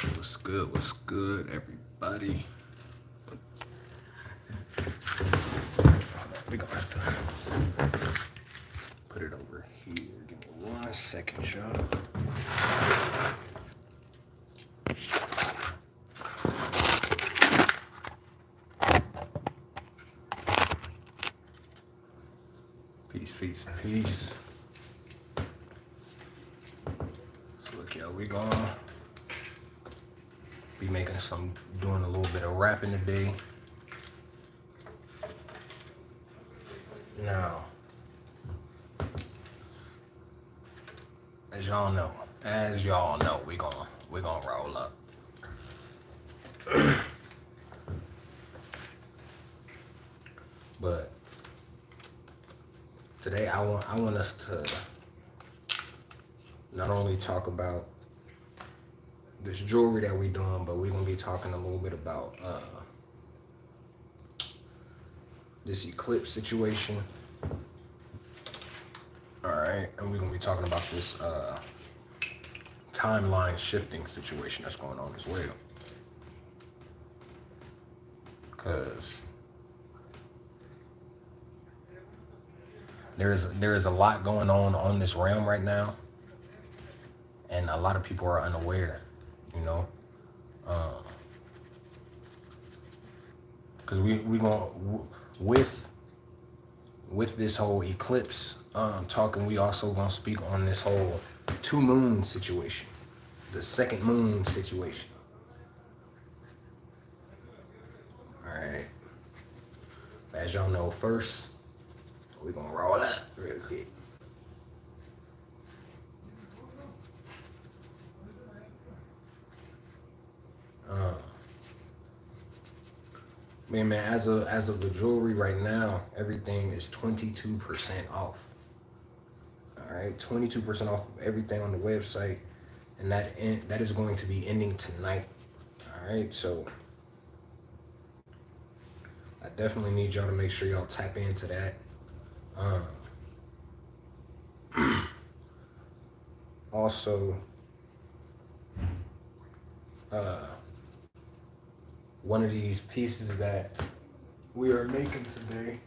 What's good? What's good, everybody? We gonna have to put it over here. Give me 1 second, y'all. Peace, peace, peace. So look, y'all, we gonna be doing a little bit of rapping today. Now, as y'all know, we gonna roll up. But today I want us to not only talk about this jewelry that we doing, but we're gonna be talking a little bit about this eclipse situation. All right, and we're gonna be talking about this timeline shifting situation that's going on as well. Because there is a lot going on this realm right now, and a lot of people are unaware, you know. Because we gonna with this whole eclipse talking, we also gonna speak on this whole two moon situation, the second moon situation. All right. As y'all know, first we gonna roll up real quick. Man, as of the jewelry right now, everything is 22% off. All right, 22% off of everything on the website, and that is going to be ending tonight. All right, so I definitely need y'all to make sure y'all tap into that. Also, one of these pieces that we are making today.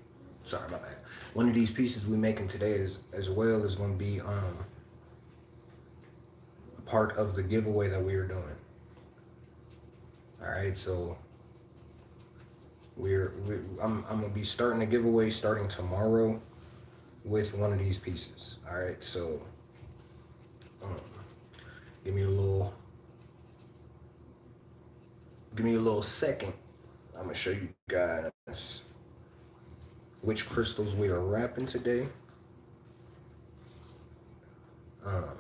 Sorry about that. One of these pieces we making today is as well is going to be a part of the giveaway that we are doing. All right, so I'm gonna be starting the giveaway starting tomorrow with one of these pieces. All right, so give me a little second. I'm gonna show you guys which crystals we are wrapping today. But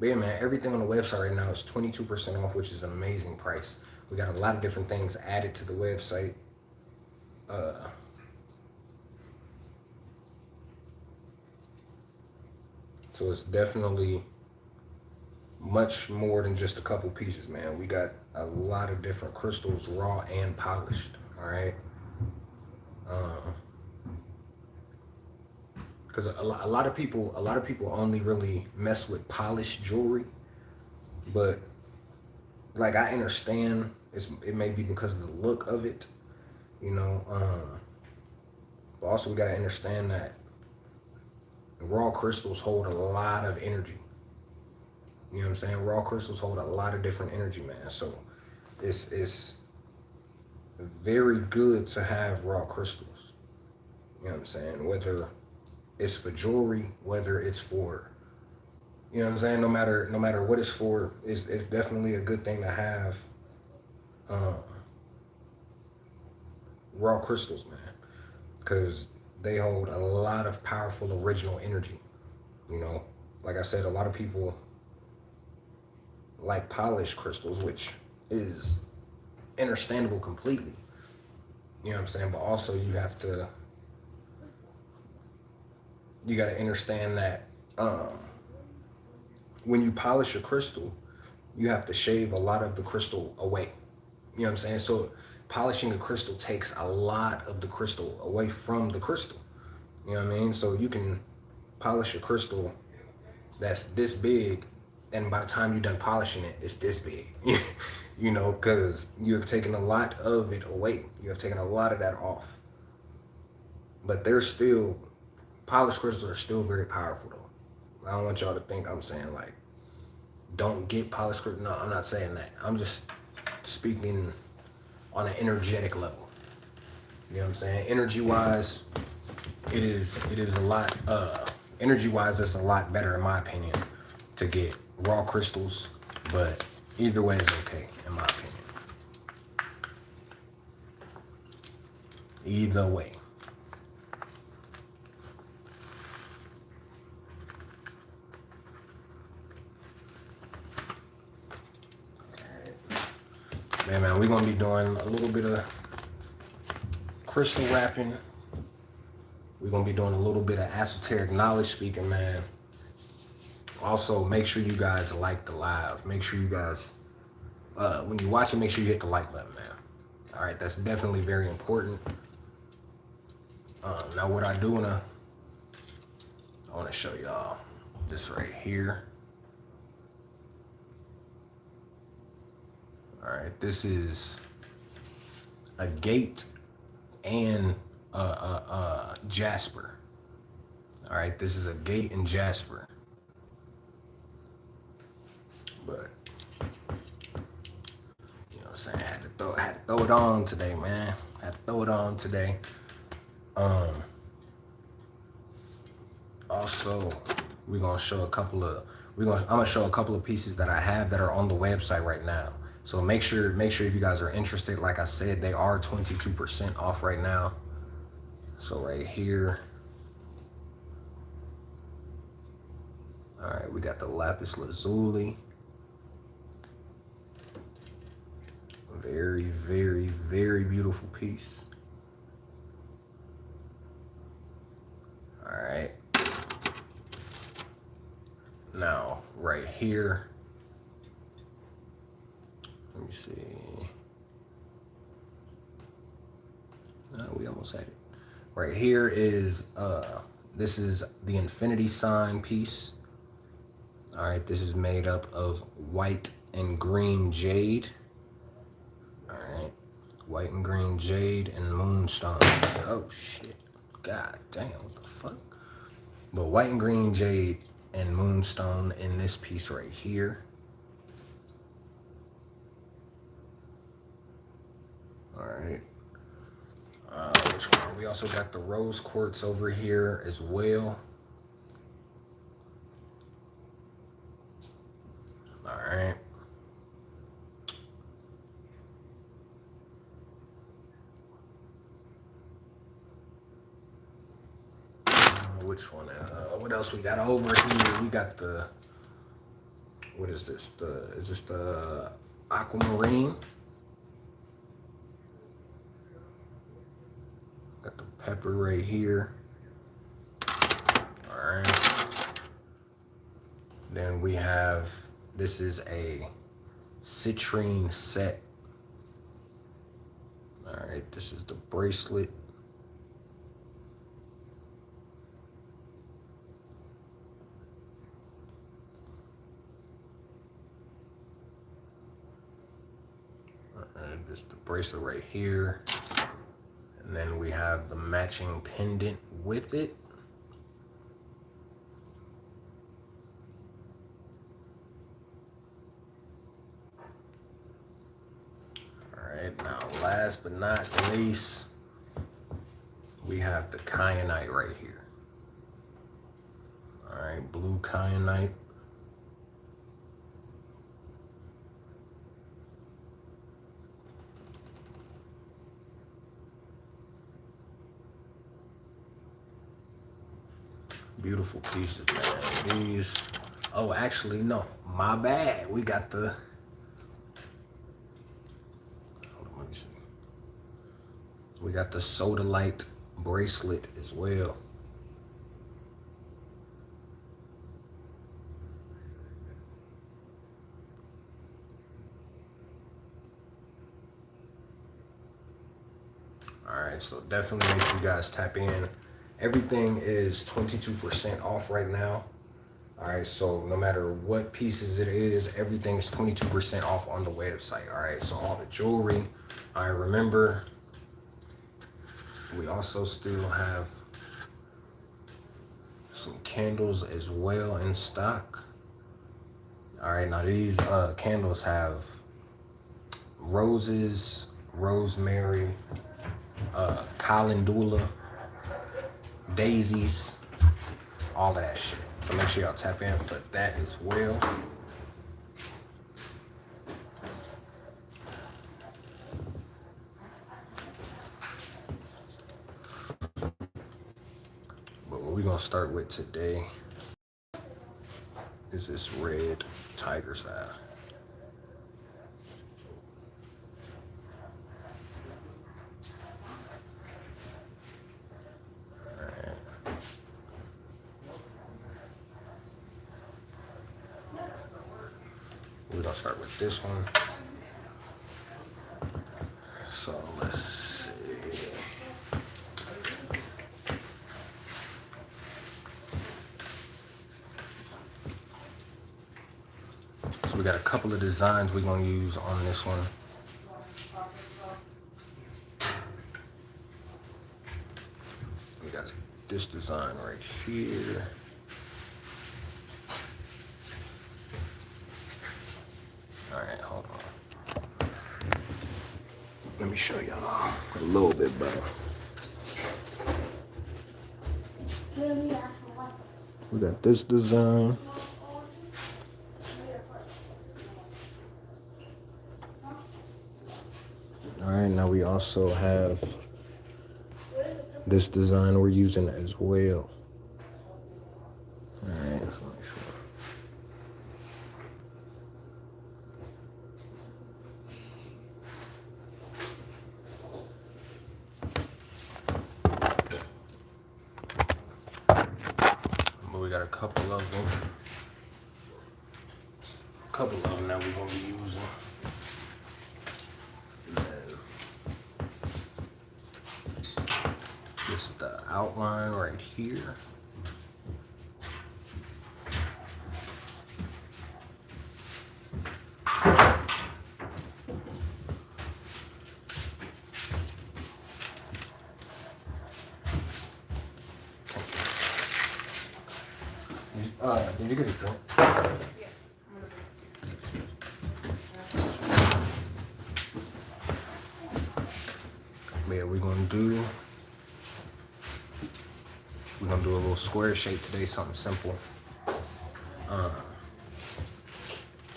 yeah, man, everything on the website right now is 22% off, which is an amazing price. We got a lot of different things added to the website. So it's definitely much more than just a couple pieces, man. We got a lot of different crystals, raw and polished. All right. Because a lot of people only really mess with polished jewelry, but like I understand it may be because of the look of it, you know. But also we gotta understand that raw crystals hold a lot of energy. You know what I'm saying? Raw crystals hold a lot of different energy, man. So it's very good to have raw crystals. You know what I'm saying? Whether it's for jewelry, whether it's for, you know what I'm saying? No matter what it's for, it's definitely a good thing to have raw crystals, man, because they hold a lot of powerful original energy. You know, like I said, a lot of people like polished crystals, which is understandable completely. You know what I'm saying? But also you got to understand that when you polish a crystal, you have to shave a lot of the crystal away. You know what I'm saying? So polishing a crystal takes a lot of the crystal away from the crystal. You know what I mean? So you can polish a crystal that's this big and by the time you're done polishing it, it's this big. You know, because you have taken a lot of it away. You have taken a lot of that off. But they're still, polished crystals are still very powerful though. I don't want y'all to think I'm saying like, don't get polished crystals. No, I'm not saying that. I'm just speaking on an energetic level. You know what I'm saying? Energy wise, it is a lot, energy wise, it's a lot better in my opinion to get raw crystals, but either way is okay in my opinion. Either way. Man, we're gonna be doing a little bit of crystal wrapping. We're gonna be doing a little bit of esoteric knowledge speaking, man. Also, make sure you guys like the live. Make sure you guys, when you watch it, make sure you hit the like button, man. All right, that's definitely very important. Now, what I want to show y'all this right here. All right, this is a gate and jasper. All right, this is a gate and jasper. But you know what I'm saying, I had to throw it on today, man. Also, I'm gonna show a couple of pieces that I have that are on the website right now. So make sure if you guys are interested, like I said, they are 22% off right now. So right here, all right, we got the lapis lazuli. Very, very, very beautiful piece. All right. Now, right here, let me see. We almost had it. Right here is, this is the infinity sign piece. All right, this is made up of white and green jade. All right, white and green jade and moonstone. Oh shit, god damn, what the fuck? But white and green jade and moonstone in this piece right here. All right. Which one? We also got the rose quartz over here as well. All right. Which one? What else we got over here? We got the, what is this? Is this the aquamarine? Got the pepper right here. All right. Then we have, this is a citrine set. All right, this is the bracelet. And this is the bracelet right here. And then we have the matching pendant with it. All right, now last but not least, we have the kyanite right here. All right, blue kyanite. Beautiful pieces, man. These, oh, actually, no, my bad. We got the, hold on, let me see. We got the sodalite bracelet as well. All right, so definitely make sure you guys tap in. Everything is 22% off right now. All right, so no matter what pieces it is, everything is 22% off on the website. All right, so all the jewelry. I remember we also still have some candles as well in stock. All right, now these candles have roses, rosemary, calendula, daisies, all of that shit. So make sure y'all tap in for that as well. But what we're gonna start with today is this red tiger's eye. We're gonna start with this one. So let's see. So we got a couple of designs we're gonna use on this one. We got this design right here. All right, hold on. Let me show y'all a little bit better. We got this design. All right, now we also have this design we're using as well. All right, let's make sure. But we got a couple of them. Now we're gonna be using. This is the outline right here. Did you get a drink? Yes. Yeah, we're gonna do a little square shape today, something simple.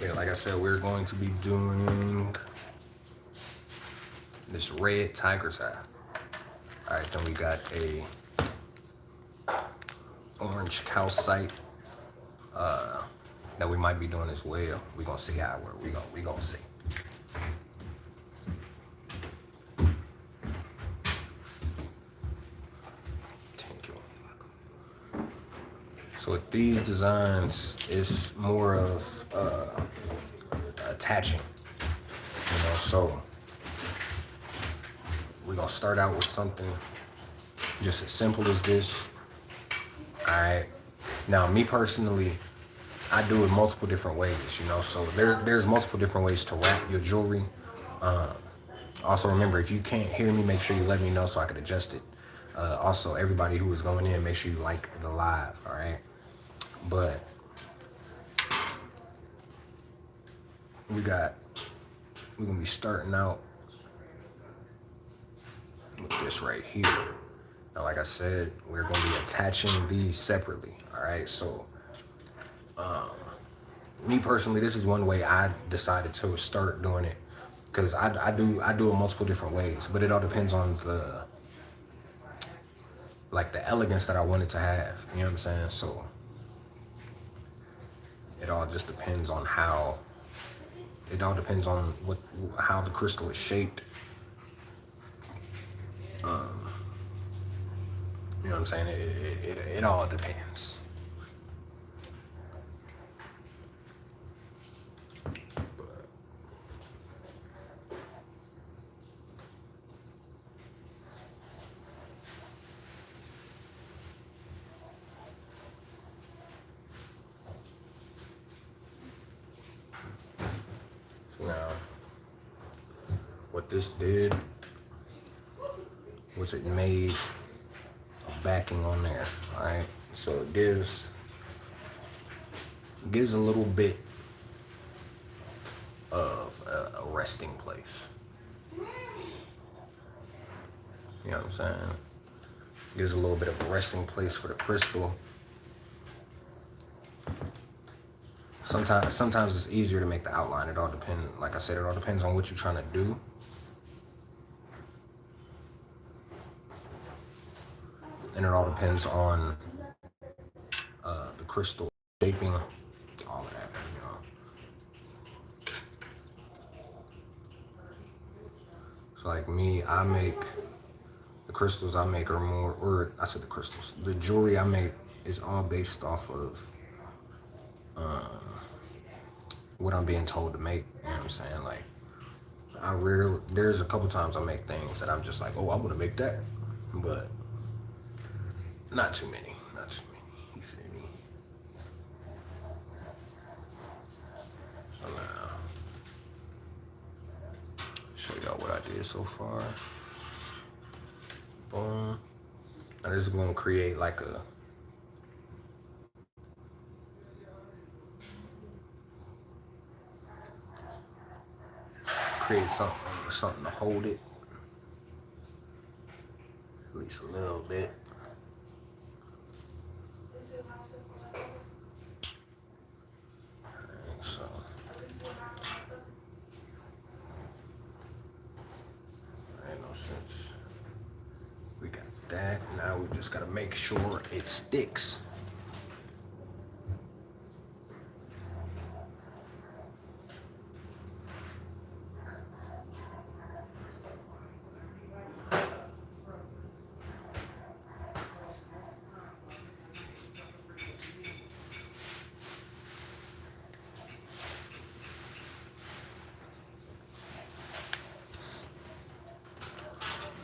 Yeah, like I said, we're going to be doing this red tiger's eye. All right, then we got a orange calcite that we might be doing as well. We're gonna see how it works. We gonna see. Thank you. So with these designs, it's more of attaching, you know. So we're gonna start out with something just as simple as this. All right. Now, me personally, I do it multiple different ways, you know. So there's multiple different ways to wrap your jewelry. Also, remember, if you can't hear me, make sure you let me know so I can adjust it. Also, everybody who is going in, make sure you like the live, all right? But we're gonna be starting out with this right here. Now, like I said, we're gonna be attaching these separately, all right? So, me personally, this is one way I decided to start doing it, because I do it multiple different ways, but it all depends on the elegance that I wanted to have. You know what I'm saying? So it all just depends on how. It all depends on how the crystal is shaped. You know what I'm saying? It all depends. Now, what this did was it made a backing on there, all right? So it gives a little bit of a resting place. You know what I'm saying? Gives a little bit of a resting place for the crystal. Sometimes it's easier to make the outline. It all depends, like I said, it all depends on what you're trying to do. And it all depends on the crystal shaping, all of that, you know. So like me, I make, the crystals I make are more, or I said the crystals, the jewelry I make is all based off of what I'm being told to make, you know what I'm saying? Like, there's a couple times I make things that I'm just like, oh, I'm gonna make that, but not too many, you feel me? So now, show y'all what I did so far. Boom. Now this is gonna create like something to hold it, at least a little bit. So ain't no sense. We got that. Now we just gotta make sure it sticks.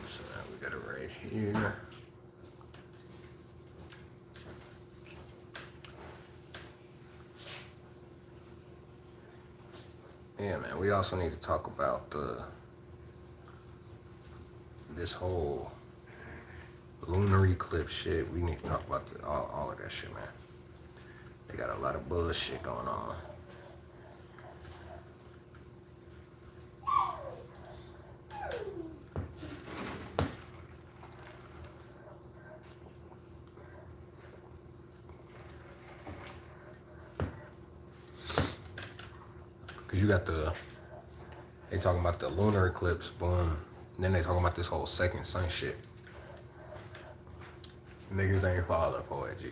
So now we got it right here. Yeah, man, we also need to talk about this whole lunar eclipse shit. We need to talk about all of that shit, man. They got a lot of bullshit going on. Cause you got they talking about the lunar eclipse, boom. And then they talking about this whole second sun shit. Niggas ain't falling for it, G.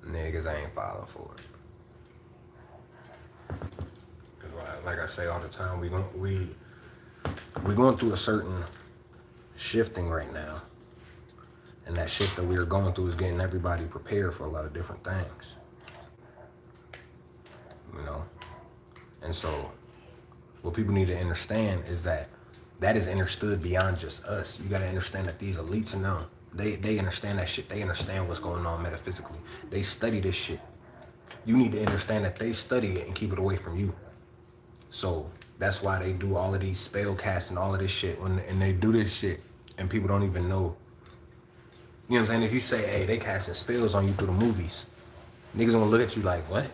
Niggas ain't falling for it. Cause like I say all the time, we going through a certain shifting right now. And that shift that we are going through is getting everybody prepared for a lot of different things. You know? And so what people need to understand is that is understood beyond just us. You gotta understand that these elites know. They understand that shit. They understand what's going on metaphysically. They study this shit. You need to understand that they study it and keep it away from you. So that's why they do all of these spell casts and all of this shit. And they do this shit and people don't even know. You know what I'm saying? If you say, hey, they casting spells on you through the movies, niggas gonna look at you like, what?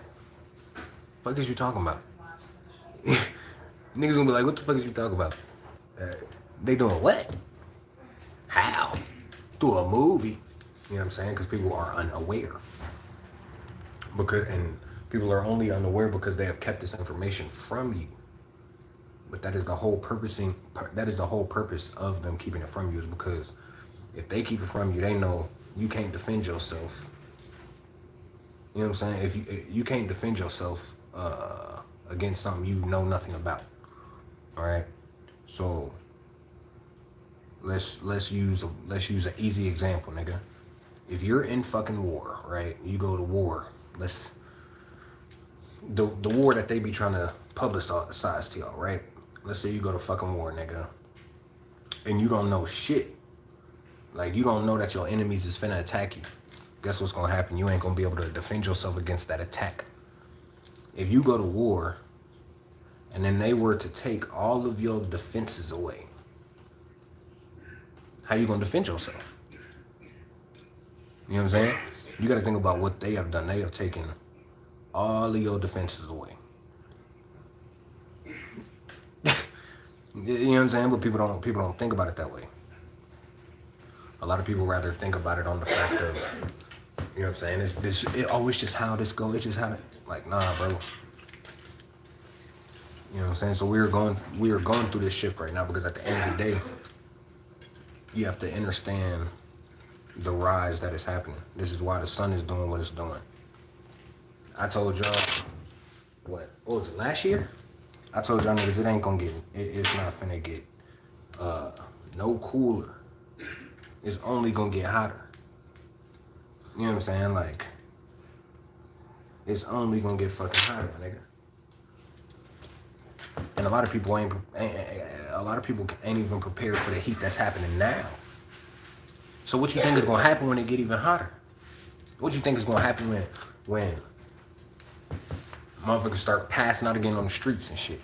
Fuck is you talking about? Niggas gonna be like, what the fuck is you talking about? They doing what? How? Through a movie. You know what I'm saying? Because people are unaware. And people are only unaware because they have kept this information from you. But that is the whole purpose of them keeping it from you, is because if they keep it from you, they know you can't defend yourself. You know what I'm saying? If you can't defend yourself against something you know nothing about. All right. So let's use an easy example, nigga. If you're in fucking war, right? You go to war. The war that they be trying to publicize to y'all, right? Let's say you go to fucking war, nigga, and you don't know shit. Like, you don't know that your enemies is finna attack you. Guess what's gonna happen? You ain't gonna be able to defend yourself against that attack. If you go to war and then they were to take all of your defenses away, how you gonna defend yourself? You know what I'm saying? You gotta think about what they have done. They have taken all of your defenses away. You know what I'm saying? But people don't think about it that way. A lot of people rather think about it on the fact of, you know what I'm saying? It's just how this goes. It's just how like, nah, bro. You know what I'm saying? So we are going through this shift right now because at the end of the day, you have to understand the rise that is happening. This is why the sun is doing what it's doing. I told y'all, what was it, last year? I told y'all niggas it ain't gonna get, it's not finna get no cooler. It's only gonna get hotter. You know what I'm saying? Like, it's only gonna get fucking hotter, my nigga. And a lot of people ain't even prepared for the heat that's happening now. So what you think is gonna happen when it get even hotter? What you think is gonna happen when motherfuckers start passing out again on the streets and shit?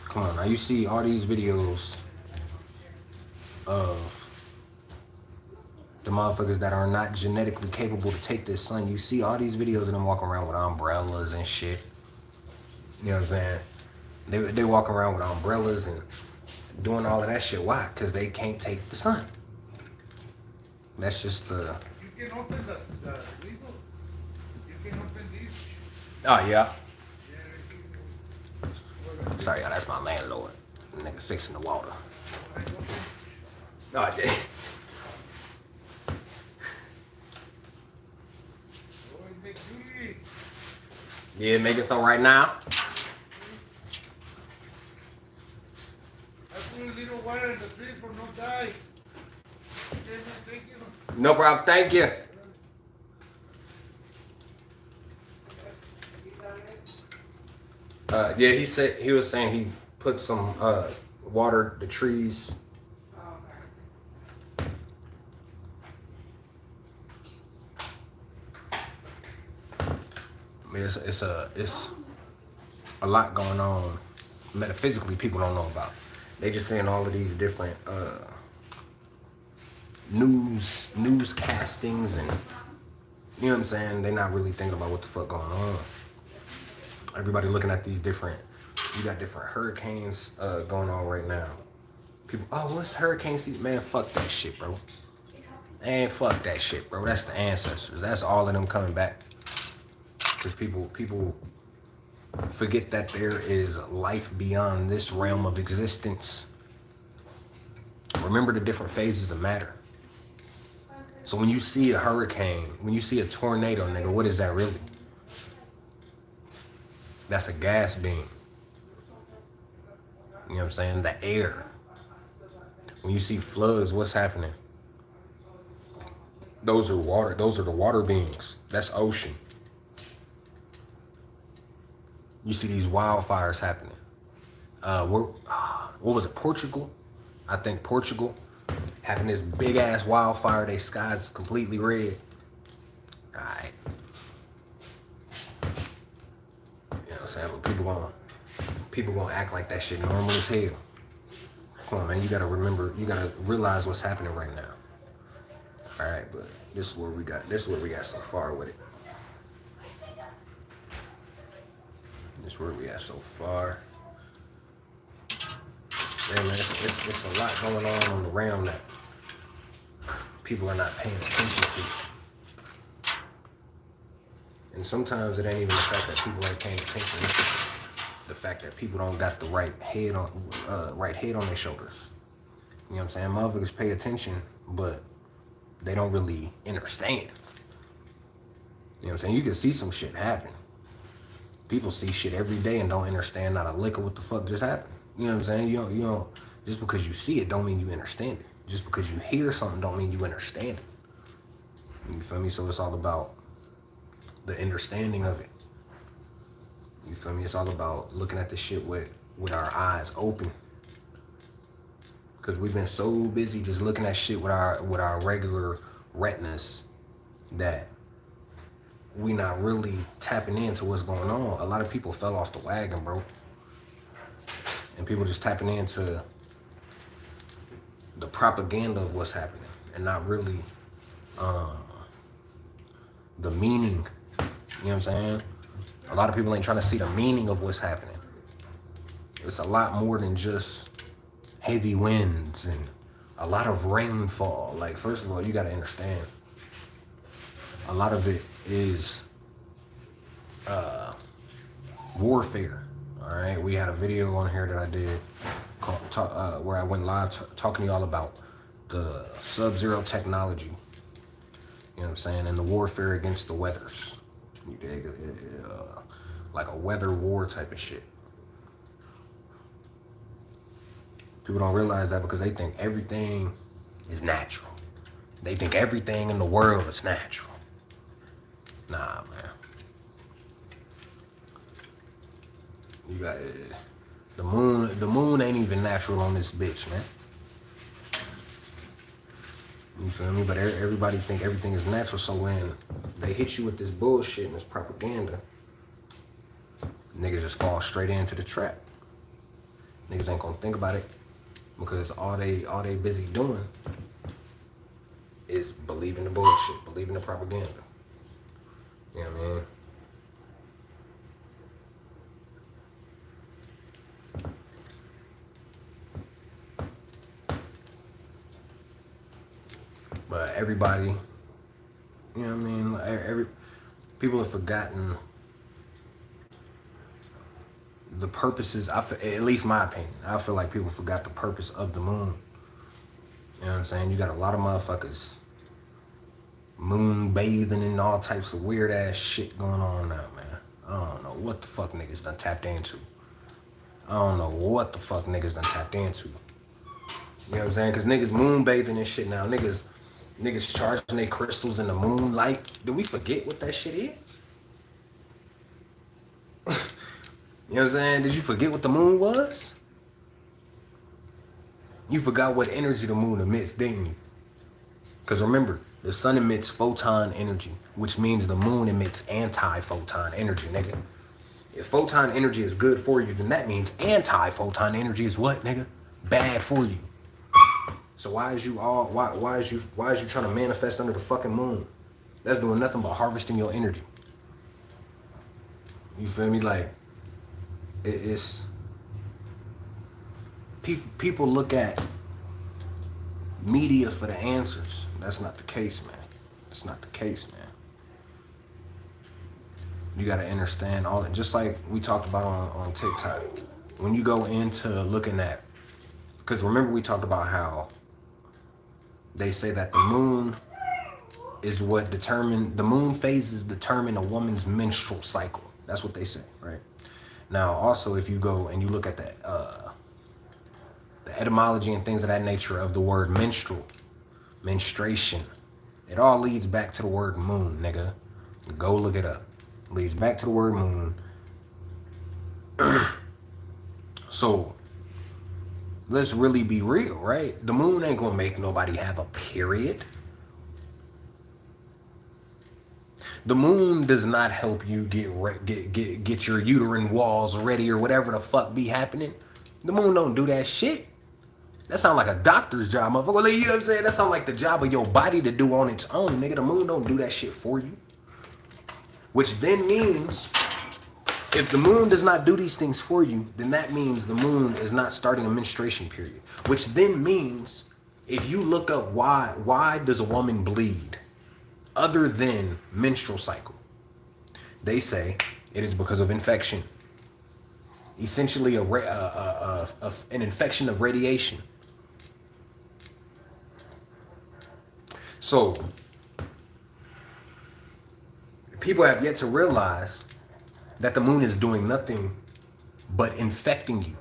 Come on, now you see all these videos of the motherfuckers that are not genetically capable to take this sun. You see all these videos of them walking around with umbrellas and shit. You know what I'm saying? They walk around with umbrellas and doing all of that shit. Why? Because they can't take the sun. That's just the... You can open the window. You can open this. Oh, yeah. Sorry, y'all, that's my landlord. Nigga fixing the water. Oh, yeah. Yeah, making some right now. I put a little water in the fridge for no die. Thank you. No problem, thank you. Yeah, he was saying he put some water the trees. I mean, it's a lot going on metaphysically people don't know about. They just seeing all of these different newscastings and, you know what I'm saying? They're not really thinking about what the fuck going on. Everybody looking at these different, you got different hurricanes going on right now. People, oh, what's hurricane season? Man, fuck that shit, bro. And fuck that shit, bro. That's the ancestors. That's all of them coming back. Because people forget that there is life beyond this realm of existence. Remember the different phases of matter. So when you see a hurricane, when you see a tornado, nigga, what is that really? That's a gas beam. You know what I'm saying? The air. When you see floods, what's happening? Those are water. Those are the water beings. That's ocean. You see these wildfires happening. What was it? Portugal? I think Portugal having this big ass wildfire. They skies completely red. All right. You know what I'm saying? But people gonna act like that shit normal as hell. Come on, man. You gotta remember. You gotta realize what's happening right now. All right, but this is what we got. This is what we got so far with it. This is where we at so far. Yeah, man, it's a lot going on the realm that people are not paying attention to. And sometimes it ain't even the fact that people ain't paying attention. It's just the fact that people don't got the right head on their shoulders. You know what I'm saying? Motherfuckers pay attention, but they don't really understand. You know what I'm saying? You can see some shit happen. People see shit every day and don't understand not a lick of what the fuck just happened. You know what I'm saying? You don't, just because you see it don't mean you understand it. Just because you hear something don't mean you understand it. You feel me? So it's all about the understanding of it. You feel me? It's all about looking at the shit with our eyes open. Cause we've been so busy just looking at shit with our regular retinas that we not really tapping into what's going on. A lot of people fell off the wagon, bro. And people just tapping into the propaganda of what's happening and not really the meaning. You know what I'm saying? A lot of people ain't trying to see the meaning of what's happening. It's a lot more than just heavy winds and a lot of rainfall. Like, first of all, you got to understand, a lot of it is warfare. All right, we had a video on here that I did where I went live talking to y'all about the sub-zero technology. You know what I'm saying? And the warfare against the weathers. You dig? Like a weather war type of shit. People don't realize that because they think everything is natural. They think everything in the world is natural. Nah, man. You got the moon. The moon ain't even natural on this bitch, man. You feel me? But everybody think everything is natural. So when they hit you with this bullshit and this propaganda, niggas just fall straight into the trap. Niggas ain't gonna think about it because all they busy doing is believing the bullshit, believing the propaganda. You know what I mean? But everybody, you know what I mean? Every people have forgotten the purposes. At least my opinion, I feel like people forgot the purpose of the moon. You know what I'm saying? You got a lot of motherfuckers moon bathing and all types of weird ass shit going on now, man. I don't know what the fuck niggas done tapped into. I don't know what the fuck niggas done tapped into. You know what I'm saying? Cause niggas moon bathing and shit now. Niggas charging their crystals in the moonlight. Did we forget what that shit is? You know what I'm saying? Did you forget what the moon was? You forgot what energy the moon emits, didn't you? Because remember, the sun emits photon energy, which means the moon emits anti-photon energy, nigga. If photon energy is good for you, then that means anti-photon energy is what, nigga? Bad for you. So why is you trying to manifest under the fucking moon? That's doing nothing but harvesting your energy. You feel me? Like, it's people look at media for the answers. That's not the case, man. That's not the case, man. You gotta understand all that. Just like we talked about on TikTok. When you go into looking at, because remember we talked about how they say that the moon is what the moon phases determine a woman's menstrual cycle. That's what they say, right? Now, also, if you go and you look at the etymology and things of that nature of the word menstruation, it all leads back to the word moon, nigga. Go look it up. It leads back to the word moon. So, let's really be real, right? The moon ain't gonna make nobody have a period. The moon does not help you get your uterine walls ready or whatever the fuck be happening. The moon don't do that shit. That sound like a doctor's job, motherfucker. You know what I'm saying? That sound like the job of your body to do on its own, nigga. The moon don't do that shit for you. Which then means, if the moon does not do these things for you, then that means the moon is not starting a menstruation period. Which then means, if you look up why does a woman bleed, other than menstrual cycle, they say it is because of infection. Essentially, an infection of radiation. So, people have yet to realize that the moon is doing nothing but infecting you.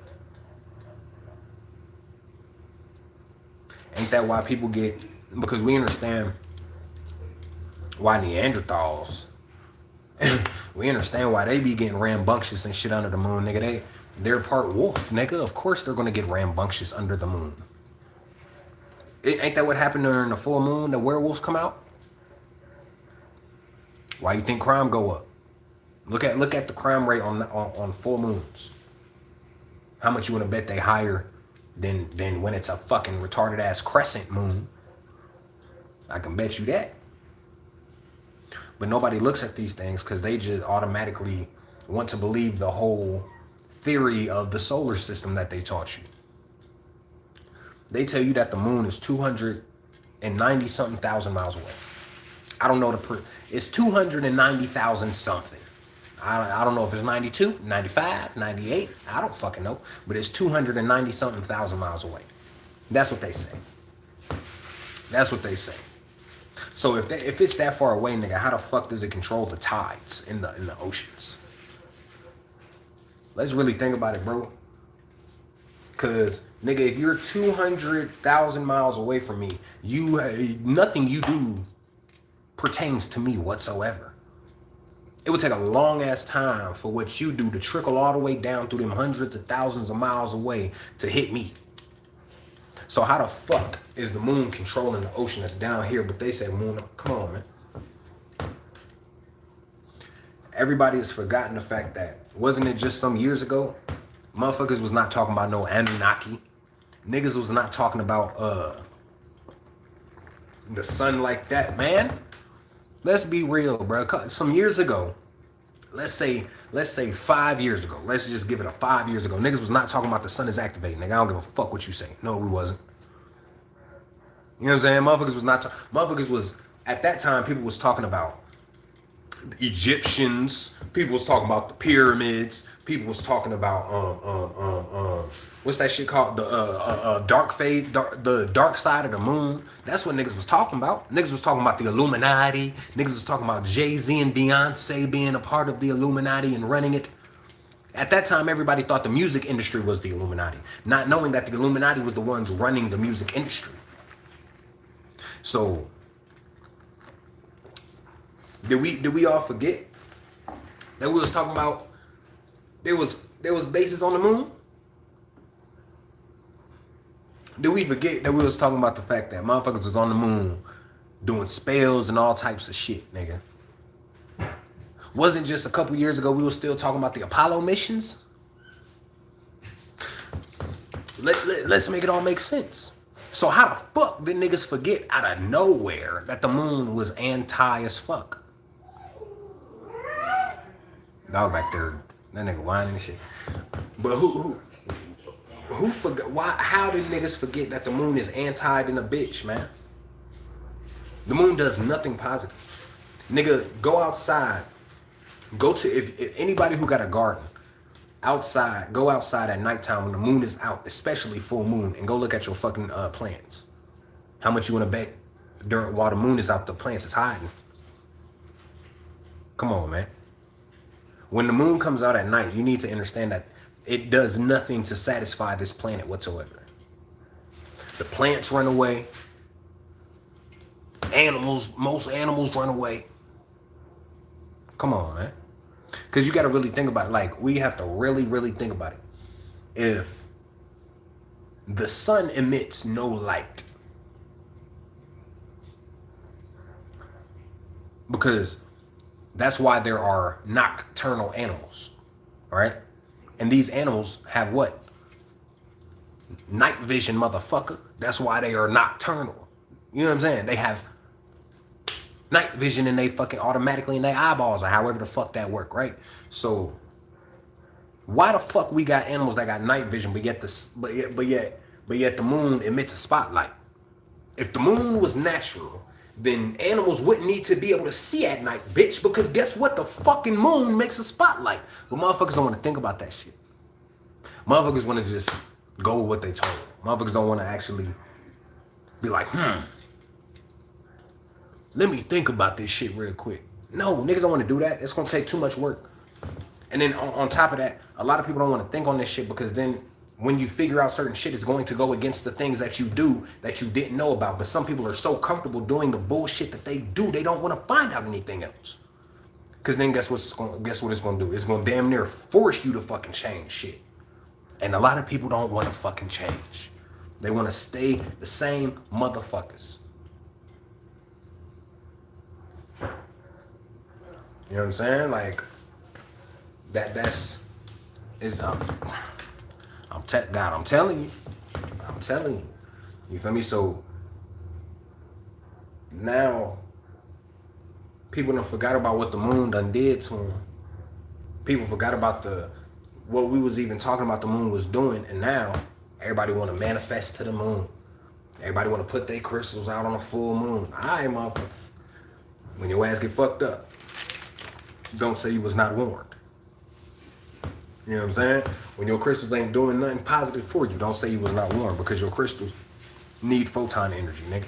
Ain't that why people get, because we understand why Neanderthals, we understand why they be getting rambunctious and shit under the moon, nigga. They're part wolf, nigga. Of course they're gonna get rambunctious under the moon. Ain't that what happened during the full moon? The werewolves come out? Why you think crime go up? Look at the crime rate on full moons. How much you want to bet they higher than when it's a fucking retarded ass crescent moon? I can bet you that. But nobody looks at these things because they just automatically want to believe the whole theory of the solar system that they taught you. They tell you that the moon is 290 something thousand miles away. I don't know it's 290,000 something. I don't know if it's 92, 95, 98. I don't fucking know. But it's 290 something thousand miles away. That's what they say. That's what they say. So if it's that far away, nigga, how the fuck does it control the tides in the oceans? Let's really think about it, bro. Cause nigga, if you're 200,000 miles away from me, nothing you do pertains to me whatsoever. It would take a long ass time for what you do to trickle all the way down through them hundreds of thousands of miles away to hit me. So how the fuck is the moon controlling the ocean that's down here? But they say moon, come on, man. Everybody has forgotten the fact that, wasn't it just some years ago? Motherfuckers was not talking about no Anunnaki. Niggas was not talking about the sun like that, man. Let's be real, bro. Some years ago, let's say 5 years ago. Let's just give it a 5 years ago. Niggas was not talking about the sun is activating. Nigga, I don't give a fuck what you say. No, we wasn't. You know what I'm saying? Motherfuckers was, at that time, people was talking about the Egyptians. People was talking about the pyramids. People was talking about what's that shit called? The the dark side of the moon. That's what niggas was talking about. Niggas was talking about the Illuminati. Niggas was talking about Jay-Z and Beyonce being a part of the Illuminati and running it. At that time, everybody thought the music industry was the Illuminati, not knowing that the Illuminati was the ones running the music industry. So, did we all forget that we was talking about there was bases on the moon? Did we forget that we was talking about the fact that motherfuckers was on the moon doing spells and all types of shit, nigga? Wasn't just a couple years ago we were still talking about the Apollo missions? Let's make it all make sense. So how the fuck did niggas forget out of nowhere that the moon was anti as fuck? Dog back there, that nigga whining and shit. But who forgot? Why? How did niggas forget that the moon is anti than a bitch, man? The moon does nothing positive. Nigga, go outside. Go to if anybody who got a garden outside, go outside at nighttime when the moon is out, especially full moon, and go look at your fucking plants. How much you want to bet while the moon is out, the plants is hiding? Come on, man. When the moon comes out at night, you need to understand that it does nothing to satisfy this planet whatsoever. The plants run away. Most animals run away. Come on, man. Because you got to really think about it. Like, we have to really, really think about it. If the sun emits no light, because that's why there are nocturnal animals, all right? And these animals have what? Night vision, motherfucker. That's why they are nocturnal. You know what I'm saying? They have night vision and they fucking automatically in their eyeballs or however the fuck that work, right? So why the fuck we got animals that got night vision, but yet the moon emits a spotlight? If the moon was natural, then animals wouldn't need to be able to see at night, bitch, because guess what? The fucking moon makes a spotlight. But motherfuckers don't want to think about that shit. Motherfuckers want to just go with what they told. Motherfuckers don't want to actually be like, let me think about this shit real quick. No, niggas don't want to do that. It's going to take too much work. And then on top of that, a lot of people don't want to think on this shit because then when you figure out certain shit, it's going to go against the things that you do that you didn't know about. But some people are so comfortable doing the bullshit that they do, they don't want to find out anything else. Because then guess what it's going to do? It's going to damn near force you to fucking change shit. And a lot of people don't want to fucking change. They want to stay the same motherfuckers. You know what I'm saying? Like that's is God, I'm telling you. You feel me? So now people done forgot about what the moon done did to them. People forgot about what we was even talking about the moon was doing, and now everybody want to manifest to the moon. Everybody want to put their crystals out on a full moon. All right, motherfucker. When your ass get fucked up, don't say you was not warned. You know what I'm saying? When your crystals ain't doing nothing positive for you, don't say you was not warned, because your crystals need photon energy, nigga.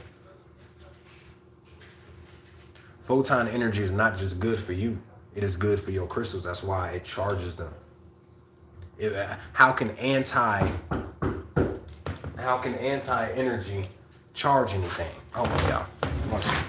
Photon energy is not just good for you. It is good for your crystals. That's why it charges them. How can anti-energy charge anything? Oh my God. One second.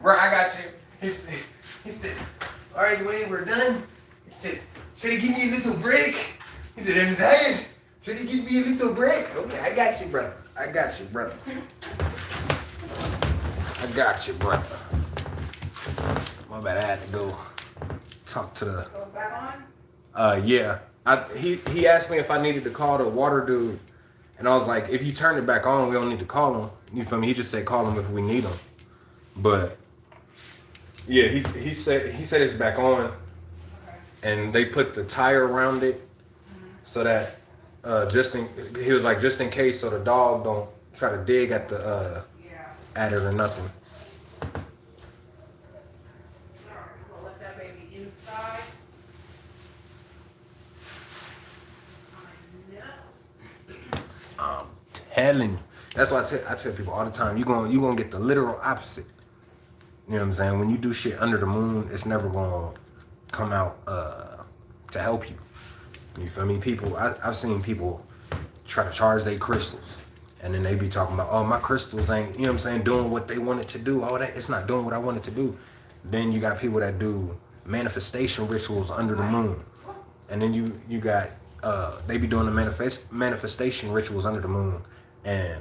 Bro, I got you. He said, all right, Wayne, we're done. He said, should he give me a little break? He said, I'm tired. Should he give me a little break? Okay, I got you, brother. I got you, brother. My bad, I had to go talk to the... Goes back on? Yeah. He asked me if I needed to call the water dude. And I was like, if you turn it back on, we don't need to call him. You feel me? He just said call him if we need him. But yeah, he said it's back on. Okay. And they put the tire around it so that He was like, just in case, so the dog don't try to dig at the Yeah. at it or nothing. Alright, we'll let that baby inside. I know. Telling you. That's why I tell people all the time, you gonna get the literal opposite. You know what I'm saying? When you do shit under the moon, it's never gonna come out to help you. You feel me? I've seen people try to charge their crystals, and then they be talking about, oh, my crystals ain't, you know what I'm saying, doing what they want it to do. All that, it's not doing what I want it to do. Then you got people that do manifestation rituals under the moon, and then you got they be doing the manifestation rituals under the moon, and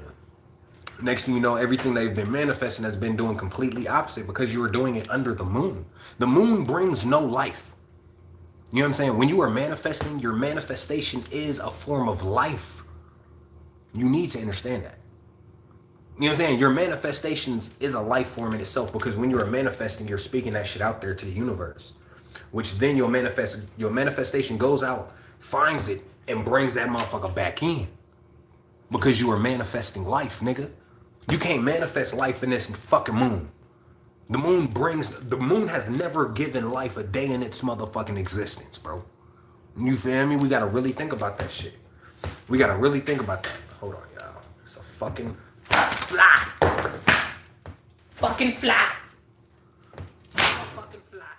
next thing you know, everything they've been manifesting has been doing completely opposite because you were doing it under the moon. The moon brings no life. You know what I'm saying? When you are manifesting, your manifestation is a form of life. You need to understand that. You know what I'm saying? Your manifestations is a life form in itself because when you are manifesting, you're speaking that shit out there to the universe, which then your manifestation goes out, finds it, and brings that motherfucker back in because you are manifesting life, nigga. You can't manifest life in this fucking moon. The moon has never given life a day in its motherfucking existence, bro. You feel me? We gotta really think about that shit. We gotta really think about that. Hold on, y'all. It's a fucking fly. Fucking fly. Fucking fly.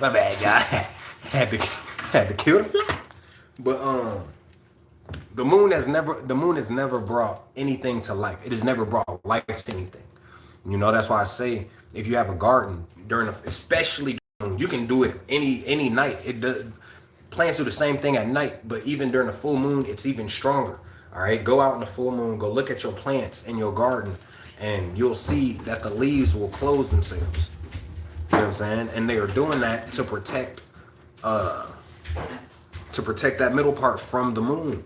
My bad, y'all. Had to kill the fly. But the moon has never brought anything to life. It has never brought life to anything. You know, that's why I say if you have a garden especially you can do it any night. Plants do the same thing at night, but even during the full moon, it's even stronger. All right, go out in the full moon, go look at your plants in your garden, and you'll see that the leaves will close themselves. You know what I'm saying? And they are doing that to protect that middle part from the moon.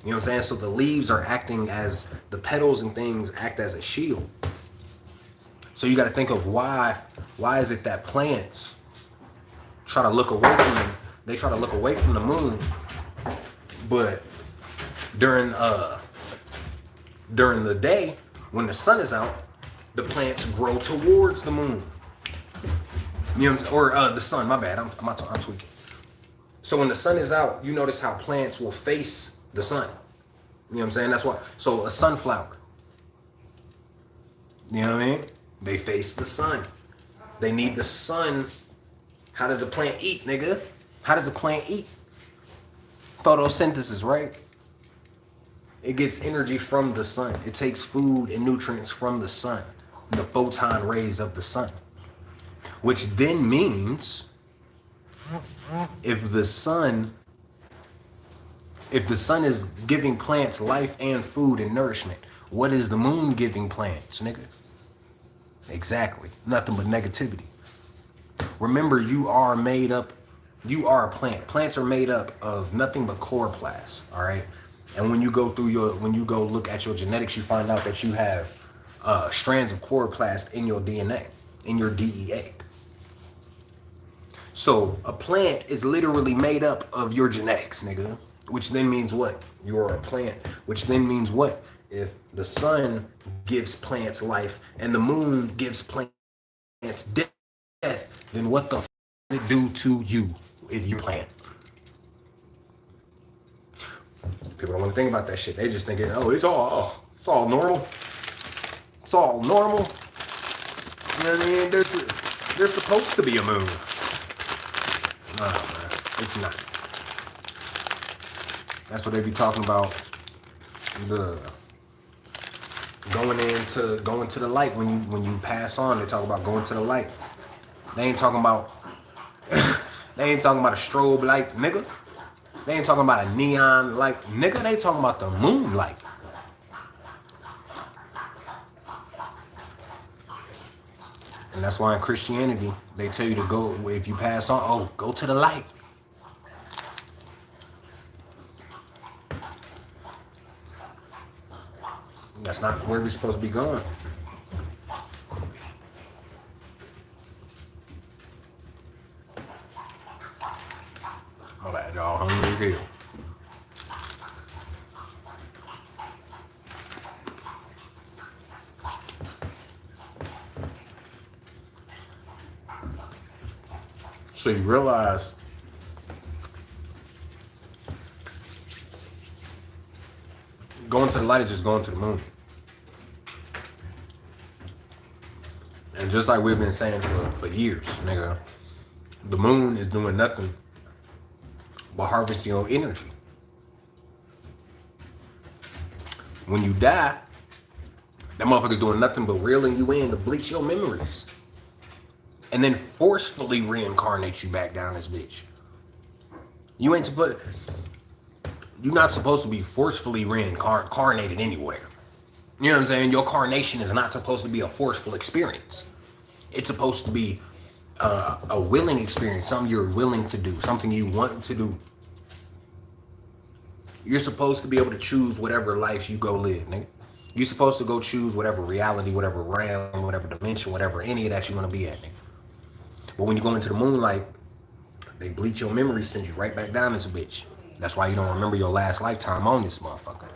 You know what I'm saying? So the leaves are acting as the petals and things act as a shield. So you got to think of why is it that plants try to look away from them? They try to look away from the moon, but during the day when the sun is out, the plants grow towards the moon. You know what I'm saying? Or the sun. My bad. I'm tweaking. So when the sun is out, you notice how plants will face the sun. You know what I'm saying? That's why. So a sunflower. You know what I mean? They face the sun. They need the sun. How does a plant eat, nigga? How does a plant eat? Photosynthesis, right? It gets energy from the sun. It takes food and nutrients from the sun, the photon rays of the sun. Which then means if the sun is giving plants life and food and nourishment, what is the moon giving plants, nigga? Exactly. Nothing but negativity. Remember, you are a plant. Plants are made up of nothing but chloroplast, all right? And when you go look at your genetics, you find out that you have strands of chloroplast in your DNA, in your DEA. So a plant is literally made up of your genetics, nigga. Which then means what? You're a plant. Which then means what? If the sun gives plants life and the moon gives plants death, then what the f does it do to you if you plant? People don't want to think about that shit. They just thinking, oh, it's all normal. It's all normal. You know what I mean? There's supposed to be a moon. No, man, it's not. That's what they be talking about. The going to the light when you pass on. They talk about going to the light. They ain't talking about a strobe light, nigga. They ain't talking about a neon light, nigga. They talking about the moonlight. And that's why in Christianity, they tell you to go, if you pass on, go to the light. That's not where we're supposed to be going. So you realize going to the light is just going to the moon. And just like we've been saying for years, nigga, the moon is doing nothing but harvesting your energy. When you die, that motherfucker's doing nothing but reeling you in to bleach your memories. And then forcefully reincarnate you back down this bitch. You ain't supposed... You're not supposed to be forcefully reincarnated anywhere. You know what I'm saying? Your carnation is not supposed to be a forceful experience. It's supposed to be a willing experience, something you're willing to do, something you want to do. You're supposed to be able to choose whatever life you go live, nigga. You're supposed to go choose whatever reality, whatever realm, whatever dimension, whatever any of that you want to be at, nigga. But when you go into the moonlight, they bleach your memory, send you right back down this bitch. That's why you don't remember your last lifetime on this motherfucker.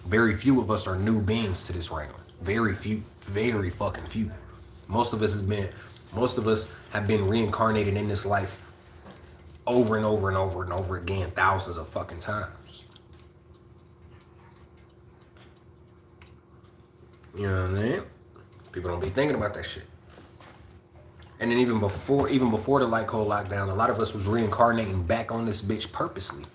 Very few of us are new beings to this realm. Very few, very fucking few. Most of us have been reincarnated in this life over and over and over and over again, thousands of fucking times. You know what I mean? People don't be thinking about that shit. And then even before the light code lockdown, a lot of us was reincarnating back on this bitch purposely.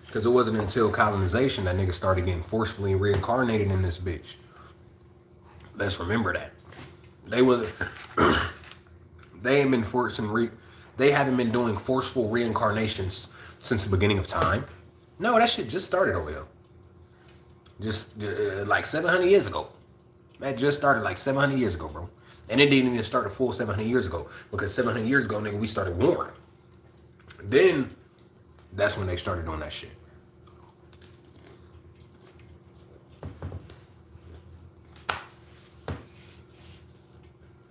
Because it wasn't until colonization that niggas started getting forcefully reincarnated in this bitch. Let's remember that. They haven't been doing forceful reincarnations since the beginning of time. No, that shit just started over here. Just like 700 years ago. That just started like 700 years ago, bro. And it didn't even start a full 700 years ago. Because 700 years ago, nigga, we started warring. Then, that's when they started doing that shit.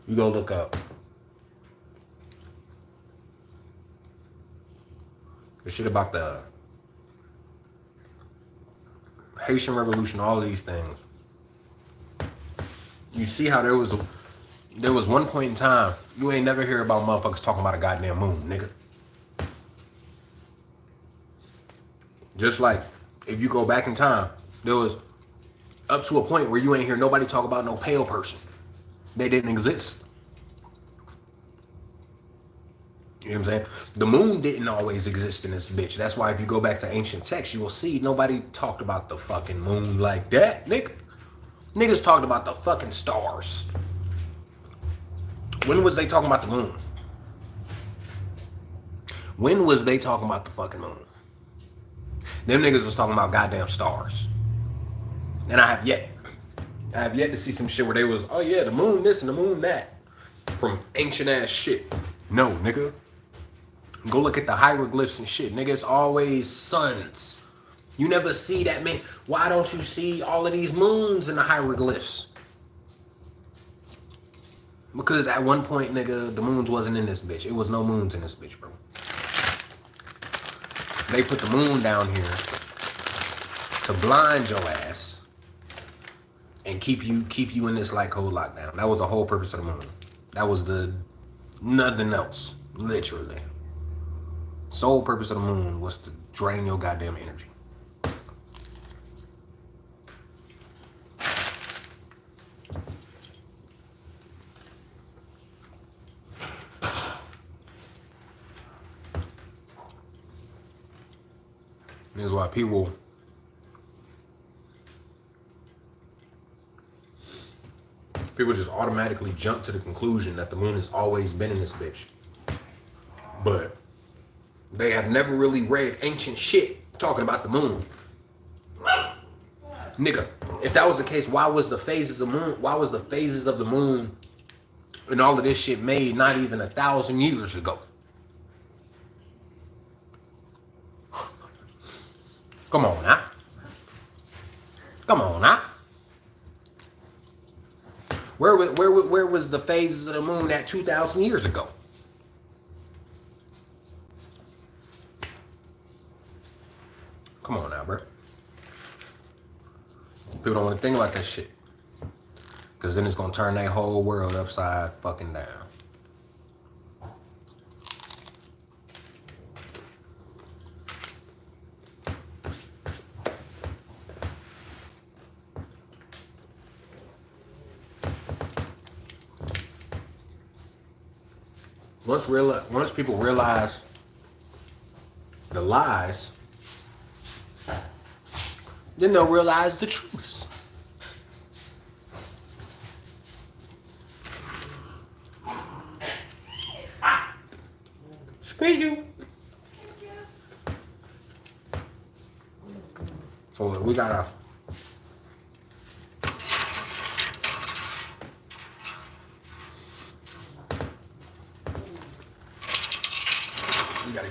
You go look up the shit about the Haitian Revolution, all these things. You see how there was one point in time, you ain't never hear about motherfuckers talking about a goddamn moon, nigga. Just like, if you go back in time, there was up to a point where you ain't hear nobody talk about no pale person. They didn't exist. You know what I'm saying? The moon didn't always exist in this bitch. That's why if you go back to ancient texts, you will see nobody talked about the fucking moon like that, nigga. Niggas talked about the fucking stars. When was they talking about the moon? When was they talking about the fucking moon? Them niggas was talking about goddamn stars. And I have yet to see some shit where they was, oh yeah, the moon this and the moon that. From ancient ass shit. No, nigga. Go look at the hieroglyphs and shit. Nigga, it's always suns. You never see that, man. Why don't you see all of these moons in the hieroglyphs? Because at one point, nigga, the moons wasn't in this bitch. It was no moons in this bitch, bro. They put the moon down here to blind your ass and keep you in this light code lockdown. That was the whole purpose of the moon. That was nothing else, literally. Sole purpose of the moon was to drain your goddamn energy. This is why people just automatically jump to the conclusion that the moon has always been in this bitch. But they have never really read ancient shit talking about the moon. Nigga, if that was the case, why was the phases of the moon and all of this shit made not even 1,000 years ago? Come on now. Come on now. Where was the phases of the moon at 2,000 years ago? Come on now, bro. People don't want to think about that shit. Because then it's going to turn their whole world upside fucking down. Once people realize the lies, then they'll realize the truths. Thank you. So we gotta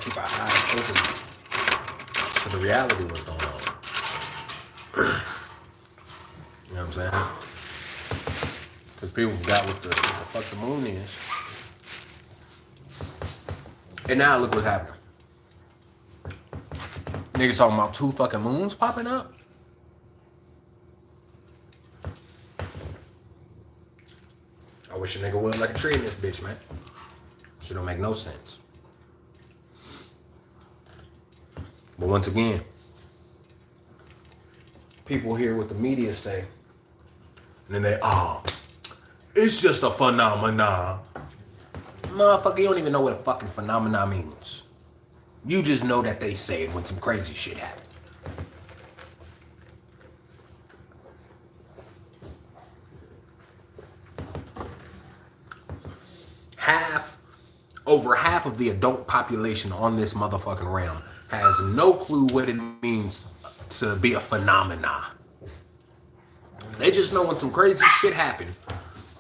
keep our eyes open to the reality of what's going on. You know what I'm saying? Because people forgot what the fuck the moon is. And now look what's happening. Niggas talking about 2 fucking moons popping up. I wish a nigga would like a tree in this bitch, man. Shit don't make no sense. But once again, people hear what the media say, and then they, it's just a phenomenon. Motherfucker, you don't even know what a fucking phenomenon means. You just know that they say it when some crazy shit happens. Over half of the adult population on this motherfucking realm has no clue what it means to be a phenomenon. They just know when some crazy shit happen,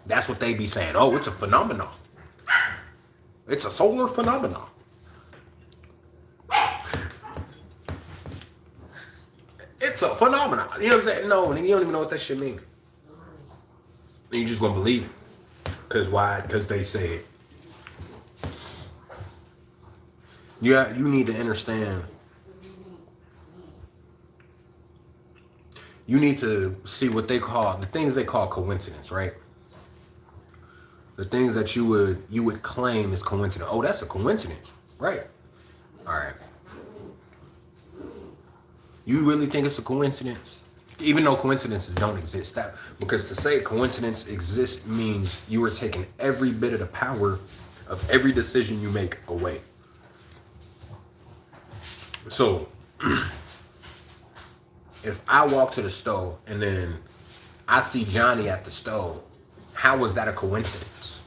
that's what they be saying. Oh, it's a phenomenon. It's a solar phenomenon. It's a phenomenon. You know what I'm saying? No, and you don't even know what that shit means. And you just gonna believe it. Cause why? Cause they say it. Yeah, you need to understand. You need to see what they call, the things they call coincidence, right? The things that you would claim is coincidence. Oh, that's a coincidence, right? All right. You really think it's a coincidence? Even though coincidences don't exist, because to say coincidence exists means you are taking every bit of the power of every decision you make away. So, if I walk to the store and then I see Johnny at the store, how was that a coincidence?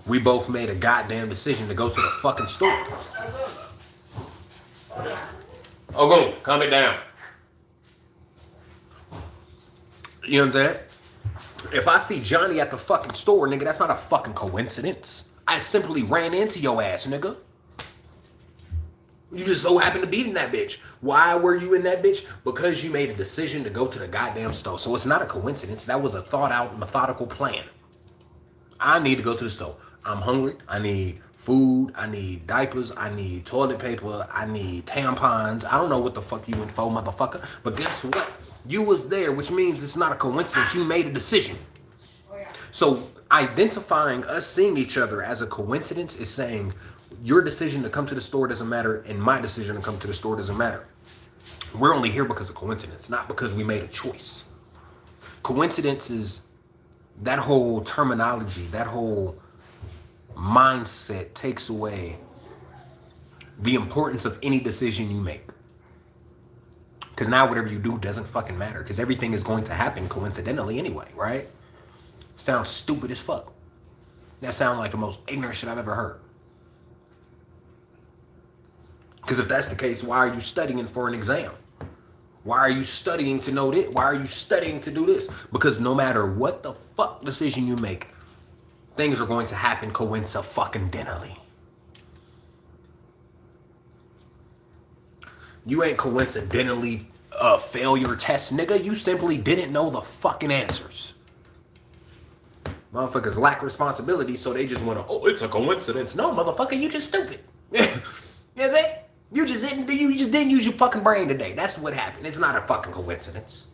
We both made a goddamn decision to go to the fucking store. Oh, go, calm it down. You know what I'm saying? If I see Johnny at the fucking store, nigga, that's not a fucking coincidence. I simply ran into your ass, nigga. You just so happened to be in that bitch. Why were you in that bitch? Because you made a decision to go to the goddamn store. So it's not a coincidence. That was a thought out, methodical plan. I need to go to the store. I'm hungry. I need food. I need diapers. I need toilet paper. I need tampons. I don't know what the fuck you went for, motherfucker. But guess what? You was there, which means it's not a coincidence. You made a decision. Oh, yeah. So identifying us seeing each other as a coincidence is saying, your decision to come to the store doesn't matter, and my decision to come to the store doesn't matter. We're only here because of coincidence, not because we made a choice. Coincidence is that whole terminology, that whole mindset takes away the importance of any decision you make. Because now whatever you do doesn't fucking matter, because everything is going to happen coincidentally anyway, right? Sounds stupid as fuck. That sounds like the most ignorant shit I've ever heard. Because if that's the case, why are you studying for an exam? Why are you studying to know this? Why are you studying to do this? Because no matter what the fuck decision you make, things are going to happen coincidentally. You ain't coincidentally fail your test, nigga. You simply didn't know the fucking answers. Motherfuckers lack responsibility, so they just want to, oh, it's a coincidence. No, motherfucker, you just stupid. You know what I'm saying? You just didn't use your fucking brain today. That's what happened. It's not a fucking coincidence.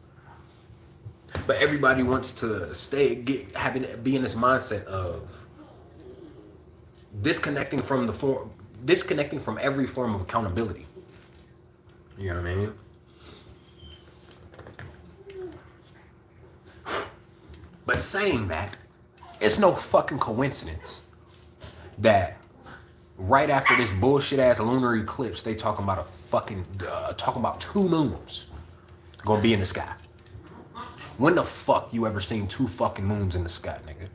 But everybody wants to be in this mindset of disconnecting from every form of accountability. You know what I mean? But saying that, it's no fucking coincidence that right after this bullshit ass lunar eclipse, they talking about talking about 2 moons gonna be in the sky. When the fuck you ever seen 2 fucking moons in the sky, nigga?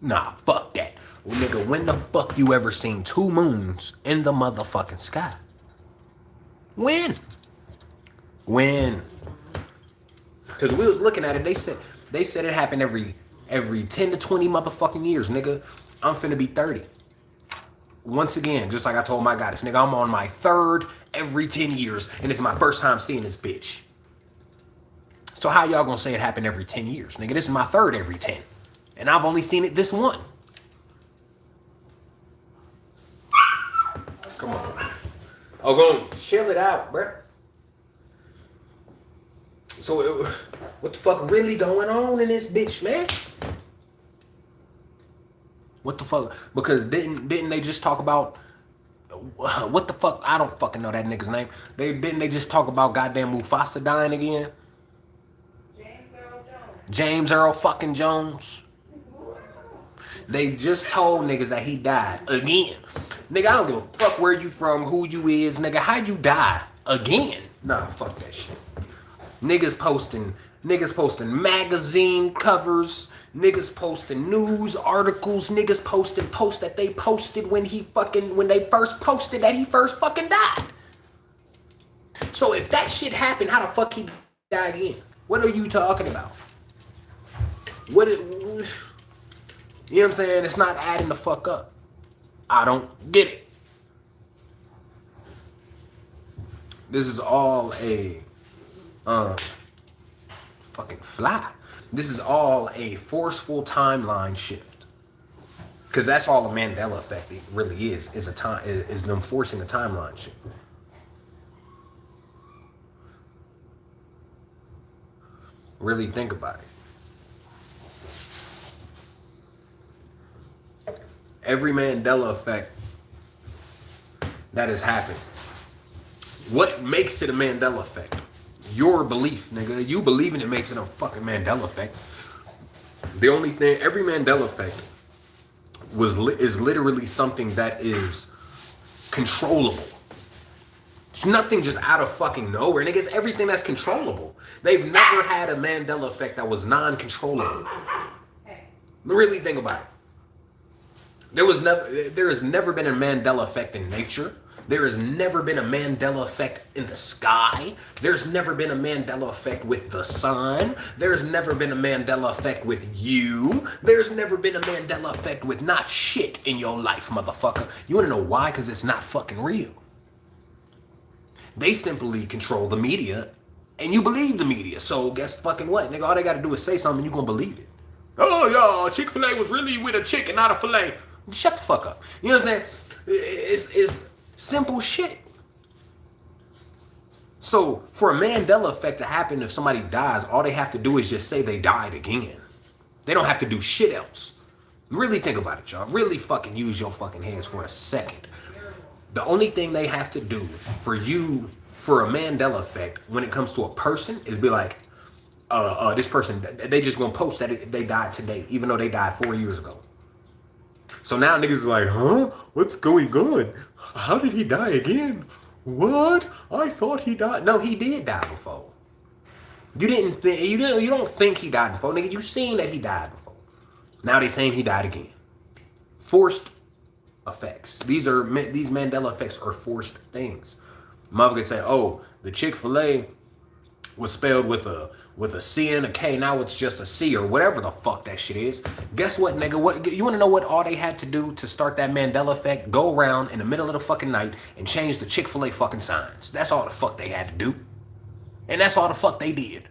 Nah, fuck that. Well, nigga, when the fuck you ever seen 2 moons in the motherfucking sky? When? Because we was looking at it, they said it happened every 10 to 20 motherfucking years, nigga. I'm finna be 30. Once again, just like I told my goddess, nigga, I'm on my 3rd every 10 years, and it's my first time seeing this bitch. So how y'all gonna say it happened every 10 years? Nigga, this is my 3rd every 10. And I've only seen it this one. Come on. Oh, go chill it out, bruh. So, what the fuck really going on in this bitch, man? What the fuck? Because didn't they just talk about what the fuck? I don't fucking know that nigga's name. Didn't they just talk about goddamn Mufasa dying again? James Earl fucking Jones. They just told niggas that he died again. Nigga, I don't give a fuck where you from, who you is, nigga. How you die again? Nah, fuck that shit. Niggas posting magazine covers, niggas posting news articles, niggas posting posts that they posted when they first posted that he first fucking died. So if that shit happened, how the fuck he died again? What are you talking about? You know what I'm saying? It's not adding the fuck up. I don't get it. This is all a fucking fly. This is all a forceful timeline shift. Because that's all the Mandela effect really is them forcing a timeline shift. Really think about it. Every Mandela effect that has happened. What makes it a Mandela effect? Your belief, nigga. You believing it makes it a fucking Mandela effect. The only thing, every Mandela effect is literally something that is controllable. It's nothing just out of fucking nowhere. Nigga, it's everything that's controllable. They've never had a Mandela effect that was non-controllable. Really think about it. There has never been a Mandela effect in nature. There has never been a Mandela effect in the sky. There's never been a Mandela effect with the sun. There's never been a Mandela effect with you. There's never been a Mandela effect with not shit in your life, motherfucker. You wanna know why? Because it's not fucking real. They simply control the media, and you believe the media. So guess fucking what, nigga? All they gotta do is say something, and you gonna believe it. Oh, y'all, Chick-fil-A was really with a chicken, not a filet. Shut the fuck up. You know what I'm saying? It's simple shit. So for a Mandela effect to happen if somebody dies, all they have to do is just say they died again. They don't have to do shit else. Really think about it, y'all. Really fucking use your fucking heads for a second. The only thing they have to do for a Mandela effect when it comes to a person is be like, this person, they just gonna post that they died today, even though they died 4 years ago. So now niggas is like, huh? What's going on? How did he die again? What? I thought he died. No, he did die before. You don't think he died before, nigga. You seen that he died before. Now they saying he died again. Forced effects. These Mandela effects are forced things. Motherfuckers say, oh, the Chick-fil-A was spelled with a C and a K. Now it's just a C or whatever the fuck that shit is. Guess what, nigga? What you want to know? What all they had to do to start that Mandela effect? Go around in the middle of the fucking night and change the Chick-fil-A fucking signs. That's all the fuck they had to do, and that's all the fuck they did.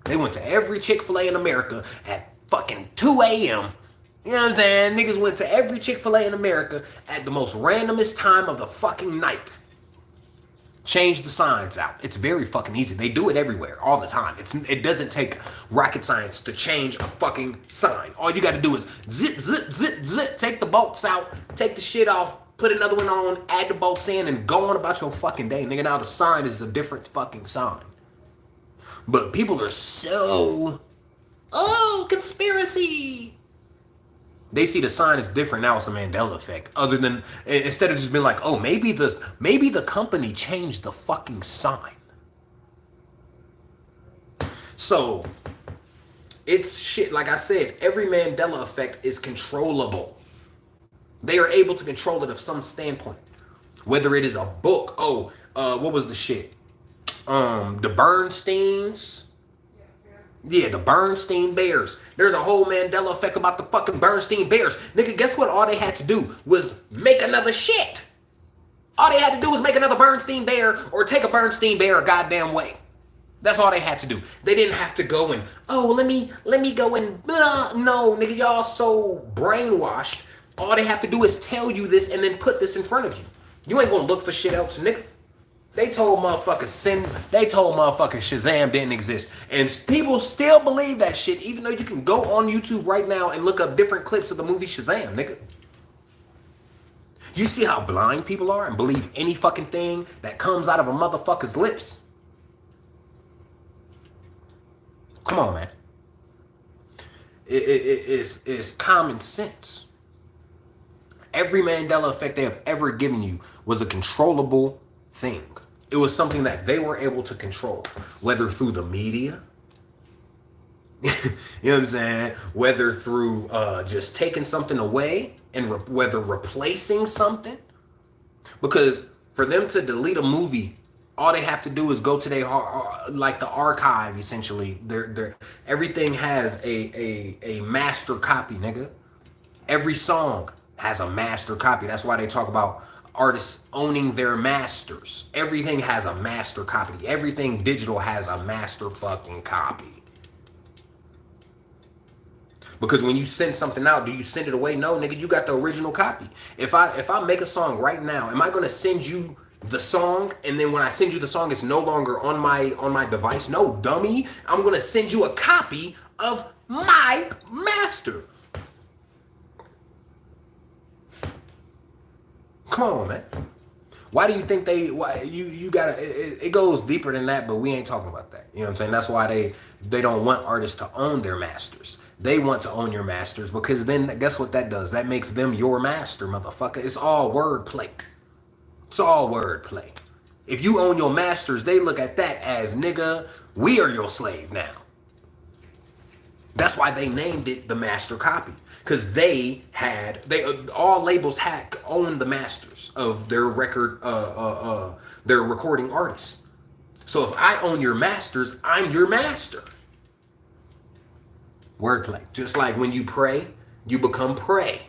They went to every Chick-fil-A in America at fucking 2 a.m. You know what I'm saying? Niggas went to every Chick-fil-A in America at the most randomest time of the fucking night. Change the signs out. It's very fucking easy. They do it everywhere, all the time. It doesn't take rocket science to change a fucking sign. All you got to do is zip, zip, zip, zip. Take the bolts out, take the shit off, put another one on, add the bolts in, and go on about your fucking day, nigga. Now the sign is a different fucking sign. But people are so, oh, conspiracy. They see the sign is different now. It's a Mandela effect. Other than, instead of just being like, oh, maybe the company changed the fucking sign. So it's shit. Like I said, every Mandela effect is controllable. They are able to control it of some standpoint. Whether it is a book. Oh, what was the shit? The Bernsteins. Yeah, the Bernstein Bears. There's a whole Mandela effect about the fucking Bernstein Bears. Nigga, guess what all they had to do was make another shit. All they had to do was make another Bernstein Bear or take a Bernstein Bear a goddamn way. That's all they had to do. They didn't have to go and, oh, let me go and blah. No, nigga, y'all so brainwashed. All they have to do is tell you this and then put this in front of you. You ain't gonna look for shit else, nigga. They told motherfuckers Shazam didn't exist. And people still believe that shit, even though you can go on YouTube right now and look up different clips of the movie Shazam, nigga. You see how blind people are and believe any fucking thing that comes out of a motherfucker's lips? Come on, man. It's common sense. Every Mandela effect they have ever given you was a controllable thing. It was something that they were able to control, whether through the media, you know what I'm saying? Whether through just taking something away and whether replacing something. Because for them to delete a movie, all they have to do is go to their like the archive. Essentially, everything has a master copy, nigga. Every song has a master copy. That's why they talk about artists owning their masters. Everything has a master copy. Everything digital has a master fucking copy. Because when you send something out, do you send it away? No, nigga, you got the original copy. If I make a song right now, am I gonna send you the song and then when I send you the song, it's no longer on my device? No, dummy. I'm gonna send you a copy of my master. Come on, man. Why do you think you gotta, it goes deeper than that, but we ain't talking about that. You know what I'm saying? That's why they don't want artists to own their masters. They want to own your masters because then guess what that does? That makes them your master, motherfucker. It's all wordplay. It's all wordplay. If you own your masters, they look at that as, nigga, we are your slave now. That's why they named it the master copy. Because all labels owned the masters of their record, their recording artists. So if I own your masters, I'm your master. Wordplay. Just like when you pray, you become prey.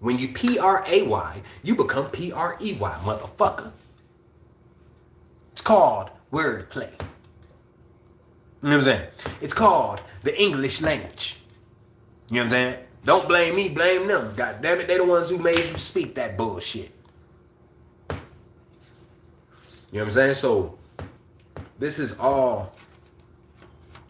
When you P-R-A-Y, you become P-R-E-Y, motherfucker. It's called wordplay. You know what I'm saying? It's called the English language. You know what I'm saying? Don't blame me, blame them. God damn it, they the ones who made you speak that bullshit. You know what I'm saying? So this is all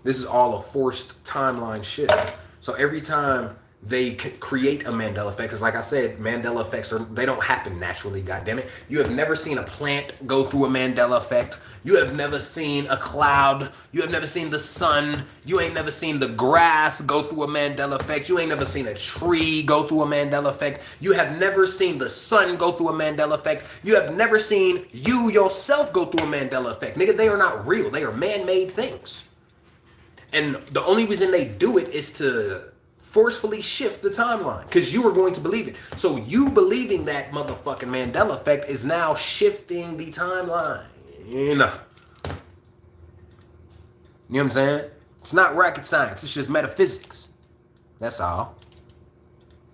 a forced timeline shift. So every time they create a Mandela effect, because like I said, Mandela effects they don't happen naturally, goddammit. You have never seen a plant go through a Mandela effect. You have never seen a cloud. You have never seen the sun. You ain't never seen the grass go through a Mandela effect. You ain't never seen a tree go through a Mandela effect. You have never seen the sun go through a Mandela effect. You have never seen you yourself go through a Mandela effect. Nigga, they are not real. They are man-made things. And the only reason they do it is to forcefully shift the timeline because you are going to believe it. So you believing that motherfucking Mandela effect is now shifting the timeline. You know what I'm saying? It's not rocket science. It's just metaphysics. That's all.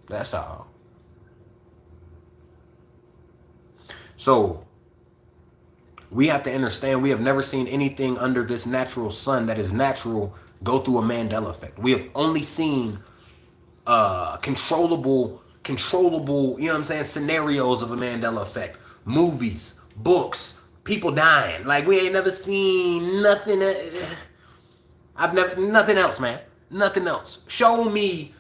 That's all. So we have to understand we have never seen anything under this natural sun that is natural go through a Mandela effect. We have only seen controllable, you know what I'm saying, scenarios of a Mandela effect. Movies, books, people dying. Like, we ain't never seen nothing. Nothing else, man. Nothing else. Show me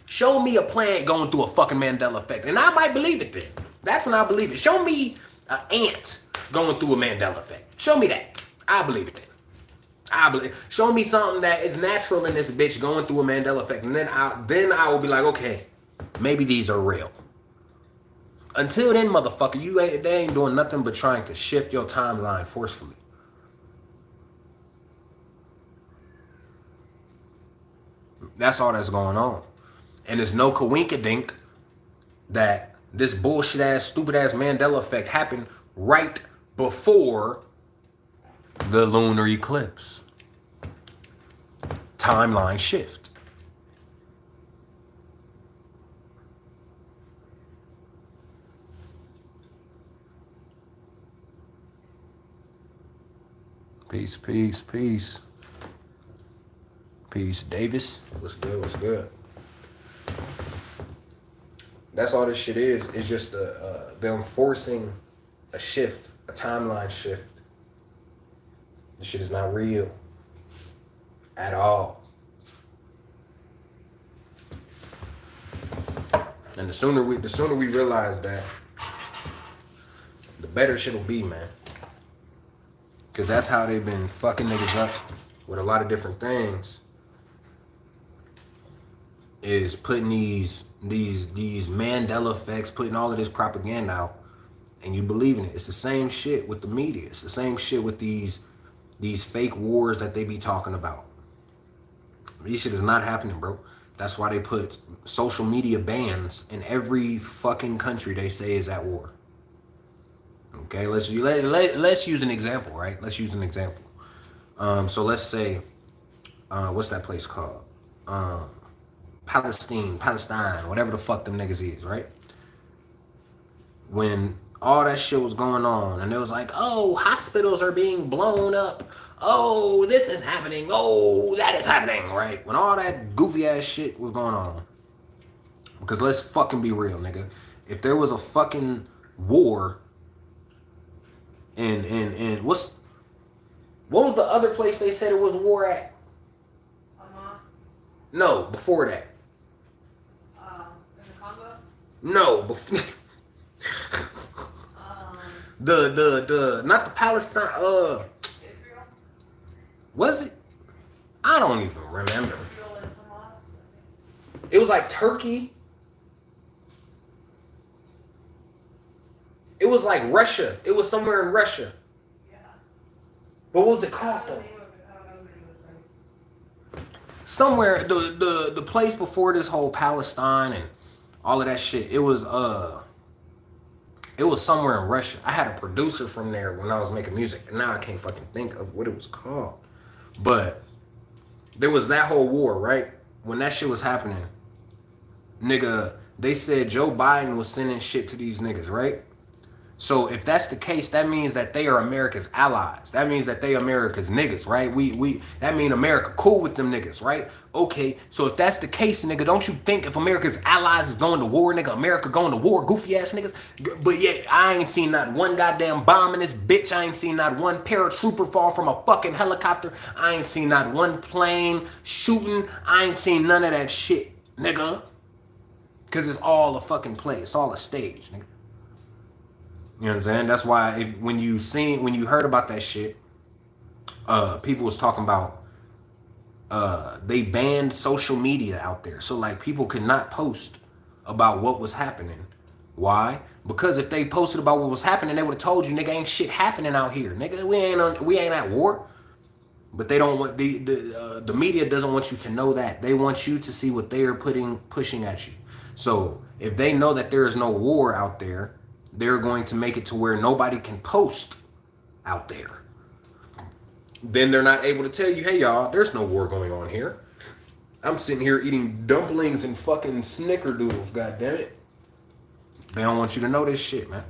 a plant going through a fucking Mandela effect. And I might believe it then. That's when I believe it. Show me an ant going through a Mandela effect. Show me that. I believe it then. Show me something that is natural in this bitch going through a Mandela effect. And then I will be like, okay, maybe these are real. Until then, motherfucker, they ain't doing nothing but trying to shift your timeline forcefully. That's all that's going on. And there's no coinkydink that this bullshit ass, stupid ass Mandela effect happened right before the lunar eclipse. Timeline shift. Peace, peace, peace. Peace, Davis. What's good? What's good? That's all this shit is. It's just them forcing a shift, a timeline shift. This shit is not real at all. And the sooner we realize that, the better shit'll be, man. Cause that's how they've been fucking niggas up with a lot of different things. Is putting these Mandela effects, putting all of this propaganda out, and you believe in it. It's the same shit with the media. It's the same shit with these fake wars that they be talking about. This shit is not happening, bro. That's why they put social media bans in every fucking country they say is at war. Okay, let's use an example, right? Let's use an example. So let's say, what's that place called? Palestine, whatever the fuck them niggas is, right? When all that shit was going on, and it was like, oh, hospitals are being blown up. Oh, this is happening. Oh, that is happening, right? When all that goofy ass shit was going on. Because let's fucking be real, nigga. If there was a fucking war, and what was the other place they said it was a war at? Hamas. No, before that. In the Congo. No, before. the not the Palestine. Israel. Was it? I don't even remember. Israel and Hamas. It was like Turkey. It was like Russia. It was somewhere in Russia. Yeah. What was it called though? I don't know the name of the place. Somewhere the place before this whole Palestine and all of that shit. It was somewhere in Russia. I had a producer from there when I was making music, and now I can't fucking think of what it was called. But there was that whole war, right? When that shit was happening, nigga, they said Joe Biden was sending shit to these niggas, right? So if that's the case, that means that they are America's allies. That means that they America's niggas, right? That mean America cool with them niggas, right? Okay, so if that's the case, nigga, don't you think if America's allies is going to war, nigga, America going to war, goofy ass niggas? But yeah, I ain't seen not one goddamn bomb in this bitch. I ain't seen not one paratrooper fall from a fucking helicopter. I ain't seen not one plane shooting. I ain't seen none of that shit, nigga. Because it's all a fucking play. It's all a stage, nigga. You know what I'm saying? That's why when you heard about that shit, people was talking about they banned social media out there. So like people could not post about what was happening. Why? Because if they posted about what was happening, they would have told you, nigga, ain't shit happening out here. Nigga, we ain't at war. But they don't want the media doesn't want you to know that. They want you to see what they are pushing at you. So if they know that there is no war out there, they're going to make it to where nobody can post out there. Then they're not able to tell you, hey y'all, there's no war going on here. I'm sitting here eating dumplings and fucking snickerdoodles, goddammit. They don't want you to know this shit, man.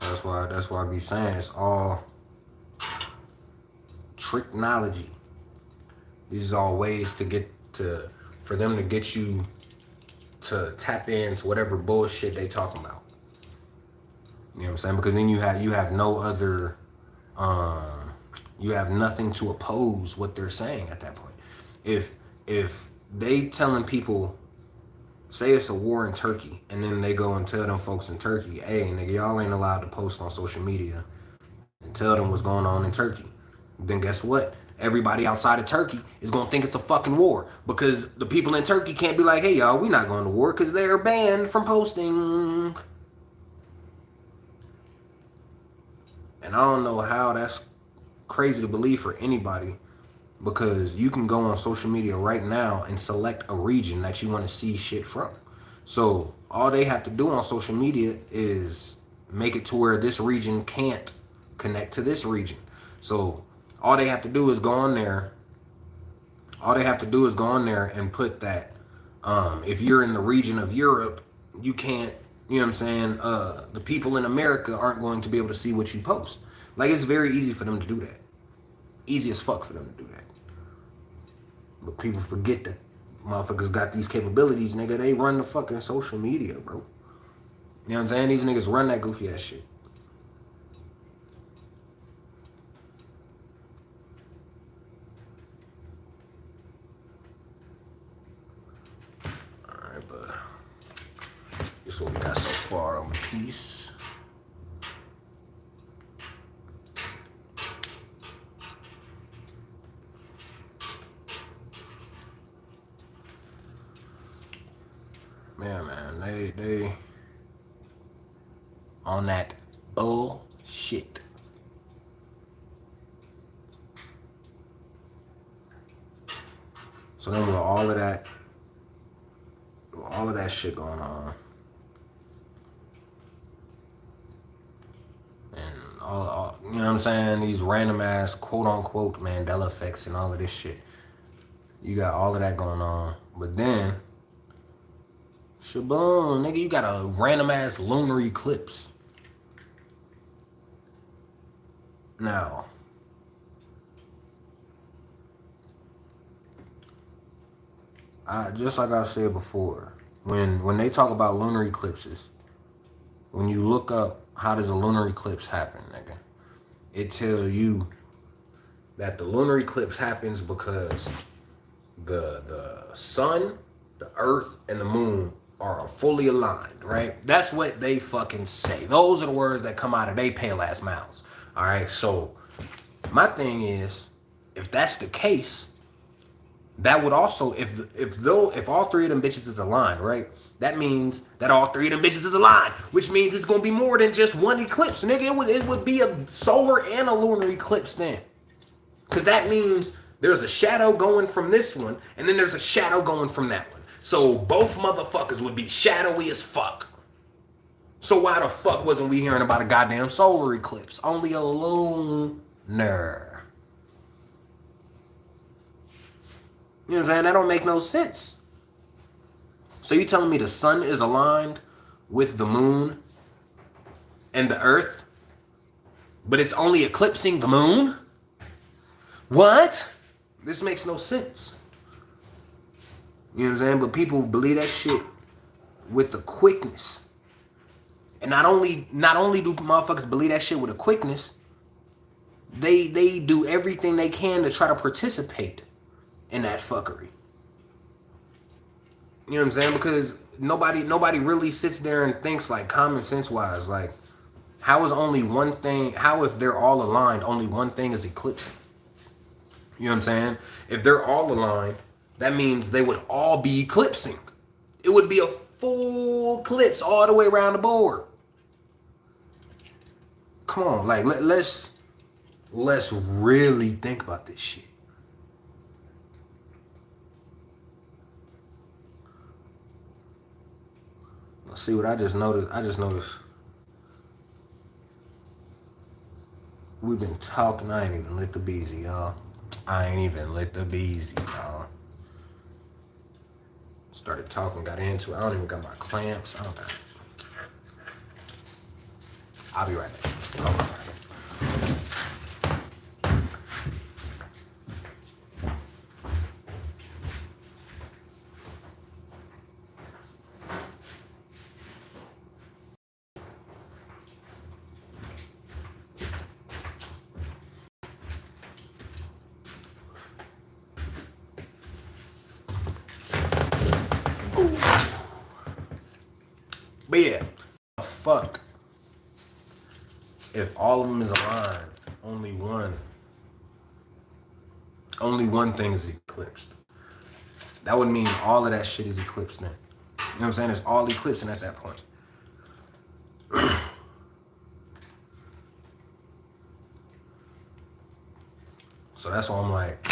That's why I be saying it's all technology. These are all ways for them to get you to tap into whatever bullshit they talking about. You know what I'm saying? Because then you have no other, you have nothing to oppose what they're saying at that point. If they telling people, say it's a war in Turkey, and then they go and tell them folks in Turkey, hey, nigga, y'all ain't allowed to post on social media and tell them what's going on in Turkey. Then guess what? Everybody outside of Turkey is going to think it's a fucking war because the people in Turkey can't be like, hey, y'all, we not going to war because they're banned from posting. And I don't know how that's crazy to believe for anybody because you can go on social media right now and select a region that you want to see shit from. So all they have to do on social media is make it to where this region can't connect to this region. So all they have to do is go on there. All they have to do is go on there and put that if you're in the region of Europe, you can't, you know what I'm saying? The people in America aren't going to be able to see what you post. Like, it's very easy for them to do that. Easy as fuck for them to do that. But people forget that motherfuckers got these capabilities, nigga. They run the fucking social media, bro. You know what I'm saying? These niggas run that goofy ass shit. Alright, but this is what we got so far on the piece. Man, they on that bullshit. So then with all of that shit going on, and all you know what I'm saying, these random ass quote unquote Mandela effects and all of this shit, you got all of that going on, but then shaboom, nigga, you got a random ass lunar eclipse. Now, just like I said before, when they talk about lunar eclipses, when you look up how does a lunar eclipse happen, nigga, it tells you that the lunar eclipse happens because the sun, the earth, and the moon are fully aligned, right? That's what they fucking say. Those are the words that come out of they pale ass mouths. All right, so my thing is, if that's the case, that would also, if all three of them bitches is aligned, right? That means that all three of them bitches is aligned, which means it's gonna be more than just one eclipse, nigga. It would be a solar and a lunar eclipse then, because that means there's a shadow going from this one, and then there's a shadow going from that one. So both motherfuckers would be shadowy as fuck. So why the fuck wasn't we hearing about a goddamn solar eclipse? Only a lunar. You know what I'm saying? That don't make no sense. So you telling me the sun is aligned with the moon and the earth, but it's only eclipsing the moon? What? This makes no sense. You know what I'm saying? But people believe that shit with the quickness. And not only do motherfuckers believe that shit with a quickness, they do everything they can to try to participate in that fuckery. You know what I'm saying? Because nobody really sits there and thinks like common sense wise, like how is only one thing, how if they're all aligned, only one thing is eclipsing? You know what I'm saying? If they're all aligned, that means they would all be eclipsing. It would be a full eclipse all the way around the board. Come on, like let's really think about this shit. Let's see what I just noticed. I just noticed we've been talking. I ain't even lit the beezy, y'all. Started talking, got into it. I don't even got my clamps. I don't got it. I'll be right back. Hold on. But yeah, fuck. If all of them is aligned, only one thing is eclipsed. That would mean all of that shit is eclipsed then. You know what I'm saying? It's all eclipsing at that point. So that's why I'm like,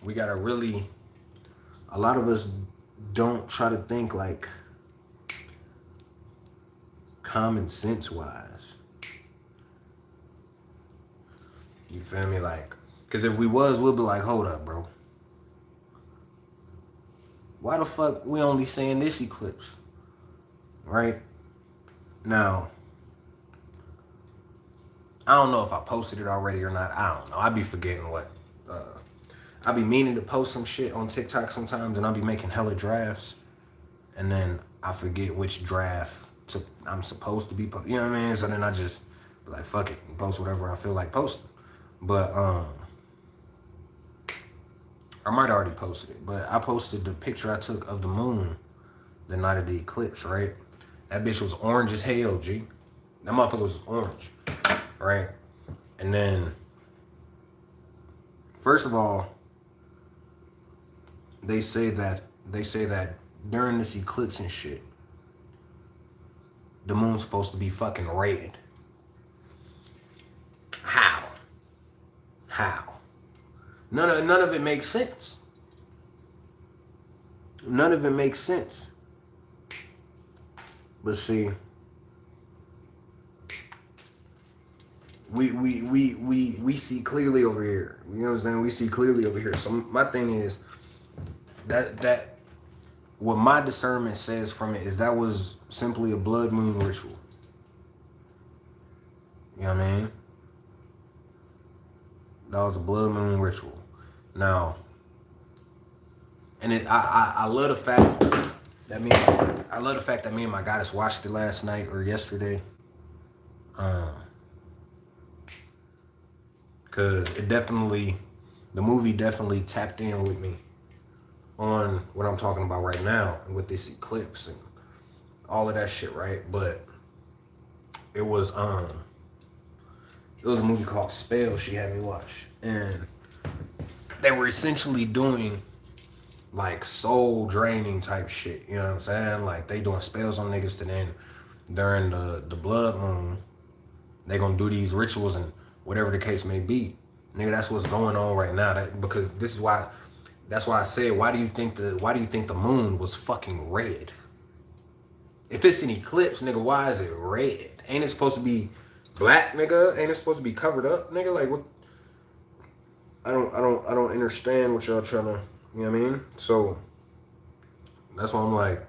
we gotta really, a lot of us don't try to think like common sense wise. You feel me? Like, cause if we was, we'll be like, hold up, bro. Why the fuck we only saying this eclipse? Right? Now, I don't know if I posted it already or not. I don't know. I be forgetting what. I be meaning to post some shit on TikTok sometimes, and I'll be making hella drafts, and then I forget which draft I'm supposed to be posting. You know what I mean? So then I just be like, fuck it, and post whatever I feel like posting. But I might already posted it, but I posted the picture I took of the moon the night of the eclipse, right? That bitch was orange as hell, G. That motherfucker was orange, right? And then, first of all, they say that during this eclipse and shit, the moon's supposed to be fucking red. How? None of it makes sense. None of it makes sense. But see, we see clearly over here. You know what I'm saying? We see clearly over here. So my thing is that what my discernment says from it is that was simply a blood moon ritual. You know what I mean? That was a blood moon ritual. Now, and I love the fact that me and my goddess watched it last night or yesterday. Cause the movie definitely tapped in with me on what I'm talking about right now with this eclipse and all of that shit, right? But it was a movie called Spell she had me watch, and they were essentially doing like soul draining type shit, you know what I'm saying? Like they doing spells on niggas, to then during the blood moon, they gonna do these rituals and whatever the case may be. Nigga, that's what's going on right now. Because this is why, that's why I said, why do you think the moon was fucking red? If it's an eclipse, nigga, why is it red? Ain't it supposed to be black, nigga? Ain't it supposed to be covered up, nigga? Like what? I don't understand what y'all trying to, you know what I mean? So that's why I'm like,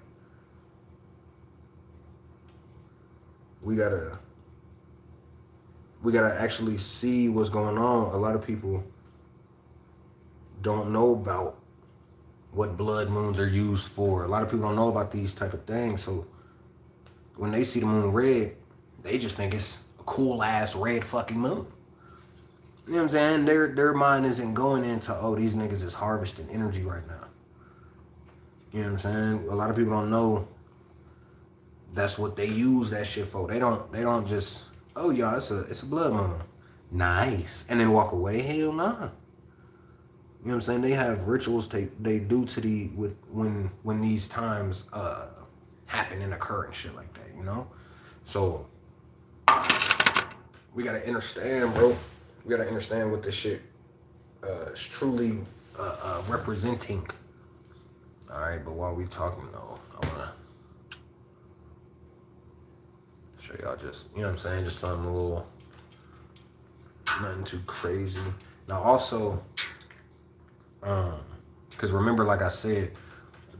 we gotta actually see what's going on. A lot of people don't know about what blood moons are used for. A lot of people don't know about these type of things. So when they see the moon red, they just think it's a cool ass red fucking moon. You know what I'm saying? Their mind isn't going into, oh, these niggas is harvesting energy right now. You know what I'm saying? A lot of people don't know that's what they use that shit for. They don't just, oh yeah, it's a blood moon. Nice. And then walk away? Hell nah. You know what I'm saying? They have rituals they do to when these times happen and occur and shit like that, you know? So we gotta understand, bro. We gotta understand what this shit is truly representing. All right, but while we talking though, I wanna show y'all just, you know what I'm saying, just something a little, nothing too crazy. Now also, because remember, like I said,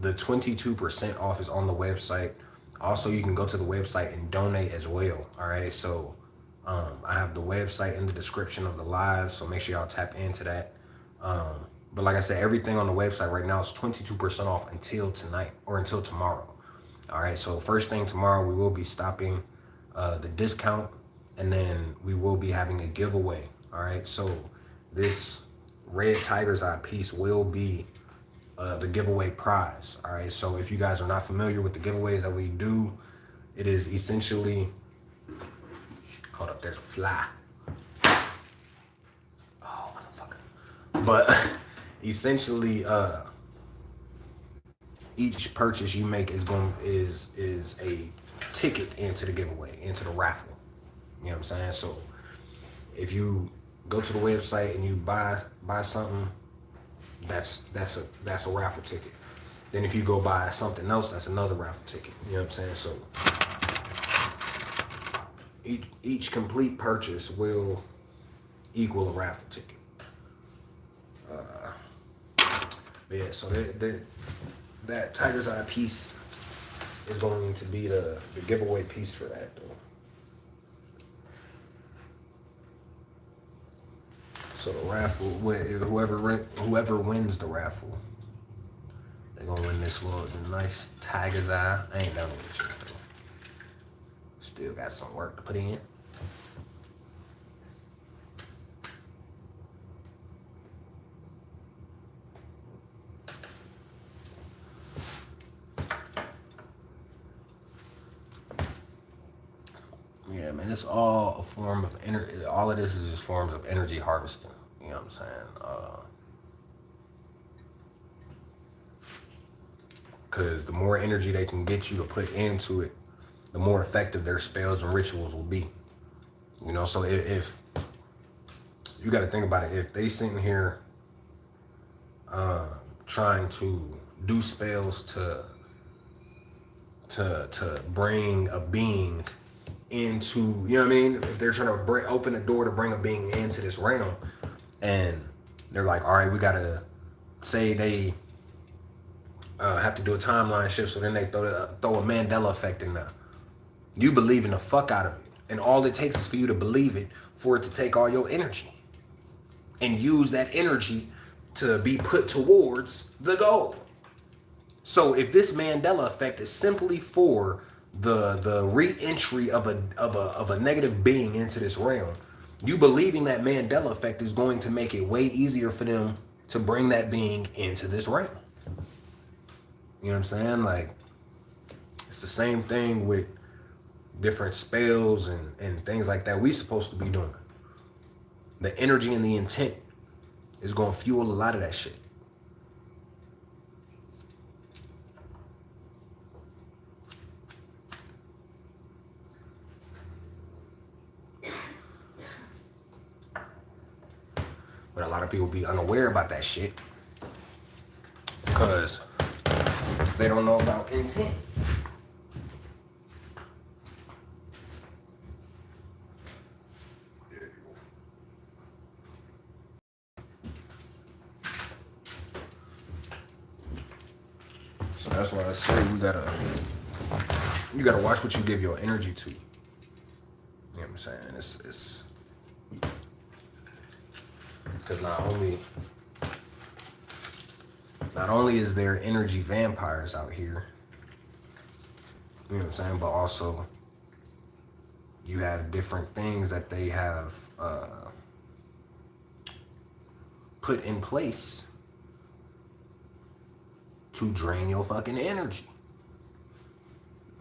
the 22% off is on the website. Also, you can go to the website and donate as well. All right, so I have the website in the description of the live, so make sure y'all tap into that. But like I said, everything on the website right now is 22% off until tonight or until tomorrow. All right, so first thing tomorrow, we will be stopping the discount, and then we will be having a giveaway. All right, so this red tiger's eye piece will be the giveaway prize. All right, so if you guys are not familiar with the giveaways that we do, it is essentially, hold up, there's a fly. Oh, motherfucker. But essentially, each purchase you make is a ticket into the giveaway, into the raffle. You know what I'm saying? So if you go to the website and you buy something, that's a raffle ticket. Then if you go buy something else, that's another raffle ticket. You know what I'm saying? So each complete purchase will equal a raffle ticket. But yeah, so that Tiger's Eye piece is going to be the giveaway piece for that, though. So the raffle, whoever wins the raffle, they're gonna win this little nice Tiger's Eye. I ain't done with it yet, though. Still got some work to put in. Yeah, man, it's all a form of energy. All of this is just forms of energy harvesting. You know what I'm saying? Because the more energy they can get you to put into it, the more effective their spells and rituals will be. You know, so if you got to think about it, if they sitting here trying to do spells to bring a being into, you know what I mean? If they're trying to open the door to bring a being into this realm, and they're like, all right, we gotta say they have to do a timeline shift, so then they throw a Mandela effect in there. You believe in the fuck out of it, and all it takes is for you to believe it for it to take all your energy and use that energy to be put towards the goal. So if this Mandela effect is simply for the re-entry of a negative being into this realm, you believing that Mandela effect is going to make it way easier for them to bring that being into this realm. You know what I'm saying? Like, it's the same thing with different spells and things like that we supposed to be doing. The energy and the intent is going to fuel a lot of that shit. But a lot of people be unaware about that shit because they don't know about intent. So that's why I say you gotta watch what you give your energy to. You know what I'm saying? It's because not only is there energy vampires out here, you know what I'm saying, but also you have different things that they have put in place to drain your fucking energy.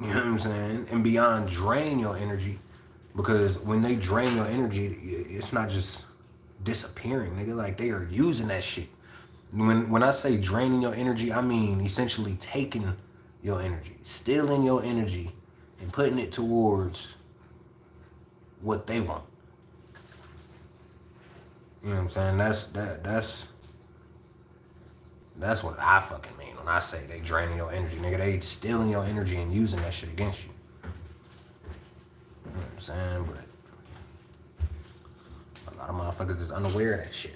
You know what I'm saying? And beyond drain your energy, because when they drain your energy, it's not just disappearing, nigga. Like, they are using that shit. When I say draining your energy, I mean essentially taking your energy, stealing your energy, and putting it towards what they want. You know what I'm saying? That's what I fucking mean when I say they draining your energy, nigga. They stealing your energy and using that shit against you. You know what I'm saying? But a lot of motherfuckers is unaware of that shit.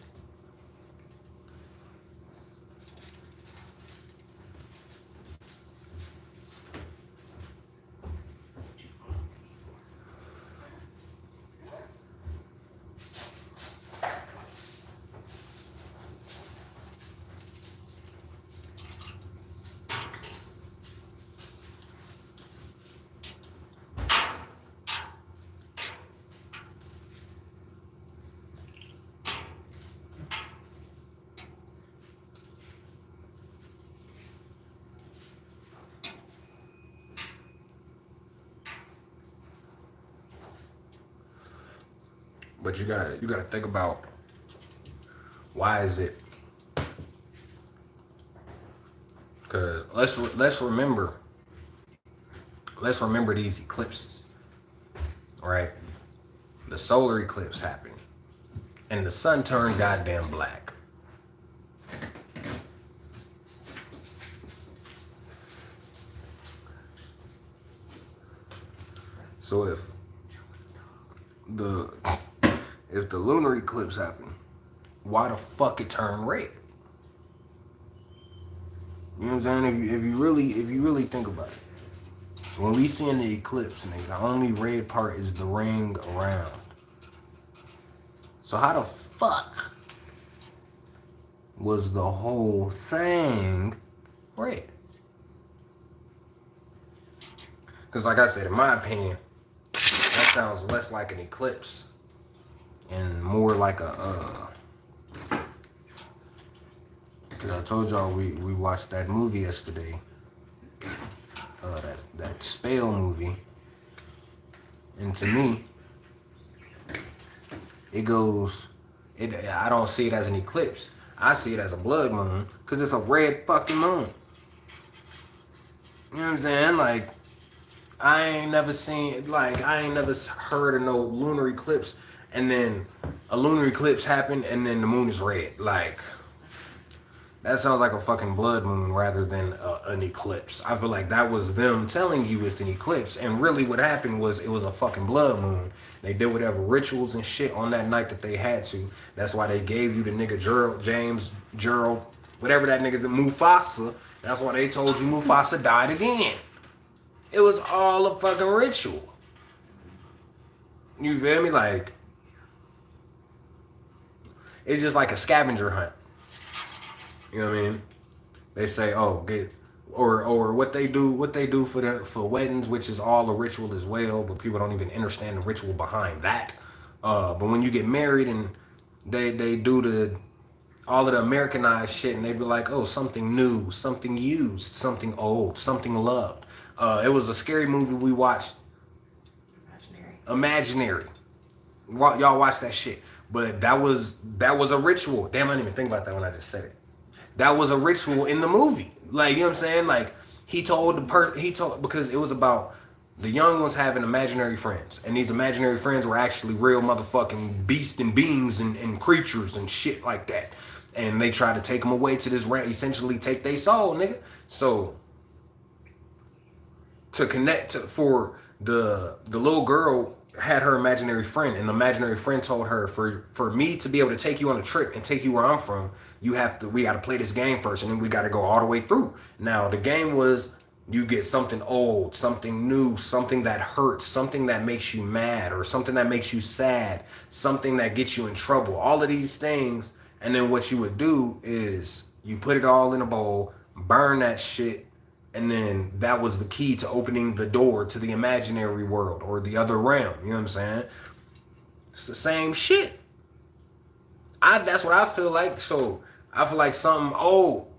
But you gotta think about why is it? Because let's remember these eclipses, right? The solar eclipse happened, and the sun turned goddamn black. So if the lunar eclipse happened, why the fuck it turned red? You know what I'm saying? If you really think about it, when we see in the eclipse, nigga, the only red part is the ring around. So how the fuck was the whole thing red? Because like I said, in my opinion, that sounds less like an eclipse and more like a because I told y'all we watched that movie yesterday, that spell movie, and to me, I don't see it as an eclipse. I see it as a blood moon because it's a red fucking moon. You know what I'm saying? Like, I ain't never heard of no lunar eclipse, and then a lunar eclipse happened, and then the moon is red. Like, that sounds like a fucking blood moon rather than an eclipse. I feel like that was them telling you it's an eclipse, and really what happened was it was a fucking blood moon. They did whatever rituals and shit on that night that they had to. That's why they gave you the nigga Gerald, whatever that nigga, the Mufasa. That's why they told you Mufasa died again. It was all a fucking ritual. You feel me? Like, it's just like a scavenger hunt. You know what I mean? They say, oh, or what they do for weddings, which is all a ritual as well, but people don't even understand the ritual behind that. But when you get married and they do all of the Americanized shit, and they be like, oh, something new, something used, something old, something loved. It was a scary movie we watched. Imaginary. Y'all watch that shit. But that was a ritual. Damn, I didn't even think about that when I just said it. That was a ritual in the movie. Like, you know what I'm saying? Like, he told because it was about the young ones having imaginary friends. And these imaginary friends were actually real motherfucking beasts and beings and creatures and shit like that. And they tried to take them away to this essentially take their soul, nigga. So to connect for the little girl had her imaginary friend, and the imaginary friend told her, for me to be able to take you on a trip and take you where I'm from, we got to play this game first, and then we got to go all the way through. Now the game was you get something old, something new, something that hurts, something that makes you mad, or something that makes you sad, something that gets you in trouble, all of these things. And then what you would do is you put it all in a bowl, burn that shit, and then that was the key to opening the door to the imaginary world or the other realm. You know what I'm saying? It's the same shit. That's what I feel like. So I feel like something old.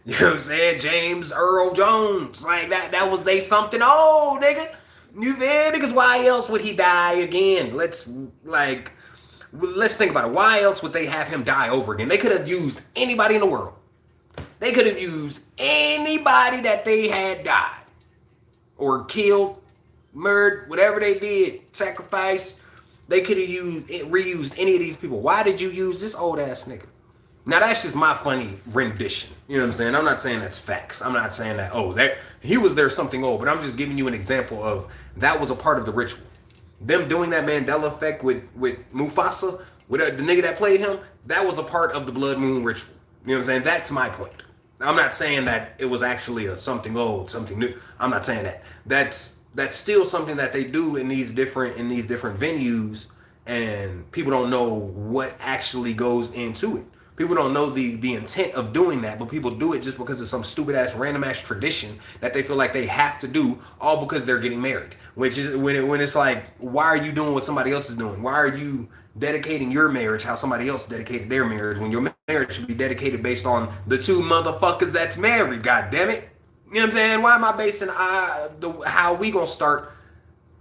You know what I'm saying? James Earl Jones. Like that was they something old, nigga. You feel me? Because why else would he die again? Let's think about it. Why else would they have him die over again? They could have used anybody in the world. They could have used anybody that they had died or killed, murdered, whatever they did, sacrifice. They could have reused any of these people. Why did you use this old ass nigga? Now that's just my funny rendition. You know what I'm saying? I'm not saying that's facts. I'm not saying that, he was there something old, but I'm just giving you an example of that was a part of the ritual. Them doing that Mandela effect with Mufasa, with the nigga that played him, that was a part of the blood moon ritual. You know what I'm saying? That's my point. I'm not saying that it was actually something old, something new. I'm not saying that. That's still something that they do in these different venues, and people don't know what actually goes into it. People don't know the intent of doing that, but people do it just because of some stupid ass random ass tradition that they feel like they have to do, all because they're getting married. Which is when it's like, why are you doing what somebody else is doing? Why are you dedicating your marriage how somebody else dedicated their marriage, when your marriage should be dedicated based on the two motherfuckers that's married? God damn it! You know what I'm saying? Why am I basing how we gonna start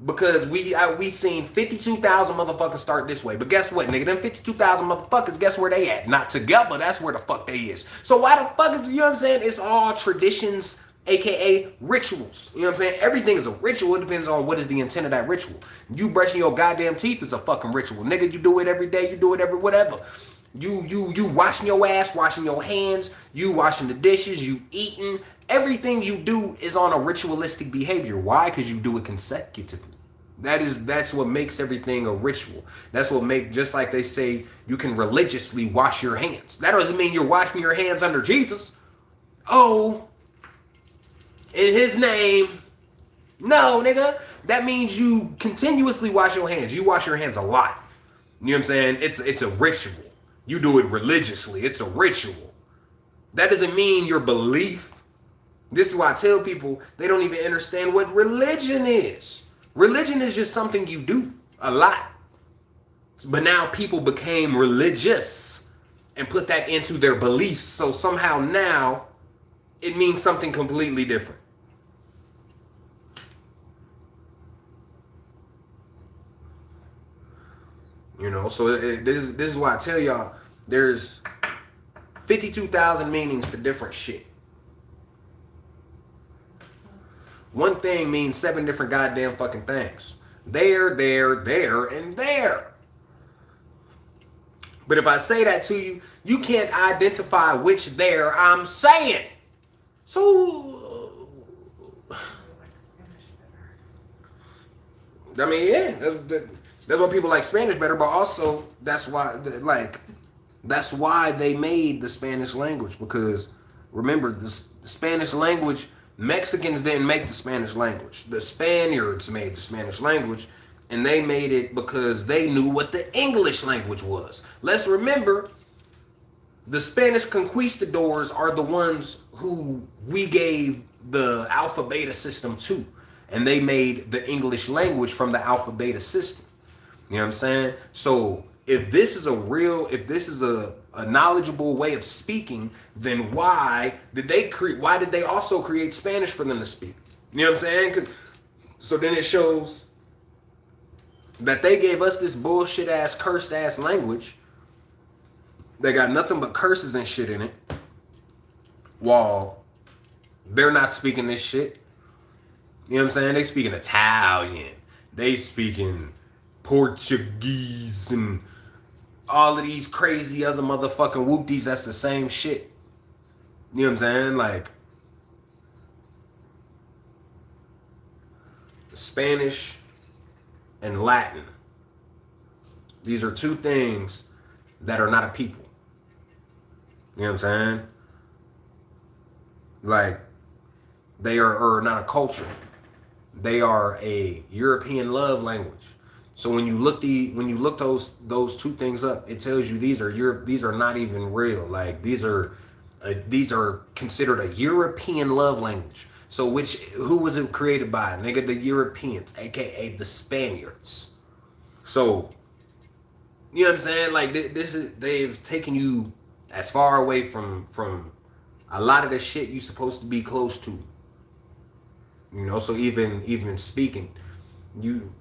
Because we seen 52,000 motherfuckers start this way. But guess what, nigga? Them 52,000 motherfuckers, guess where they at? Not together. That's where the fuck they is. So why the fuck is, you know what I'm saying? It's all traditions, aka rituals. You know what I'm saying? Everything is a ritual. It depends on what is the intent of that ritual. You brushing your goddamn teeth is a fucking ritual. Nigga, you do it every day. You do it every whatever. You washing your ass, washing your hands, you washing the dishes, you eating. Everything you do is on a ritualistic behavior. Why? Because you do it consecutively. That's what makes everything a ritual. That's what just like they say, you can religiously wash your hands. That doesn't mean you're washing your hands under Jesus. Oh, in his name. No, nigga. That means you continuously wash your hands. You wash your hands a lot. You know what I'm saying? It's a ritual. You do it religiously. It's a ritual. That doesn't mean your belief. This is why I tell people they don't even understand what religion is. Religion is just something you do a lot. But now people became religious and put that into their beliefs. So somehow now it means something completely different. You know, so this is why I tell y'all there's 52,000 meanings to different shit. One thing means 7 different goddamn fucking things. There, and there. But if I say that to you, you can't identify which there I'm saying. So, I mean, yeah, that's why people like Spanish better, but also that's why they made the Spanish language, because remember, the Spanish language, Mexicans didn't make the Spanish language. The Spaniards made the Spanish language, and they made it because they knew what the English language was. Let's remember, the Spanish conquistadors are the ones who we gave the alpha beta system to, and they made the English language from the alpha beta system. You know what I'm saying? So if this is a knowledgeable way of speaking, then why did they also create Spanish for them to speak? You know what I'm saying? So then it shows that they gave us this bullshit ass, cursed ass language. They got nothing but curses and shit in it, while they're not speaking this shit. You know what I'm saying? They speaking Italian. They speaking Portuguese and all of these crazy other motherfucking whoopties. That's the same shit. You know what I'm saying? Like, Spanish and Latin. These are two things that are not a people. You know what I'm saying? Like, they are not a culture. They are a European love language. So when you look those two things up, it tells you these are not even real. Like, these are considered a European love language. So who was it created by? Nigga, the Europeans, aka the Spaniards. So, you know what I'm saying? Like, they've taken you as far away from a lot of the shit you supposed to be close to. You know, so even speaking,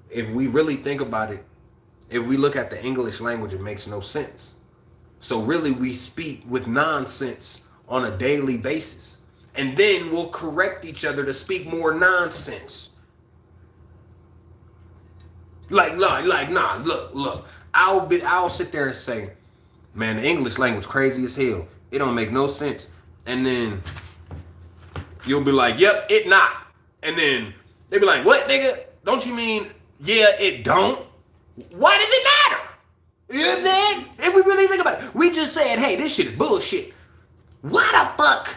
if we really think about it, if we look at the English language, it makes no sense. So really, we speak with nonsense on a daily basis, and then we'll correct each other to speak more nonsense. Like, nah, look. I'll sit there and say, man, the English language crazy as hell. It don't make no sense. And then you'll be like, yep, it not. And then they be like, what, nigga? Don't you mean, yeah, it don't? Why does it matter? You know what I'm saying? If we really think about it, we just said, hey, this shit is bullshit. Why the fuck?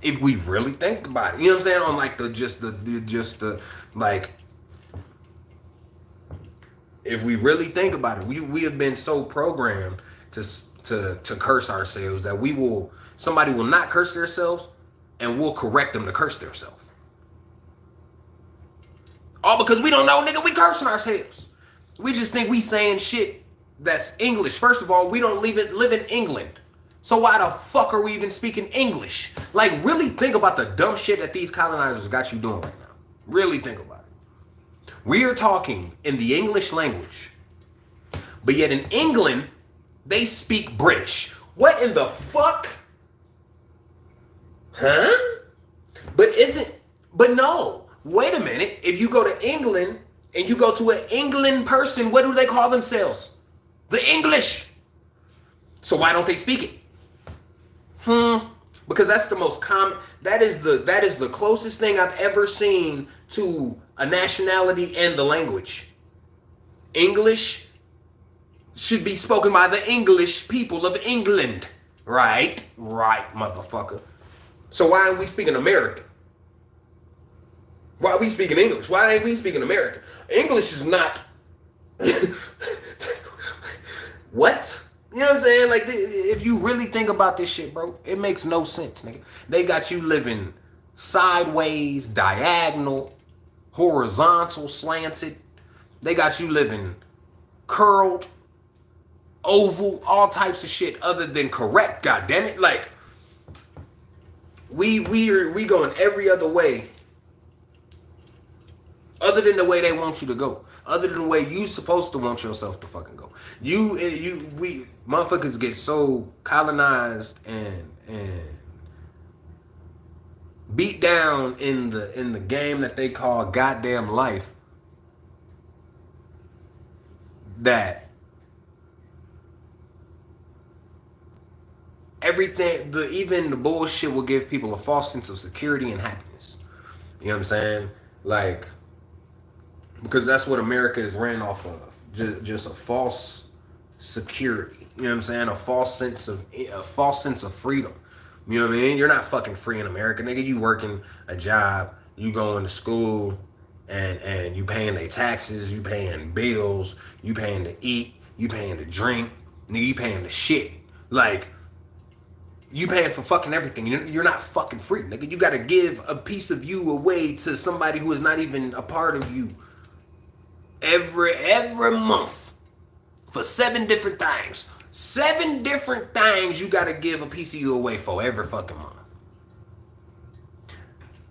If we really think about it, you know what I'm saying? On like if we really think about it, we have been so programmed to curse ourselves that somebody will not curse themselves, and we'll correct them to curse themselves. All because we don't know, nigga, we cursing ourselves. We just think we saying shit that's English. First of all, we don't live in England. So why the fuck are we even speaking English? Like, really think about the dumb shit that these colonizers got you doing right now. Really think about it. We are talking in the English language, but yet in England, they speak British. What in the fuck? Huh? But no, wait a minute. If you go to England and you go to an England person, what do they call themselves? The English. So why don't they speak it? Because that's the most common, that is the closest thing I've ever seen to a nationality and the language. English should be spoken by the English people of England. Right, motherfucker. So why aren't we speaking American? Why are we speaking English? Why ain't we speaking American? English is not... What? You know what I'm saying? Like, if you really think about this shit, bro, it makes no sense, nigga. They got you living sideways, diagonal, horizontal, slanted. They got you living curled, oval, all types of shit other than correct, goddammit. Like, we going every other way other than the way they want you to go. Other than the way you supposed to want yourself to fucking go. We motherfuckers get so colonized and beat down in the game that they call goddamn life that everything, even the bullshit will give people a false sense of security and happiness. You know what I'm saying? Like, because that's what America is ran off of. Just a false security. You know what I'm saying? A false sense of freedom. You know what I mean? You're not fucking free in America, nigga. You working a job, you going to school, and you paying their taxes, you paying bills, you paying to eat, you paying to drink, nigga, you paying to shit. Like, you paying for fucking everything. You're not fucking free, nigga. You gotta give a piece of you away to somebody who is not even a part of you. Every month for 7 different things. 7 different things you gotta give a piece of you away for every fucking month.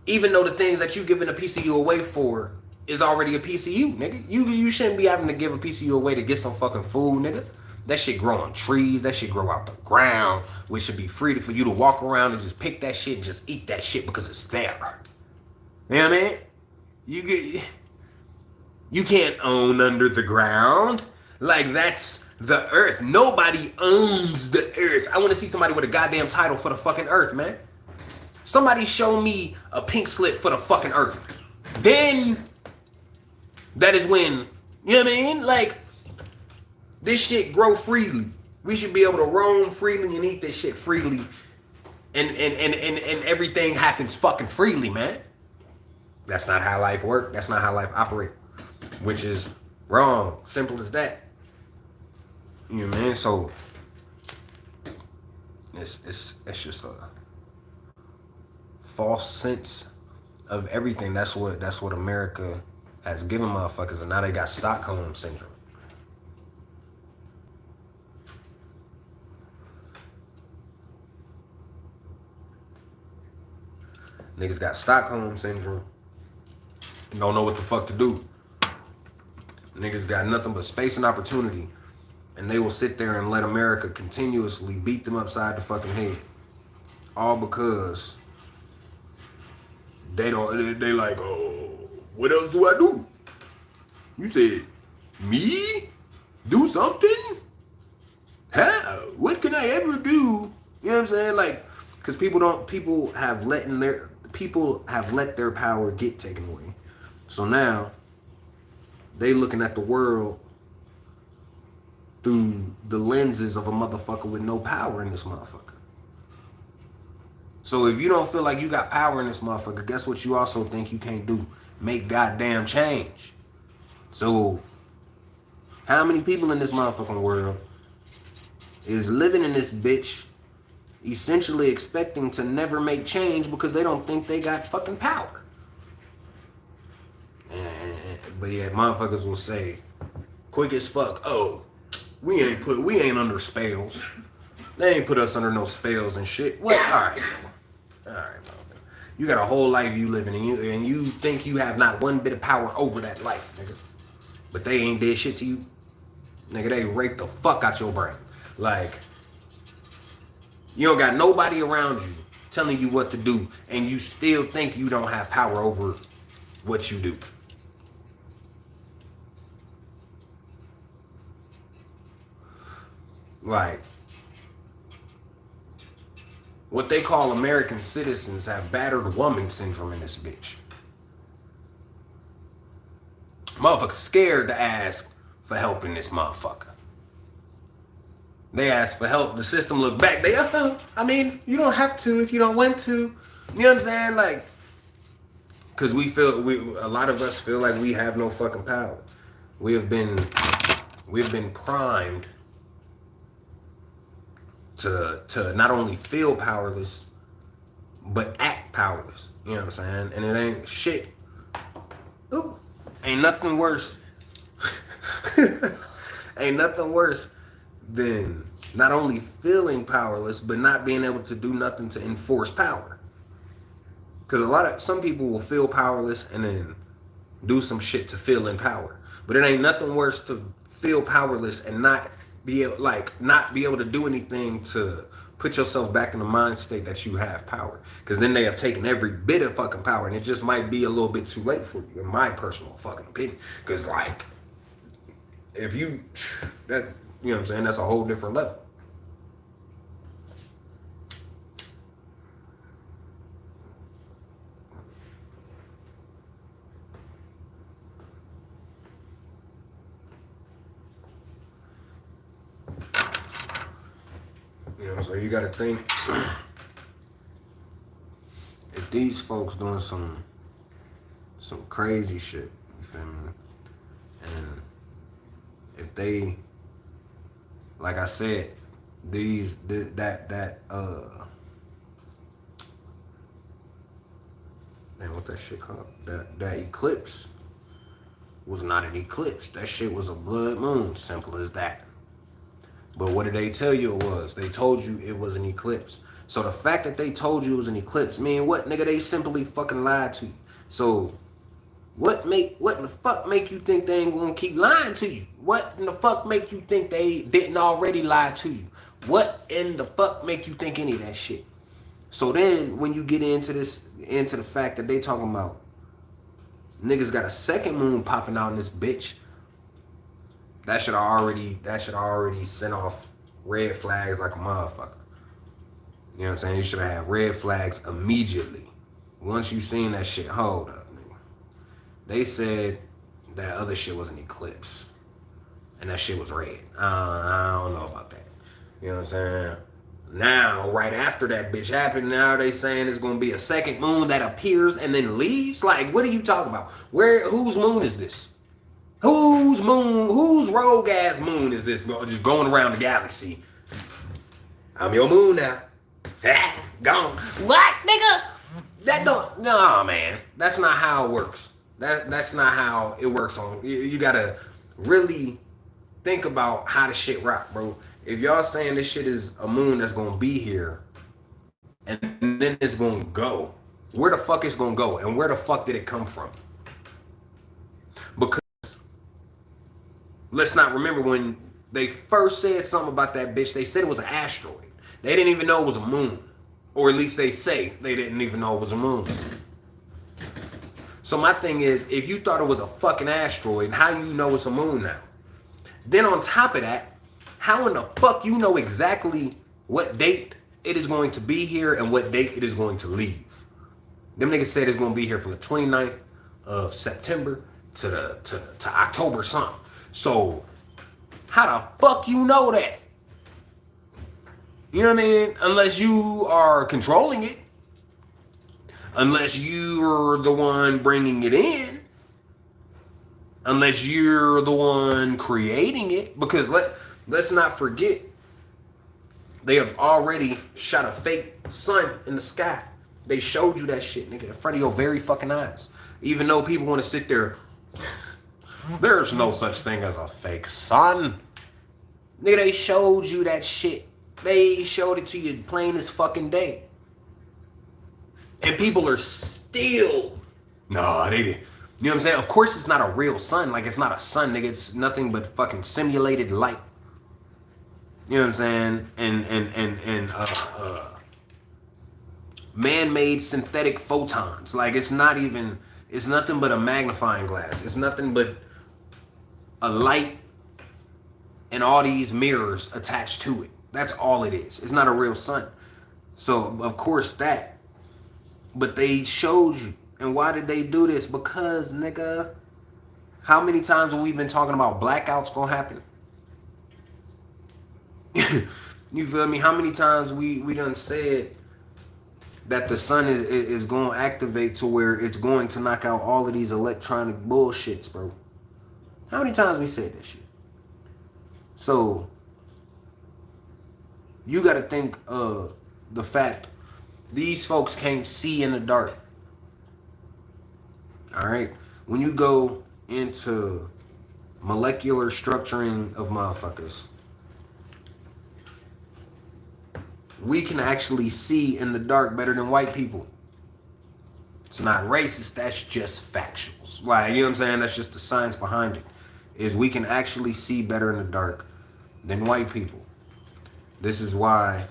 Even though the things that you giving a piece of you away for is already a piece of you, nigga. You shouldn't be having to give a piece of you away to get some fucking food, nigga. That shit grow on trees. That shit grow out the ground. Which should be free for you to walk around and just pick that shit and just eat that shit because it's there. You know what I mean? You can't own under the ground. Like, that's the earth. Nobody owns the earth. I want to see somebody with a goddamn title for the fucking earth, man. Somebody show me a pink slip for the fucking earth. Then, that is when, you know what I mean? Like, this shit grow freely. We should be able to roam freely and eat this shit freely. And everything happens fucking freely, man. That's not how life works. That's not how life operates. Which is wrong. Simple as that. You know what I mean? So it's just a false sense of everything. That's what America has given motherfuckers, and now they got Stockholm syndrome. Niggas got Stockholm syndrome and don't know what the fuck to do. Niggas got nothing but space and opportunity, and they will sit there and let America continuously beat them upside the fucking head. All because they like, oh, what else do I do? You said, me? Do something? How? What can I ever do? You know what I'm saying? Like, because people have let their power get taken away. So now they looking at the world through the lenses of a motherfucker with no power in this motherfucker. So if you don't feel like you got power in this motherfucker, guess what you also think you can't do? Make goddamn change. So how many people in this motherfucking world is living in this bitch essentially expecting to never make change because they don't think they got fucking power? But yeah, motherfuckers will say, quick as fuck, oh, we ain't under spells. They ain't put us under no spells and shit. What? Alright, motherfucker. You got a whole life you living, and you think you have not one bit of power over that life, nigga. But they ain't did shit to you. Nigga, they raped the fuck out your brain. Like, you don't got nobody around you telling you what to do, and you still think you don't have power over what you do. Like, what they call American citizens have battered woman syndrome in this bitch. Motherfucker scared to ask for help in this motherfucker. They ask for help. The system look back. They, I mean, you don't have to if you don't want to. You know what I'm saying? Like, because a lot of us feel like we have no fucking power. We've been primed to not only feel powerless, but act powerless. You know what I'm saying? And it ain't shit. Ooh, ain't nothing worse. Ain't nothing worse than not only feeling powerless, but not being able to do nothing to enforce power. Because some people will feel powerless and then do some shit to feel in power. But it ain't nothing worse to feel powerless and not be able to do anything to put yourself back in the mind state that you have power. Because then they have taken every bit of fucking power, and it just might be a little bit too late for you, in my personal fucking opinion. Because like, if you, that, you know what I'm saying, that's a whole different level. You know, so you gotta think, if these folks doing some crazy shit, you feel me? And if they, like I said, what that shit called? That eclipse was not an eclipse. That shit was a blood moon. Simple as that. But what did they tell you it was? They told you it was an eclipse. So the fact that they told you it was an eclipse, mean what, nigga? They simply fucking lied to you. So what in the fuck make you think they ain't gonna keep lying to you? What in the fuck make you think they didn't already lie to you? What in the fuck make you think any of that shit? So then when you get into the fact that they talking about niggas got a second moon popping out in this bitch, that should already send off red flags like a motherfucker. You know what I'm saying? You should have red flags immediately. Once you seen that shit, hold up, nigga. They said that other shit was an eclipse. And that shit was red. I don't know about that. You know what I'm saying? Now, right after that bitch happened, now they saying it's gonna be a second moon that appears and then leaves? Like, what are you talking about? Whose moon is this? Whose rogue ass moon is this just going around the galaxy? I'm your moon now. Gone. What, nigga? No, man. That's not how it works. That's not how it works you gotta really think about how the shit rock, bro. If y'all saying this shit is a moon that's gonna be here and then it's gonna go, where the fuck it's gonna go? And where the fuck did it come from? Because let's not remember when they first said something about that bitch, they said it was an asteroid. They didn't even know it was a moon. Or at least they say they didn't even know it was a moon. So my thing is, if you thought it was a fucking asteroid, how you know it's a moon now? Then on top of that, how in the fuck you know exactly what date it is going to be here and what date it is going to leave? Them niggas said it's going to be here from the 29th of September to October something. So how the fuck you know that? You know what I mean? Unless you are controlling it. Unless you're the one bringing it in. Unless you're the one creating it. Because let's not forget, they have already shot a fake sun in the sky. They showed you that shit, nigga, in front of your very fucking eyes. Even though people want to sit there, there's no such thing as a fake sun. Nigga, they showed you that shit. They showed it to you plain as fucking day. And people are still, nah, they didn't. You know what I'm saying? Of course it's not a real sun. Like, it's not a sun, nigga. It's nothing but fucking simulated light. You know what I'm saying? And man-made synthetic photons. Like, it's nothing but a magnifying glass. It's nothing but a light and all these mirrors attached to it. That's all it is. It's not a real sun. So, of course, that. But they showed you. And why did they do this? Because, nigga, how many times have we been talking about blackouts gonna happen? You feel me? How many times we done said that the sun is going to activate to where it's going to knock out all of these electronic bullshits, bro? How many times we said this shit? So, you got to think of the fact these folks can't see in the dark. All right? When you go into molecular structuring of motherfuckers, we can actually see in the dark better than white people. It's not racist, that's just factuals. Like, you know what I'm saying? That's just the science behind it. Is we can actually see better in the dark than white people. This is why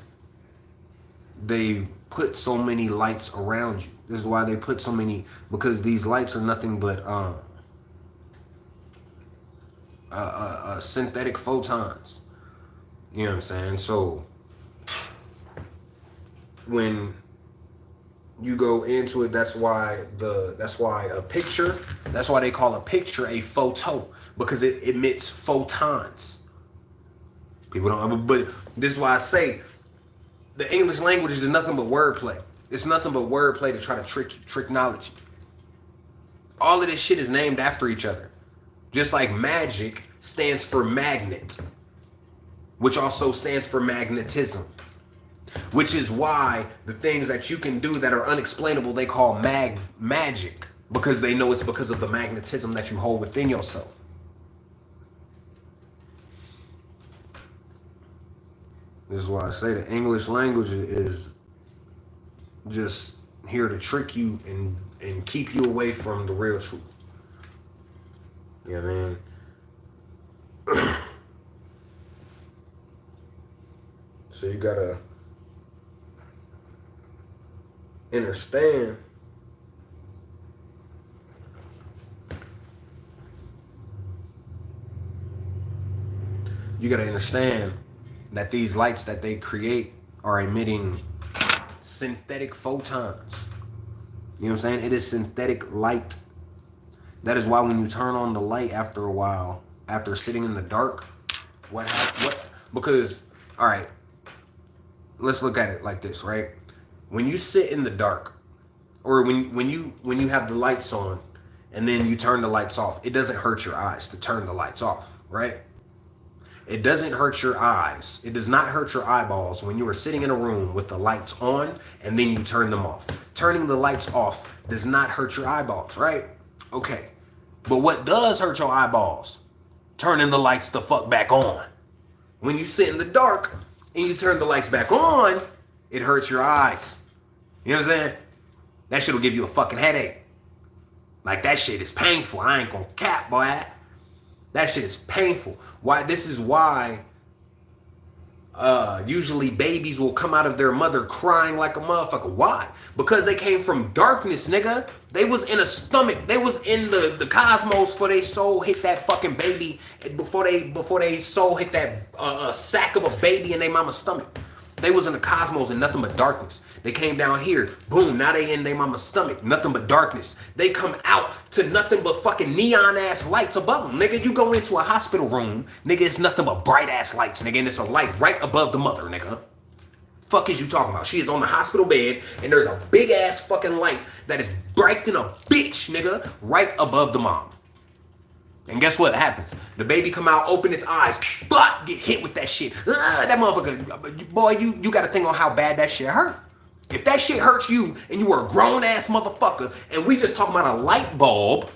they put so many lights around you. This is why they put so many, because these lights are nothing but synthetic photons. You know what I'm saying? So when you go into it, that's why a picture, that's why they call a picture a photo, because it emits photons. People don't, but this is why I say the English language is nothing but wordplay. It's nothing but wordplay to try to trick knowledge. All of this shit is named after each other. Just like magic stands for magnet, which also stands for magnetism. Which is why the things that you can do that are unexplainable, they call magic. Because they know it's because of the magnetism that you hold within yourself. This is why I say the English language is just here to trick you and keep you away from the real truth. You know what I mean? So you gotta understand that these lights that they create are emitting synthetic photons. You know what I'm saying? It is synthetic light. That is why when you turn on the light after a while, after sitting in the dark, because, all right, let's look at it like this, right? When you sit in the dark, or when you have the lights on and then you turn the lights off, it doesn't hurt your eyes to turn the lights off, right? It doesn't hurt your eyes. It does not hurt your eyeballs when you are sitting in a room with the lights on and then you turn them off. Turning the lights off does not hurt your eyeballs, right? Okay. But what does hurt your eyeballs? Turning the lights the fuck back on. When you sit in the dark and you turn the lights back on, it hurts your eyes. You know what I'm saying? That shit will give you a fucking headache. Like, that shit is painful. I ain't gonna cap, boy. That shit is painful. Why? This is why usually babies will come out of their mother crying like a motherfucker. Why? Because they came from darkness, nigga. They was in a stomach. They was in the cosmos before they soul hit that fucking baby. Before they soul hit that sack of a baby in their mama's stomach. They was in the cosmos and nothing but darkness. They came down here, boom, now they in their mama's stomach, nothing but darkness. They come out to nothing but fucking neon ass lights above them. Nigga, you go into a hospital room, nigga, it's nothing but bright ass lights, nigga, and it's a light right above the mother, nigga. Fuck is you talking about? She is on the hospital bed and there's a big ass fucking light that is bright than a bitch, nigga, right above the mom. And guess what happens? The baby come out, open its eyes, but get hit with that shit. That motherfucker, boy, you got to think on how bad that shit hurt. If that shit hurts you and you were a grown ass motherfucker and we just talking about a light bulb,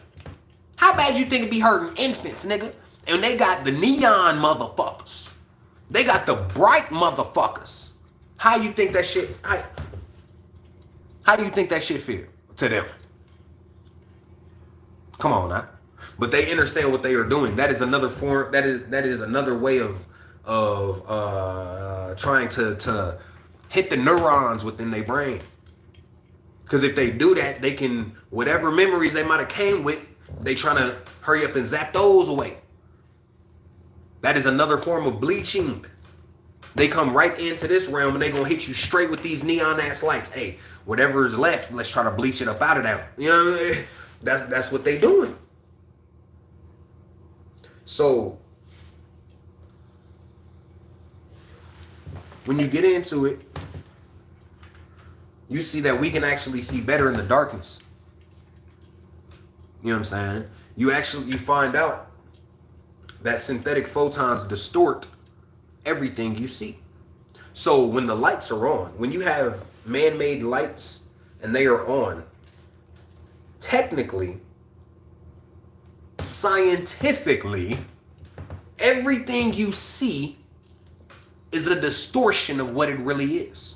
how bad you think it be hurting infants, nigga? And they got the neon motherfuckers. They got the bright motherfuckers. How you think that shit? How do you think that shit feel to them? Come on now. But they understand what they are doing. That is another form. That is another way of trying to hit the neurons within their brain. Because if they do that, they can, whatever memories they might have came with, they trying to hurry up and zap those away. That is another form of bleaching. They come right into this realm and they gonna hit you straight with these neon ass lights. Hey, whatever is left, let's try to bleach it up out of that. You know what I mean? That's what they doing. So when you get into it, you see that we can actually see better in the darkness. You know what I'm saying? You find out that synthetic photons distort everything you see. So when the lights are on, when you have man-made lights and they are on, technically, scientifically, everything you see is a distortion of what it really is.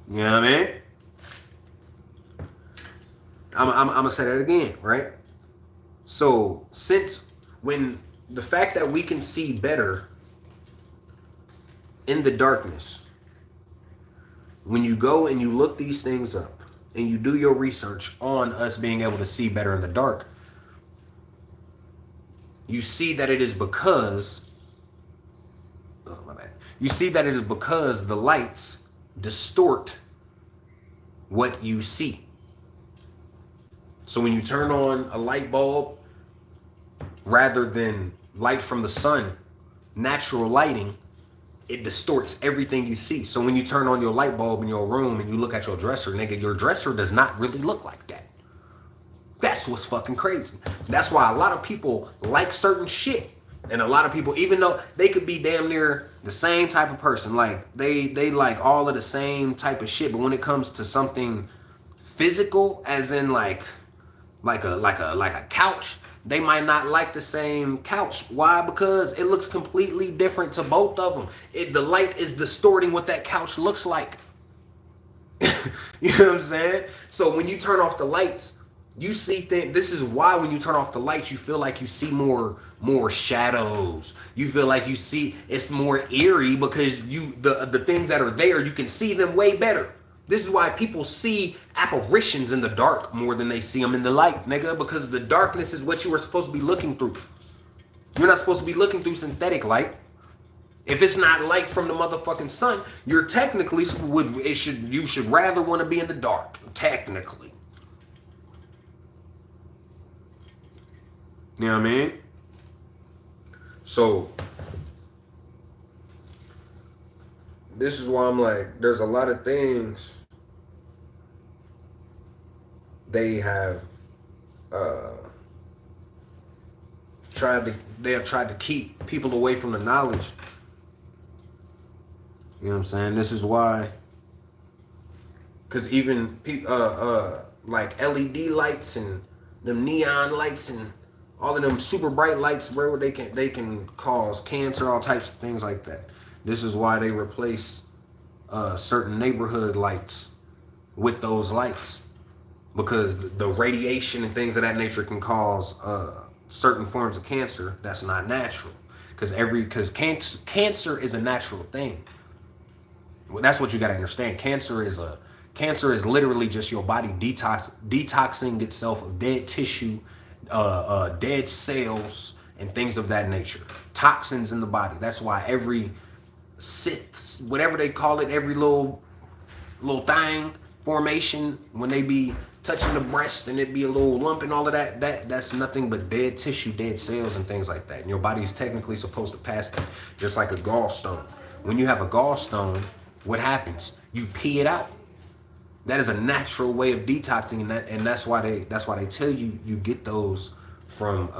You know what I mean? I'm gonna say that again, right? So when the fact that we can see better in the darkness, when you go and you look these things up and you do your research on us being able to see better in the dark, you see that it is because, you see that it is because the lights distort what you see. So when you turn on a light bulb, rather than light from the sun, natural lighting, it distorts everything you see. So when you turn on your light bulb in your room and you look at your dresser, nigga, your dresser does not really look like that. That's what's fucking crazy. That's why a lot of people like certain shit. And a lot of people, even though they could be damn near the same type of person, like they like all of the same type of shit, but when it comes to something physical, as in like a couch, they might not like the same couch. Why? Because it looks completely different to both of them. The light is distorting what that couch looks like. You know what I'm saying? So when you turn off the lights, you see things. This is why when you turn off the lights, you feel like you see more shadows. You feel like you see, it's more eerie because the things that are there, you can see them way better. This is why people see apparitions in the dark more than they see them in the light, nigga, because the darkness is what you were supposed to be looking through. You're not supposed to be looking through synthetic light. If it's not light from the motherfucking sun, you're technically you should rather want to be in the dark, technically. You know what I mean? So this is why I'm like, there's a lot of things they have tried to keep people away from the knowledge. You know what I'm saying? This is why, because even like LED lights and them neon lights and all of them super bright lights, bro, they can cause cancer, all types of things like that. This is why they replace certain neighborhood lights with those lights, because the radiation and things of that nature can cause certain forms of cancer that's not natural. Because cancer is a natural thing. Well, that's what you gotta understand. Cancer is literally just your body detoxing itself of dead tissue, dead cells, and things of that nature. Toxins in the body. That's why every cyst, whatever they call it, every little thing formation, when they be touching the breast and it be a little lump and all of that's nothing but dead tissue, dead cells, and things like that. And your body is technically supposed to pass that, just like a gallstone. When you have a gallstone, what happens? You pee it out. That is a natural way of detoxing, and that's why they tell you get those from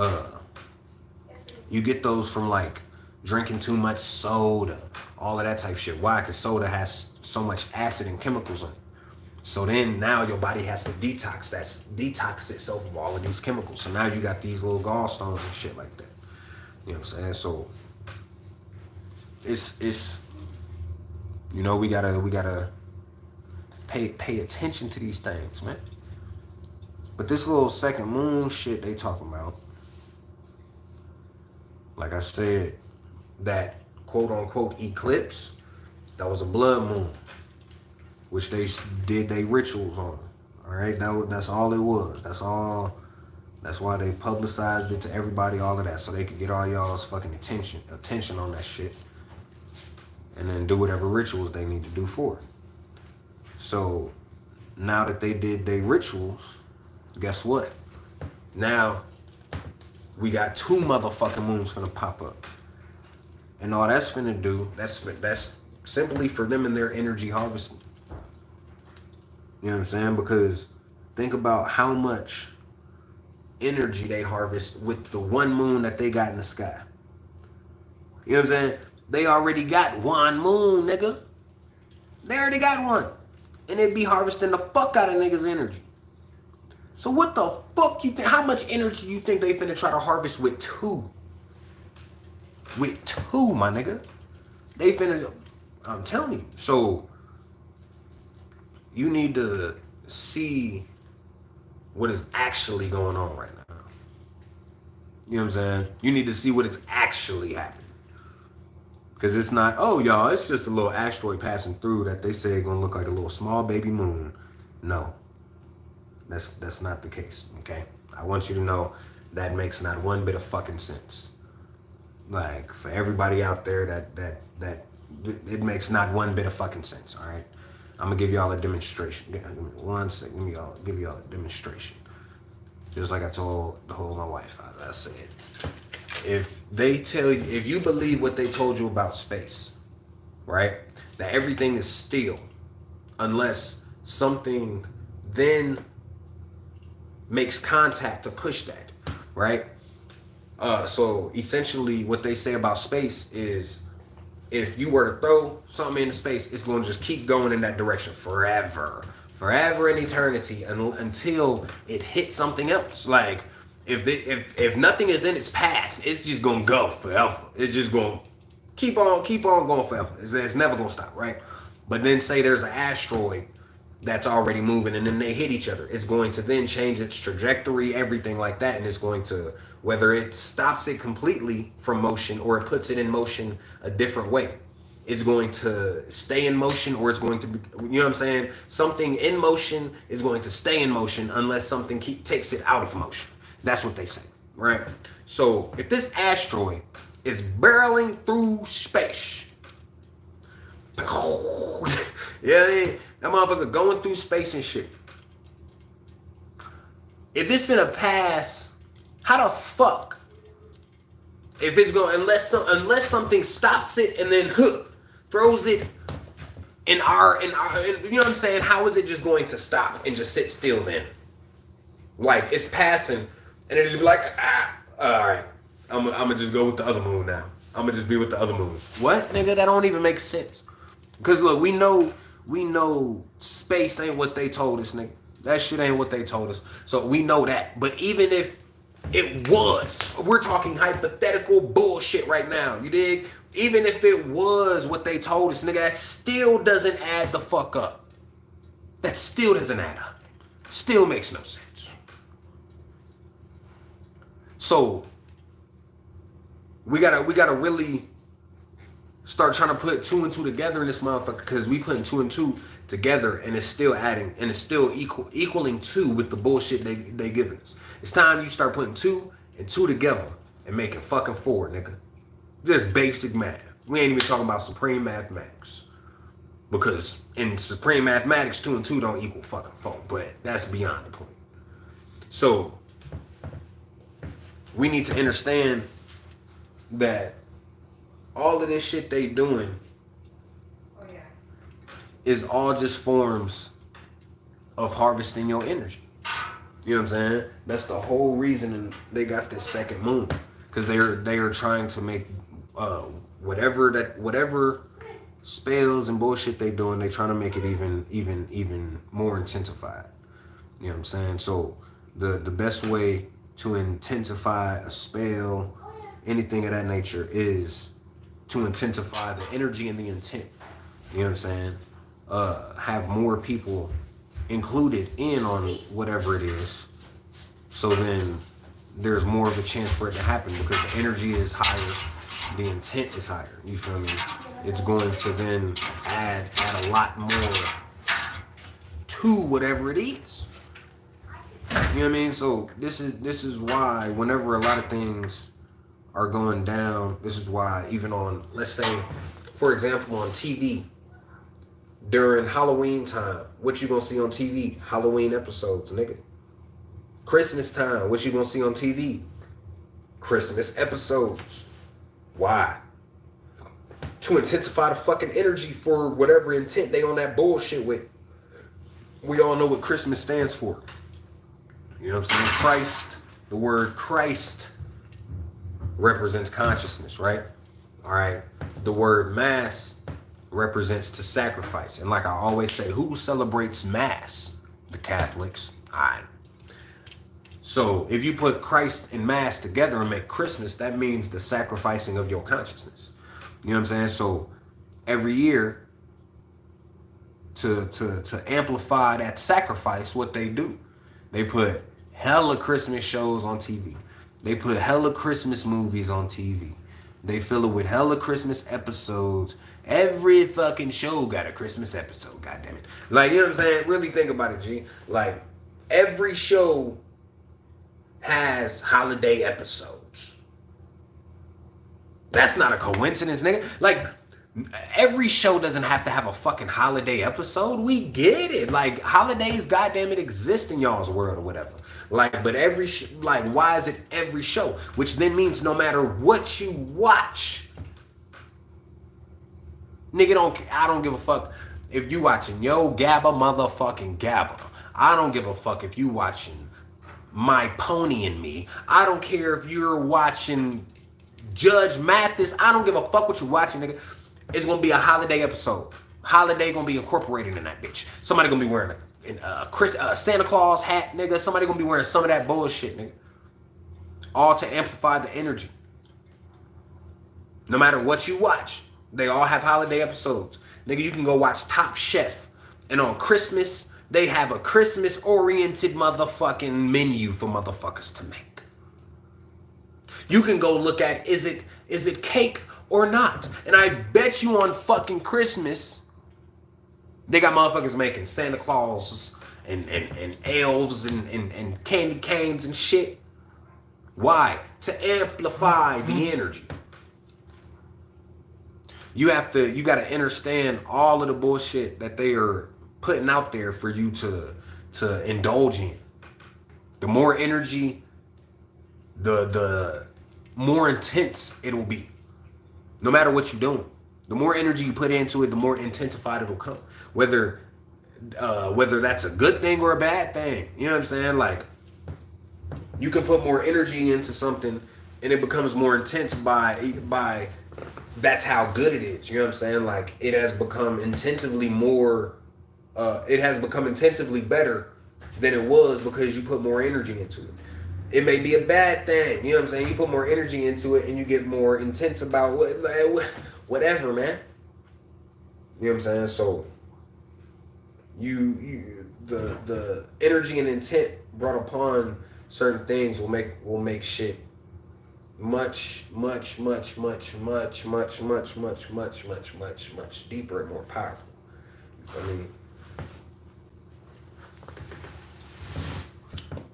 like drinking too much soda, all of that type of shit. Why? Because soda has so much acid and chemicals in it. So then now your body has to detox itself of all of these chemicals. So now you got these little gallstones and shit like that. You know what I'm saying? So it's You know, we gotta pay attention to these things, man. But this little second moon shit they talking about, like I said, that quote unquote eclipse, that was a blood moon, which they did they rituals on. All right, that's all it was. That's all. That's why they publicized it to everybody, all of that, so they could get all y'all's fucking attention on that shit, and then do whatever rituals they need to do for it. So now that they did their rituals, guess what? Now we got 2 motherfucking moons finna pop up, and all that's finna do, that's simply for them and their energy harvesting. You know what I'm saying? Because think about how much energy they harvest with the 1 moon that they got in the sky. You know what I'm saying? They already got 1 moon, nigga. They already got 1. And they be harvesting the fuck out of niggas' energy. So what the fuck you think? How much energy you think they finna try to harvest with 2? With 2, my nigga. They finna, I'm telling you. So you need to see what is actually going on right now. You know what I'm saying? You need to see what is actually happening. Because it's not, oh, y'all, it's just a little asteroid passing through that they say gonna look like a little small baby moon. No, that's not the case, okay? I want you to know that makes not 1 bit of fucking sense. Like, for everybody out there that it makes not 1 bit of fucking sense, all right? I'm gonna give y'all a demonstration. Give me 1 second, give y'all a demonstration. Just like I told my wife, I said, if they tell you, if you believe what they told you about space, right? That everything is still unless something then makes contact to push that, right? So essentially what they say about space is if you were to throw something into space, it's going to just keep going in that direction forever in eternity until it hits something else. Like if nothing is in its path, it's just gonna go forever. It's just gonna keep on going forever. It's never gonna stop, right? But then say there's an asteroid that's already moving and then they hit each other. It's going to then change its trajectory, everything like that, and it's going to, whether it stops it completely from motion or it puts it in motion a different way, it's going to stay in motion or it's going to be, you know what I'm saying? Something in motion is going to stay in motion unless something takes it out of motion. That's what they say, right? So if this asteroid is barreling through space, yeah, that motherfucker going through space and shit. If it's finna pass, how the fuck? If it's going, unless something stops it and then throws it in our, you know what I'm saying? How is it just going to stop and just sit still then? Like it's passing and it just be like, all right, I'm gonna just go with the other moon now. I'm gonna just be with the other moon. What, nigga? That don't even make sense. Because look, we know space ain't what they told us, nigga. That shit ain't what they told us. So we know that. But even if it was, we're talking hypothetical bullshit right now. You dig? Even if it was what they told us, nigga, that still doesn't add the fuck up. That still doesn't add up. Still makes no sense. So we gotta really start trying to put 2 and 2 together in this motherfucker, because we putting 2 and 2 together and it's still adding and it's still equaling 2 with the bullshit they giving us. It's time you start putting 2 and 2 together and making fucking 4, nigga. Just basic math. We ain't even talking about supreme mathematics, because in supreme mathematics 2 and 2 don't equal fucking 4, but that's beyond the point. So we need to understand that all of this shit they doing is all just forms of harvesting your energy. You know what I'm saying? That's the whole reason they got this second moon, because they are trying to make whatever spells and bullshit they doing, they trying to make it even more intensified. You know what I'm saying? So the best way to intensify a spell, anything of that nature, is to intensify the energy and the intent. You know what I'm saying? Have more people included in on whatever it is. So then there's more of a chance for it to happen because the energy is higher, the intent is higher. You feel me? It's going to then add a lot more to whatever it is. You know what I mean? So this is why whenever a lot of things are going down, this is why even on, let's say, for example, on TV, during Halloween time, what you gonna see on TV? Halloween episodes, nigga. Christmas time, what you gonna see on TV? Christmas episodes. Why? To intensify the fucking energy for whatever intent they on that bullshit with. We all know what Christmas stands for. You know what I'm saying? Christ, the word Christ represents consciousness, right? All right. The word mass represents to sacrifice. And like I always say, who celebrates mass? The Catholics. All right. So if you put Christ and mass together and make Christmas, that means the sacrificing of your consciousness. You know what I'm saying? So every year, to amplify that sacrifice, what they do, they put hella Christmas shows on TV. They put hella Christmas movies on TV. They fill it with hella Christmas episodes. Every fucking show got a Christmas episode, goddammit. Like, you know what I'm saying? Really think about it, G. Like, every show has holiday episodes. That's not a coincidence, nigga. Like, every show doesn't have to have a fucking holiday episode. We get it. Like, holidays, goddammit, exist in y'all's world or whatever. Like, but every like, why is it every show? Which then means no matter what you watch, nigga, I don't give a fuck if you watching Yo Gabba motherfucking Gabba. I don't give a fuck if you watching My Pony and Me. I don't care if you're watching Judge Mathis. I don't give a fuck what you're watching, nigga. It's gonna be a holiday episode. Holiday gonna be incorporated in that bitch. Somebody gonna be wearing a Santa Claus hat, nigga. Somebody gonna be wearing some of that bullshit, nigga. All to amplify the energy. No matter what you watch, they all have holiday episodes. Nigga, you can go watch Top Chef. And on Christmas, they have a Christmas-oriented motherfucking menu for motherfuckers to make. You can go look at, is it cake or not? And I bet you on fucking Christmas, they got motherfuckers making Santa Claus and elves and candy canes and shit. Why? To amplify the energy. You gotta understand all of the bullshit that they are putting out there for you to indulge in. The more energy, the more intense it'll be. No matter what you're doing. The more energy you put into it, the more intensified it'll come. Whether that's a good thing or a bad thing. You know what I'm saying? Like, you can put more energy into something and it becomes more intense by that's how good it is. You know what I'm saying? Like, it has become intensively better than it was because you put more energy into it. It may be a bad thing. You know what I'm saying? You put more energy into it and you get more intense about whatever, man. You know what I'm saying? So the energy and intent brought upon certain things will make shit much deeper and more powerful. You feel me?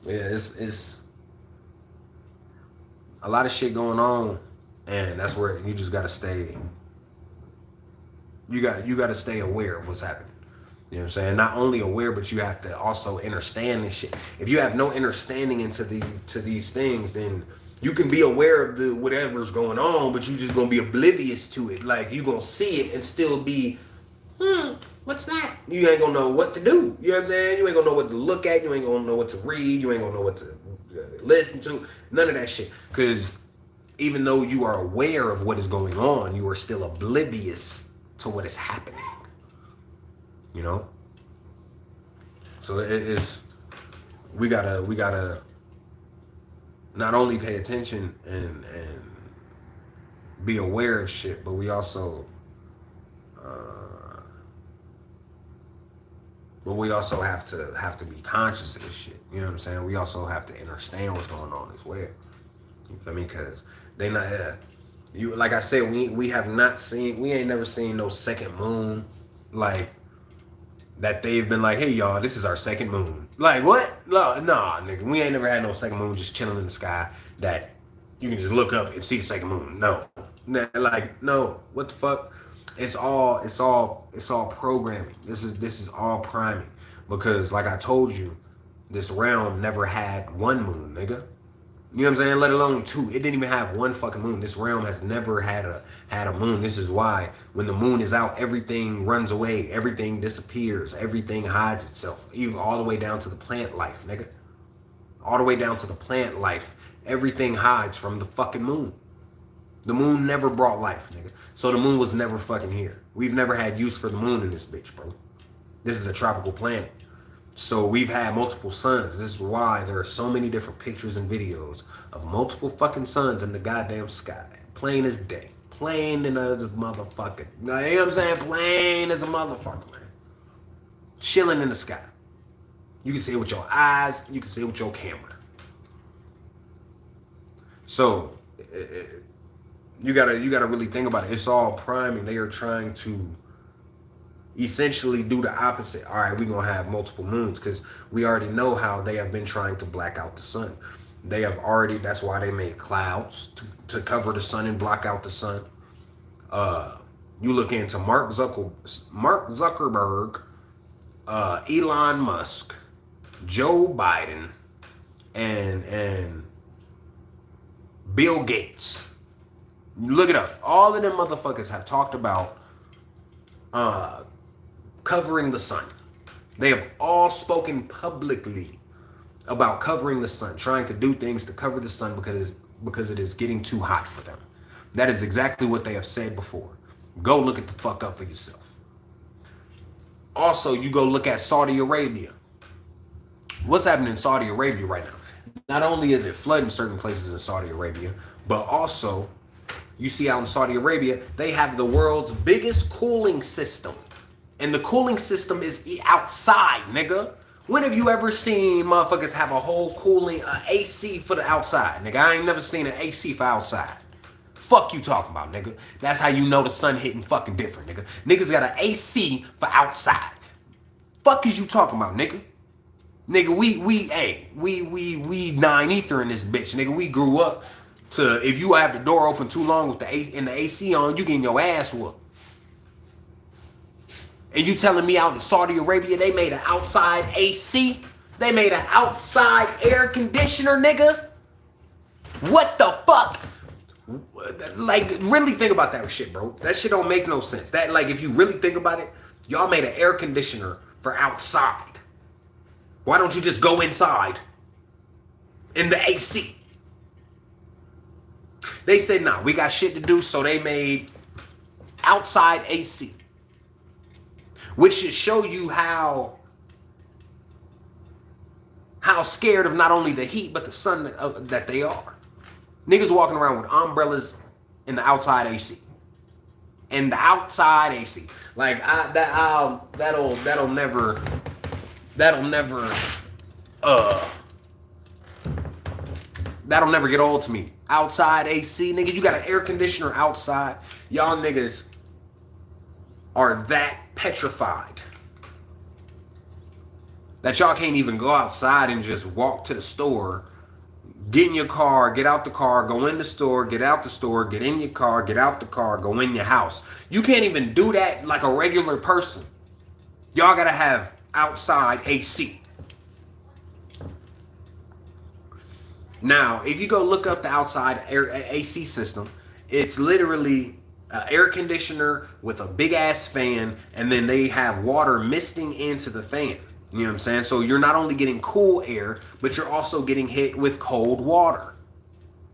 Yeah, it's a lot of shit going on, and that's where you just gotta stay. You gotta stay aware of what's happening. You know what I'm saying? Not only aware, but you have to also understand this shit. If you have no understanding to these things, then you can be aware of the whatever's going on, but you just gonna be oblivious to it. Like, you gonna see it and still be, what's that? You ain't gonna know what to do. You know what I'm saying? You ain't gonna know what to look at. You ain't gonna know what to read. You ain't gonna know what to listen to. None of that shit. Because even though you are aware of what is going on, you are still oblivious to what is happening. You know? So we gotta not only pay attention and be aware of shit, but we also But we also have to be conscious of this shit. You know what I'm saying? We also have to understand what's going on as well. You feel me? Because they not you like I said, we ain't never seen no second moon like that they've been like, hey y'all, this is our second moon. Like what? No, nah, nigga. We ain't never had no second moon just chilling in the sky that you can just look up and see the second moon. No. Like, no, what the fuck? It's all programming. This is all priming. Because like I told you, this realm never had one moon, nigga. You know what I'm saying? Let alone two. It didn't even have one fucking moon. This realm has never had a moon. This is why when the moon is out, everything runs away, everything disappears, everything hides itself, even all the way down to the plant life, nigga. All the way down to the plant life, everything hides from the fucking moon. The moon never brought life, nigga. So the moon was never fucking here. We've never had use for the moon in this bitch, bro. This is a tropical planet. So we've had multiple suns. This is why there are so many different pictures and videos of multiple fucking suns in the goddamn sky. Plain as day. Plain as a motherfucker. You know what I'm saying? Plain as a motherfucker, man. Chilling in the sky. You can see it with your eyes. You can see it with your camera. So you gotta really think about it. It's all priming. They are trying to essentially do the opposite. All right, we're gonna have multiple moons because we already know how they have been trying to black out the sun. They have already, that's why they made clouds to cover the sun and block out the sun. You look into Mark Zuckerberg, Elon Musk, Joe Biden, and Bill Gates. You look it up. All of them motherfuckers have talked about covering the sun. They have all spoken publicly about covering the sun, trying to do things to cover the sun because it is getting too hot for them. That is exactly what they have said before. Go look it the fuck up for yourself. Also, you go look at Saudi Arabia. What's happening in Saudi Arabia right now? Not only is it flooding certain places in Saudi Arabia, but also you see out in Saudi Arabia, they have the world's biggest cooling system. And the cooling system is outside, nigga. When have you ever seen motherfuckers have a whole cooling AC for the outside? Nigga, I ain't never seen an AC for outside. Fuck you talking about, nigga. That's how you know the sun hitting fucking different, nigga. Niggas got an AC for outside. Fuck is you talking about, nigga? Nigga, we 9 ether in this bitch, nigga. We grew up to, if you have the door open too long with the AC on, you getting your ass whooped. And you telling me out in Saudi Arabia they made an outside AC? They made an outside air conditioner, nigga? What the fuck? Like, really think about that shit, bro. That shit don't make no sense. That, like, if you really think about it, y'all made an air conditioner for outside. Why don't you just go inside in the AC? They said, nah, we got shit to do, so they made outside AC. Which should show you how scared of not only the heat, but the sun that they are. Niggas walking around with umbrellas in the outside AC. In the outside AC. Like, that'll never get old to me. Outside AC, nigga, you got an air conditioner outside. Y'all niggas are that petrified that y'all can't even go outside and just walk to the store, get in your car, get out the car, go in the store, get out the store, get in your car, get out the car, go in your house. You can't even do that like a regular person. Y'all gotta have outside AC. Now, if you go look up the outside AC system, it's literally an air conditioner with a big ass fan, and then they have water misting into the fan. You know what I'm saying? So you're not only getting cool air, but you're also getting hit with cold water.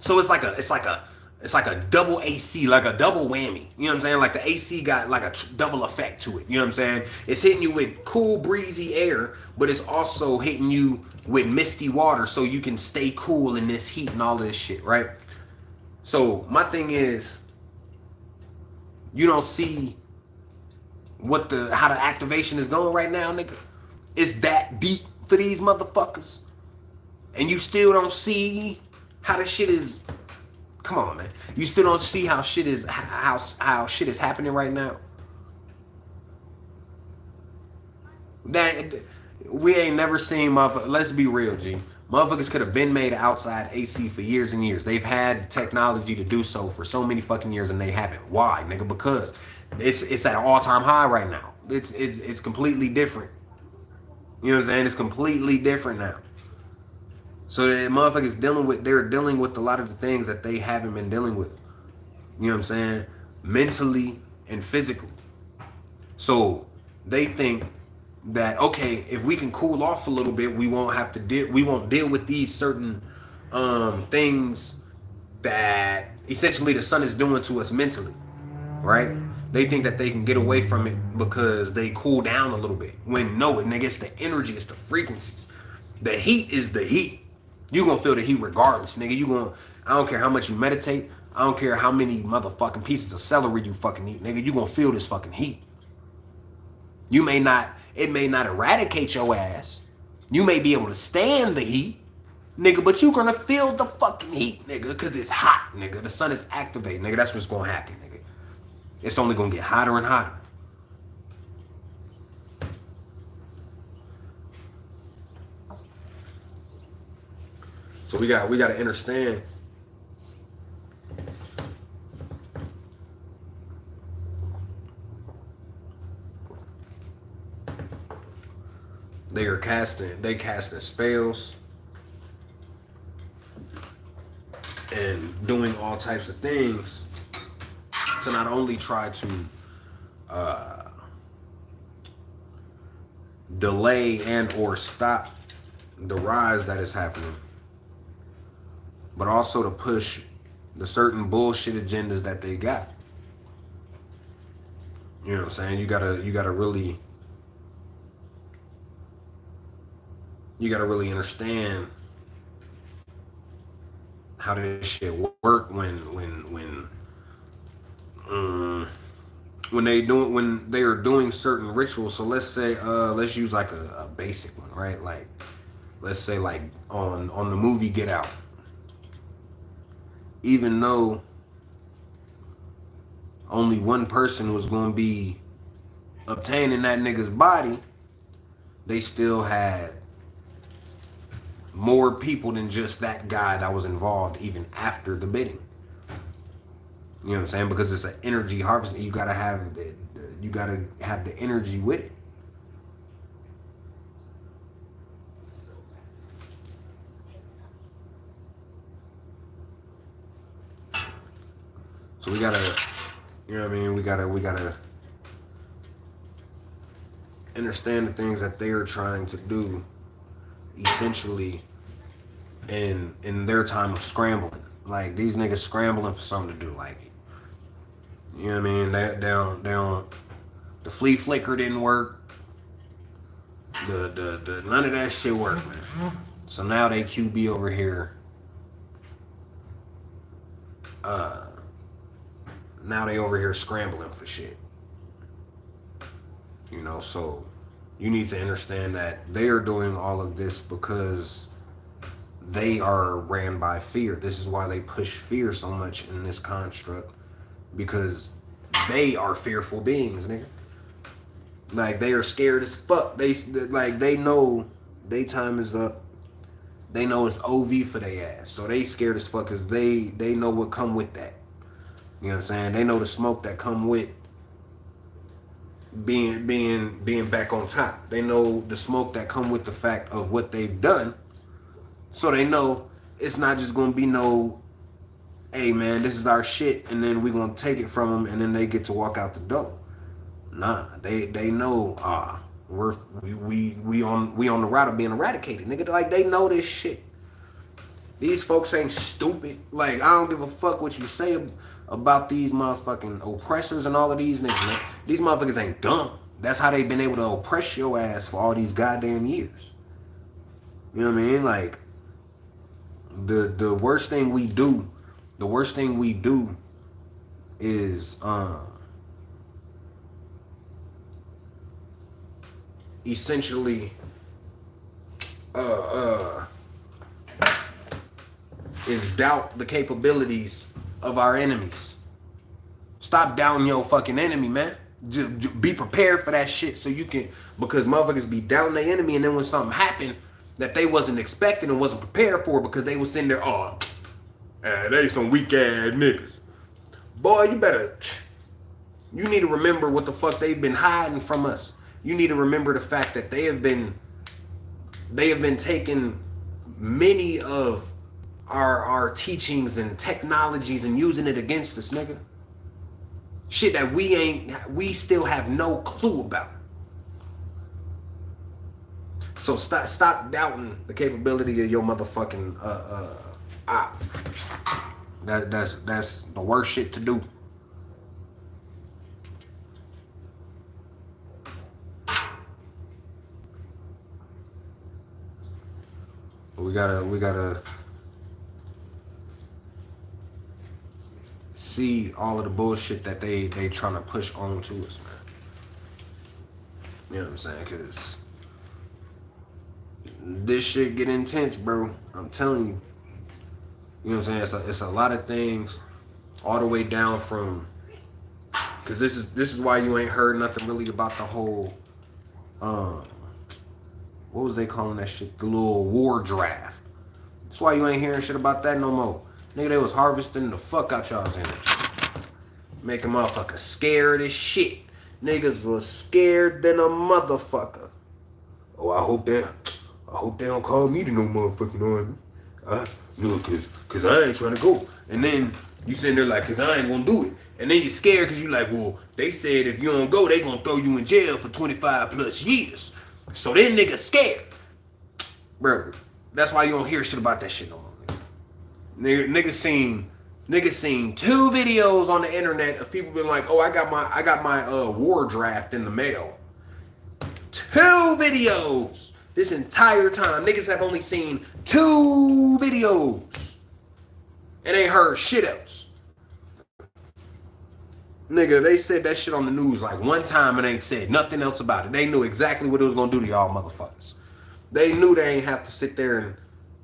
So it's like a double AC, like a double whammy. You know what I'm saying? Like the AC got like a double effect to it. You know what I'm saying? It's hitting you with cool, breezy air, but it's also hitting you with misty water so you can stay cool in this heat and all of this shit, right? So my thing is, you don't see how the activation is going right now, nigga. It's that deep for these motherfuckers. And you still don't see how the shit is. Come on, man. You still don't see how shit is how shit is happening right now. That we ain't never seen motherfuckers. Let's be real, G. Motherfuckers could have been made outside AC for years and years. They've had technology to do so for so many fucking years, and they haven't. Why, nigga? Because it's at an all-time high right now. It's completely different. You know what I'm saying? It's completely different now. So the motherfuckers they're dealing with a lot of the things that they haven't been dealing with. You know what I'm saying? Mentally and physically. So they think that, okay, if we can cool off a little bit, we won't deal with these certain things that essentially the sun is doing to us mentally, right? They think that they can get away from it because they cool down a little bit. When no, nigga, it's the energy, it's the frequencies. The heat is the heat. You gonna feel the heat regardless, nigga. I don't care how much you meditate. I don't care how many motherfucking pieces of celery you fucking eat, nigga. You gonna feel this fucking heat. It may not eradicate your ass. You may be able to stand the heat, nigga, but you gonna feel the fucking heat, nigga, because it's hot, nigga. The sun is activated, nigga. That's what's gonna happen, nigga. It's only gonna get hotter and hotter. So we gotta understand. They casting spells and doing all types of things to not only try to delay and or stop the rise that is happening, but also to push the certain bullshit agendas that they got. You know what I'm saying? You gotta really understand how this shit work when they are doing certain rituals. So let's say let's use like a basic one, right? Like let's say like on the movie Get Out. Even though only one person was going to be obtaining that nigga's body, they still had more people than just that guy that was involved even after the bidding. You know what I'm saying? Because it's an energy harvest. You gotta have the energy with it. So we gotta, you know what I mean? We gotta understand the things that they are trying to do, essentially, in their time of scrambling. Like these niggas scrambling for something to do. Like, you know what I mean? The flea flicker didn't work. The none of that shit worked, man. So now they QB over here. Now they over here scrambling for shit. You know, so you need to understand that they are doing all of this because they are ran by fear. This is why they push fear so much in this construct, because they are fearful beings, nigga. Like they are scared as fuck. They know their time is up. They know it's OV for their ass. So they scared as fuck because they know what come with that. You know what I'm saying? They know the smoke that come with being back on top. They know the smoke that come with the fact of what they've done. So they know it's not just gonna be no, hey man, this is our shit, and then we gonna take it from them, and then they get to walk out the door. Nah, they know we on the route of being eradicated, nigga. Like they know this shit. These folks ain't stupid. Like I don't give a fuck what you say about these motherfucking oppressors and all of these niggas, man. These motherfuckers ain't dumb. That's how they been able to oppress your ass for all these goddamn years. You know what I mean? Like the worst thing we do is essentially doubt the capabilities of our enemies. Stop doubting your fucking enemy, man. Just be prepared for that shit so you can, because motherfuckers be doubting their enemy, and then when something happened that they wasn't expecting and wasn't prepared for because they was sitting there, oh, they some weak ass niggas. Boy, you need to remember what the fuck they've been hiding from us. You need to remember the fact that they have been taking many of our teachings and technologies and using it against us, nigga. Shit that we still have no clue about. So stop doubting the capability of your motherfucking op. That's the worst shit to do. We gotta see all of the bullshit that they trying to push onto us, man. You know what I'm saying? Cause this shit get intense, bro. I'm telling you. You know what I'm saying? It's a lot of things, all the way down from. Cause this is why you ain't heard nothing really about the whole. What was they calling that shit? The little war draft. That's why you ain't hearing shit about that no more. Nigga, they was harvesting the fuck out y'all's energy. Making motherfuckers scared as shit. Niggas was scared than a motherfucker. Oh, I hope they don't call me to no motherfucking army. No, cause I ain't trying to go. And then you sitting there like, cause I ain't gonna do it. And then you scared cause you like, well, they said if you don't go, they gonna throw you in jail for 25 plus years. So then niggas scared. Bro, that's why you don't hear shit about that shit no more. Niggas seen 2 videos on the internet of people being like, oh, I got my war draft in the mail. 2 videos this entire time. Niggas have only seen 2 videos and ain't heard shit else. Nigga, they said that shit on the news like one time and ain't said nothing else about it. They knew exactly what it was gonna do to y'all motherfuckers. They knew they ain't have to sit there and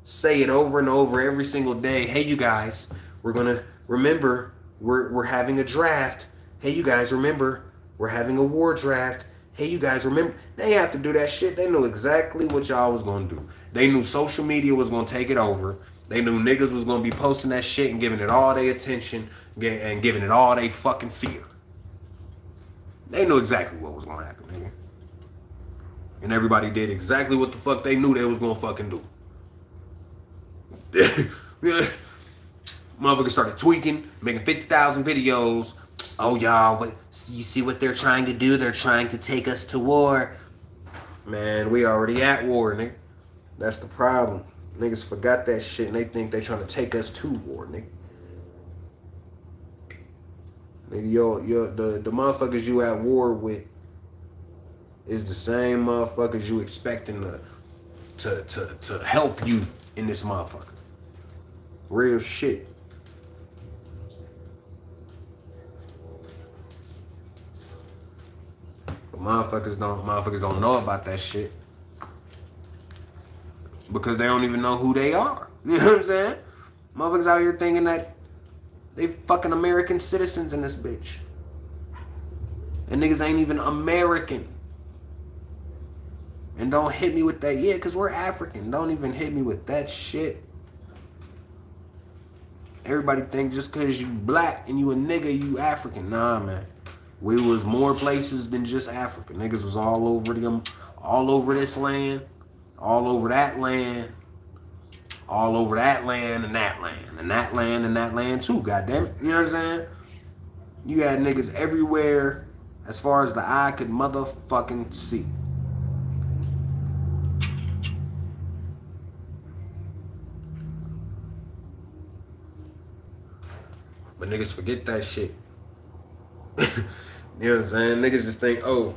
say it over and over every single day. Hey, you guys, we're gonna remember we're having a draft. Hey, you guys, remember we're having a war draft. Hey, you guys, remember. They ain't have to do that shit. They knew exactly what y'all was gonna do. They knew social media was gonna take it over. They knew niggas was gonna be posting that shit and giving it all their attention and giving it all they fucking fear. They knew exactly what was gonna happen, nigga. And everybody did exactly what the fuck they knew they was gonna fucking do. Motherfuckers started tweaking, making 50,000 videos. Oh, y'all, but you see what they're trying to do? They're trying to take us to war. Man, we already at war, nigga. That's the problem. Niggas forgot that shit and they think they trying to take us to war, nigga. Nigga, the motherfuckers you at war with is the same motherfuckers you expecting to help you in this motherfucker. Real shit. But motherfuckers don't know about that shit. Because they don't even know who they are. You know what I'm saying? Motherfuckers out here thinking that they fucking American citizens in this bitch. And niggas ain't even American. And don't hit me with that, yeah, because we're African. Don't even hit me with that shit. Everybody think just because you black and you a nigga, you African. Nah, man. We was more places than just Africa. Niggas was all over this land. All over that land, all over that land and that land, and that land and that land too, goddammit. You know what I'm saying? You had niggas everywhere as far as the eye could motherfucking see. But niggas forget that shit. You know what I'm saying? Niggas just think, oh,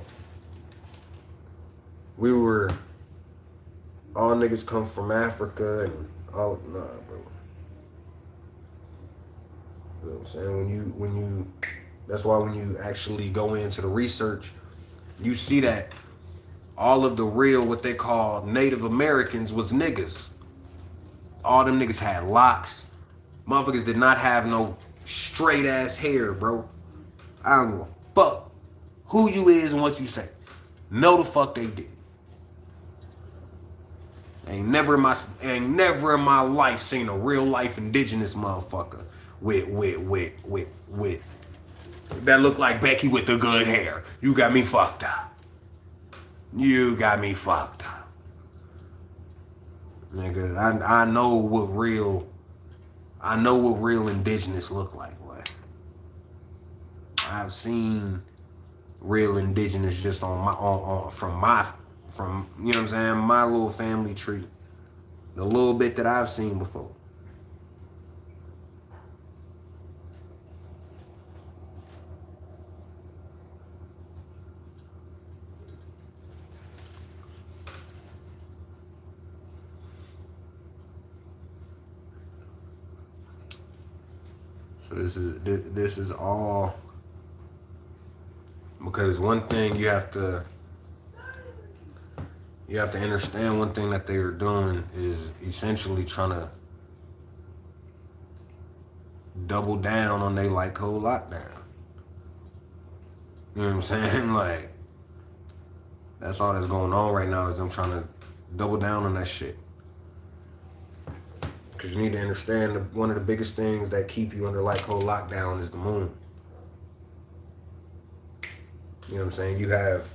all niggas come from Africa and all, nah, bro. You know what I'm saying? When you, that's why when you actually go into the research, you see that all of the real, what they call Native Americans, was niggas. All them niggas had locks. Motherfuckers did not have no straight ass hair, bro. I don't give a fuck who you is and what you say. No, the fuck they did. Ain't never in my life seen a real life indigenous motherfucker with that look like Becky with the good hair. You got me fucked up. You got me fucked up. Nigga, I know what real indigenous look like, boy. I've seen real indigenous just on my from you know what I'm saying, my little family tree. The little bit that I've seen before. So this is all because one thing you have to understand, one thing that they are doing is essentially trying to double down on their light code lockdown. You know what I'm saying? Like, that's all that's going on right now is them trying to double down on that shit. Because you need to understand one of the biggest things that keep you under light code lockdown is the moon. You know what I'm saying? You have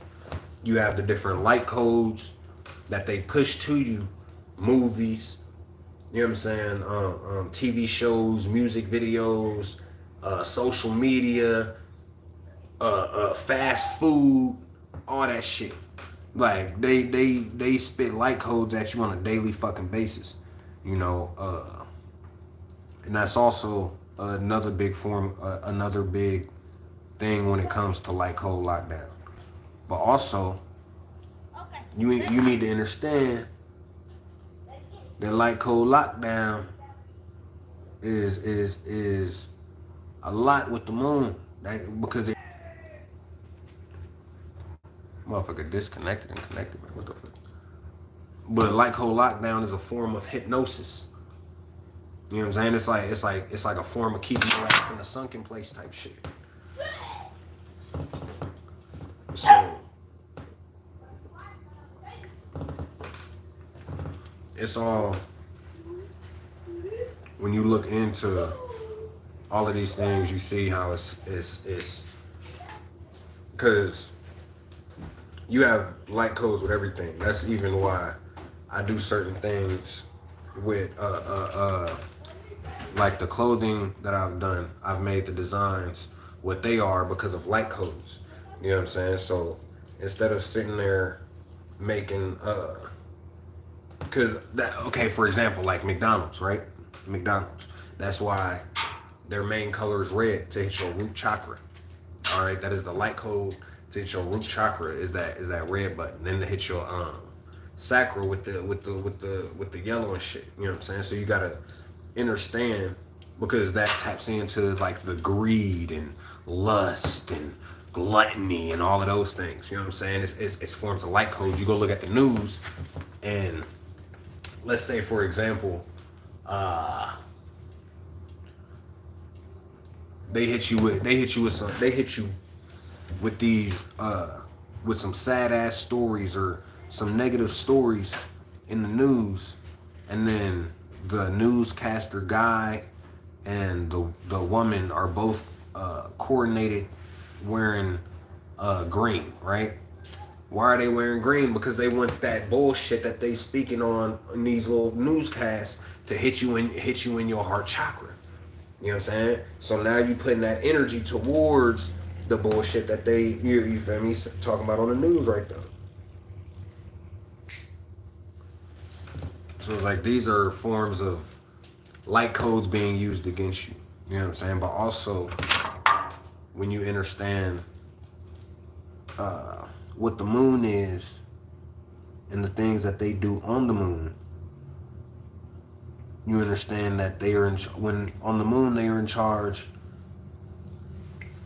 the different light codes that they push to you, movies, you know what I'm saying, TV shows, music videos, social media, fast food, all that shit. Like they spit light codes at you on a daily fucking basis, you know, and that's also another big thing when it comes to light code lockdown. But also, you need to understand that light code lockdown is a lot with the moon, because they motherfucker disconnected and connected, man. What the fuck? But light code lockdown is a form of hypnosis. You know what I'm saying? It's like a form of keeping your ass in a sunken place type shit. So it's all, when you look into all of these things, you see how it's because you have light codes with everything. That's even why I do certain things with like the clothing that I've done. I've made the designs what they are because of light codes. You know what I'm saying? So instead of sitting there making because that, okay, for example, like McDonald's, right? McDonald's. That's why their main color is red, to hit your root chakra. All right, that is the light code to hit your root chakra, is that red button. Then to hit your sacral with the yellow and shit. You know what I'm saying? So you gotta understand, because that taps into like the greed and lust and gluttony and all of those things. You know what I'm saying? It's forms of light code. You go look at the news, and let's say, for example, they hit you with these with some sad ass stories or some negative stories in the news, and then the newscaster guy and the woman are both coordinated wearing green, right? Why are they wearing green? Because they want that bullshit that they speaking on in these little newscasts to hit you in your heart chakra. You know what I'm saying? So now you putting that energy towards the bullshit that you feel me, talking about on the news right there. So it's like these are forms of light codes being used against you. You know what I'm saying? But also, when you understand what the moon is and the things that they do on the moon, you understand that they are when on the moon they are in charge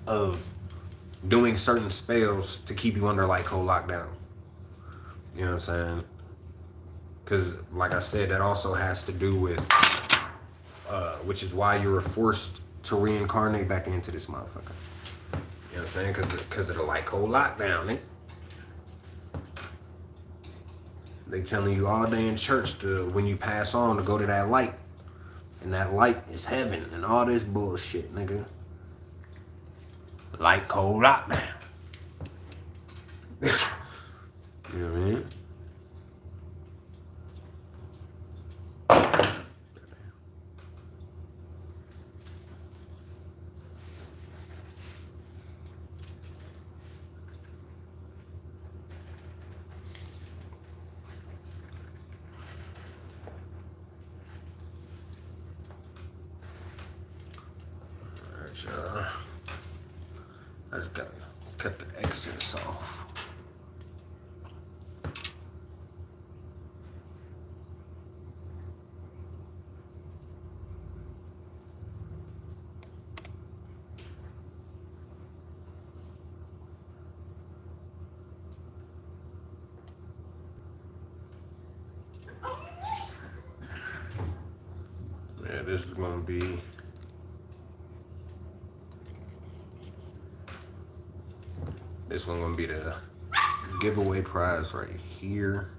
of doing certain spells to keep you under light code lockdown. You know what I'm saying? Because, like I said, that also has to do with, which is why you were forced to reincarnate back into this motherfucker. You know what I'm saying? Because of the light cold lockdown, They telling you all day in church to, when you pass on, to go to that light. And that light is heaven and all this bullshit, nigga. Light cold lockdown. You know what I mean? Alright, y'all. I just gotta cut the excess off. Yeah, this is gonna be this one gonna be the giveaway prize right here.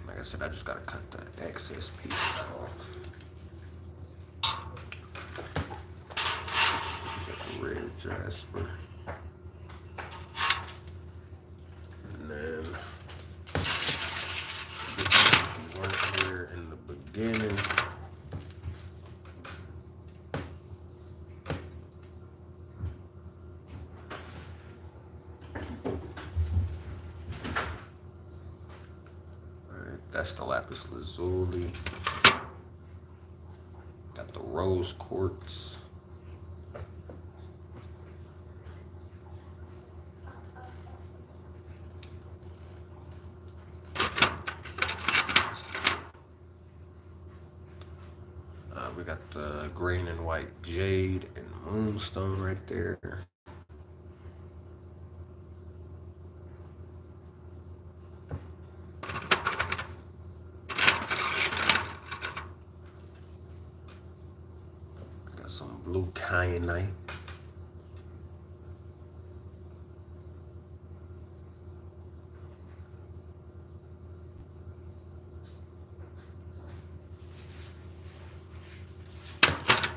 Like I said, I just gotta cut the excess pieces off. Get the red jasper. And then this work here in the beginning. That's the lapis lazuli. Got the rose quartz. We got the green and white jade and moonstone right there. Some blue kyanite.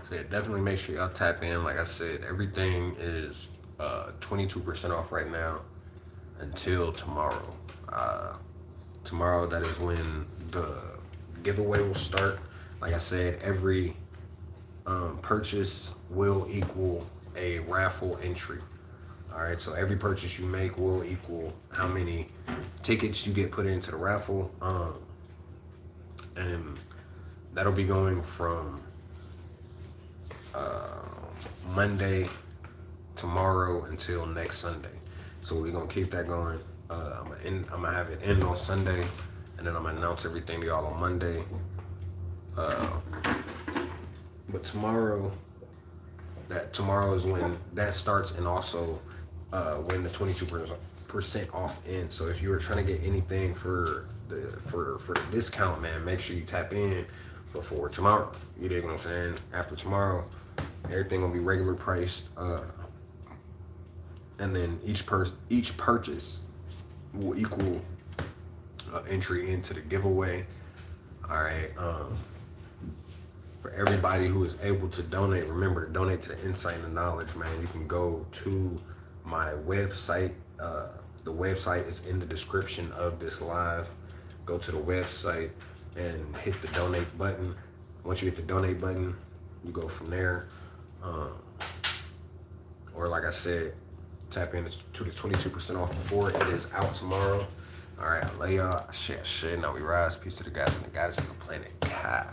So yeah, definitely make sure y'all tap in. Like I said, everything is 22% off right now until tomorrow. Tomorrow, that is when the giveaway will start. Like I said, every purchase will equal a raffle entry. All right, so every purchase you make will equal how many tickets you get put into the raffle, and that'll be going from Monday, tomorrow until next Sunday. So we're gonna keep that going. I'm gonna have it end on Sunday, and then I'm gonna announce everything to y'all on Monday. But tomorrow is when that starts, and also when the 22% off ends. So if you were trying to get anything for the discount, man, make sure you tap in before tomorrow. You dig what I'm saying? After tomorrow, everything will be regular priced, and then each purchase will equal entry into the giveaway. All right. For everybody who is able to donate, remember to donate to the Insight and the Knowledge, man. You can go to my website. The website is in the description of this live. Go to the website and hit the donate button. Once you hit the donate button, you go from there. Or like I said, tap in to the 22% off before it is out tomorrow. All right, I love y'all. Shit. Now we rise. Peace to the guys and the goddesses of planet Kai.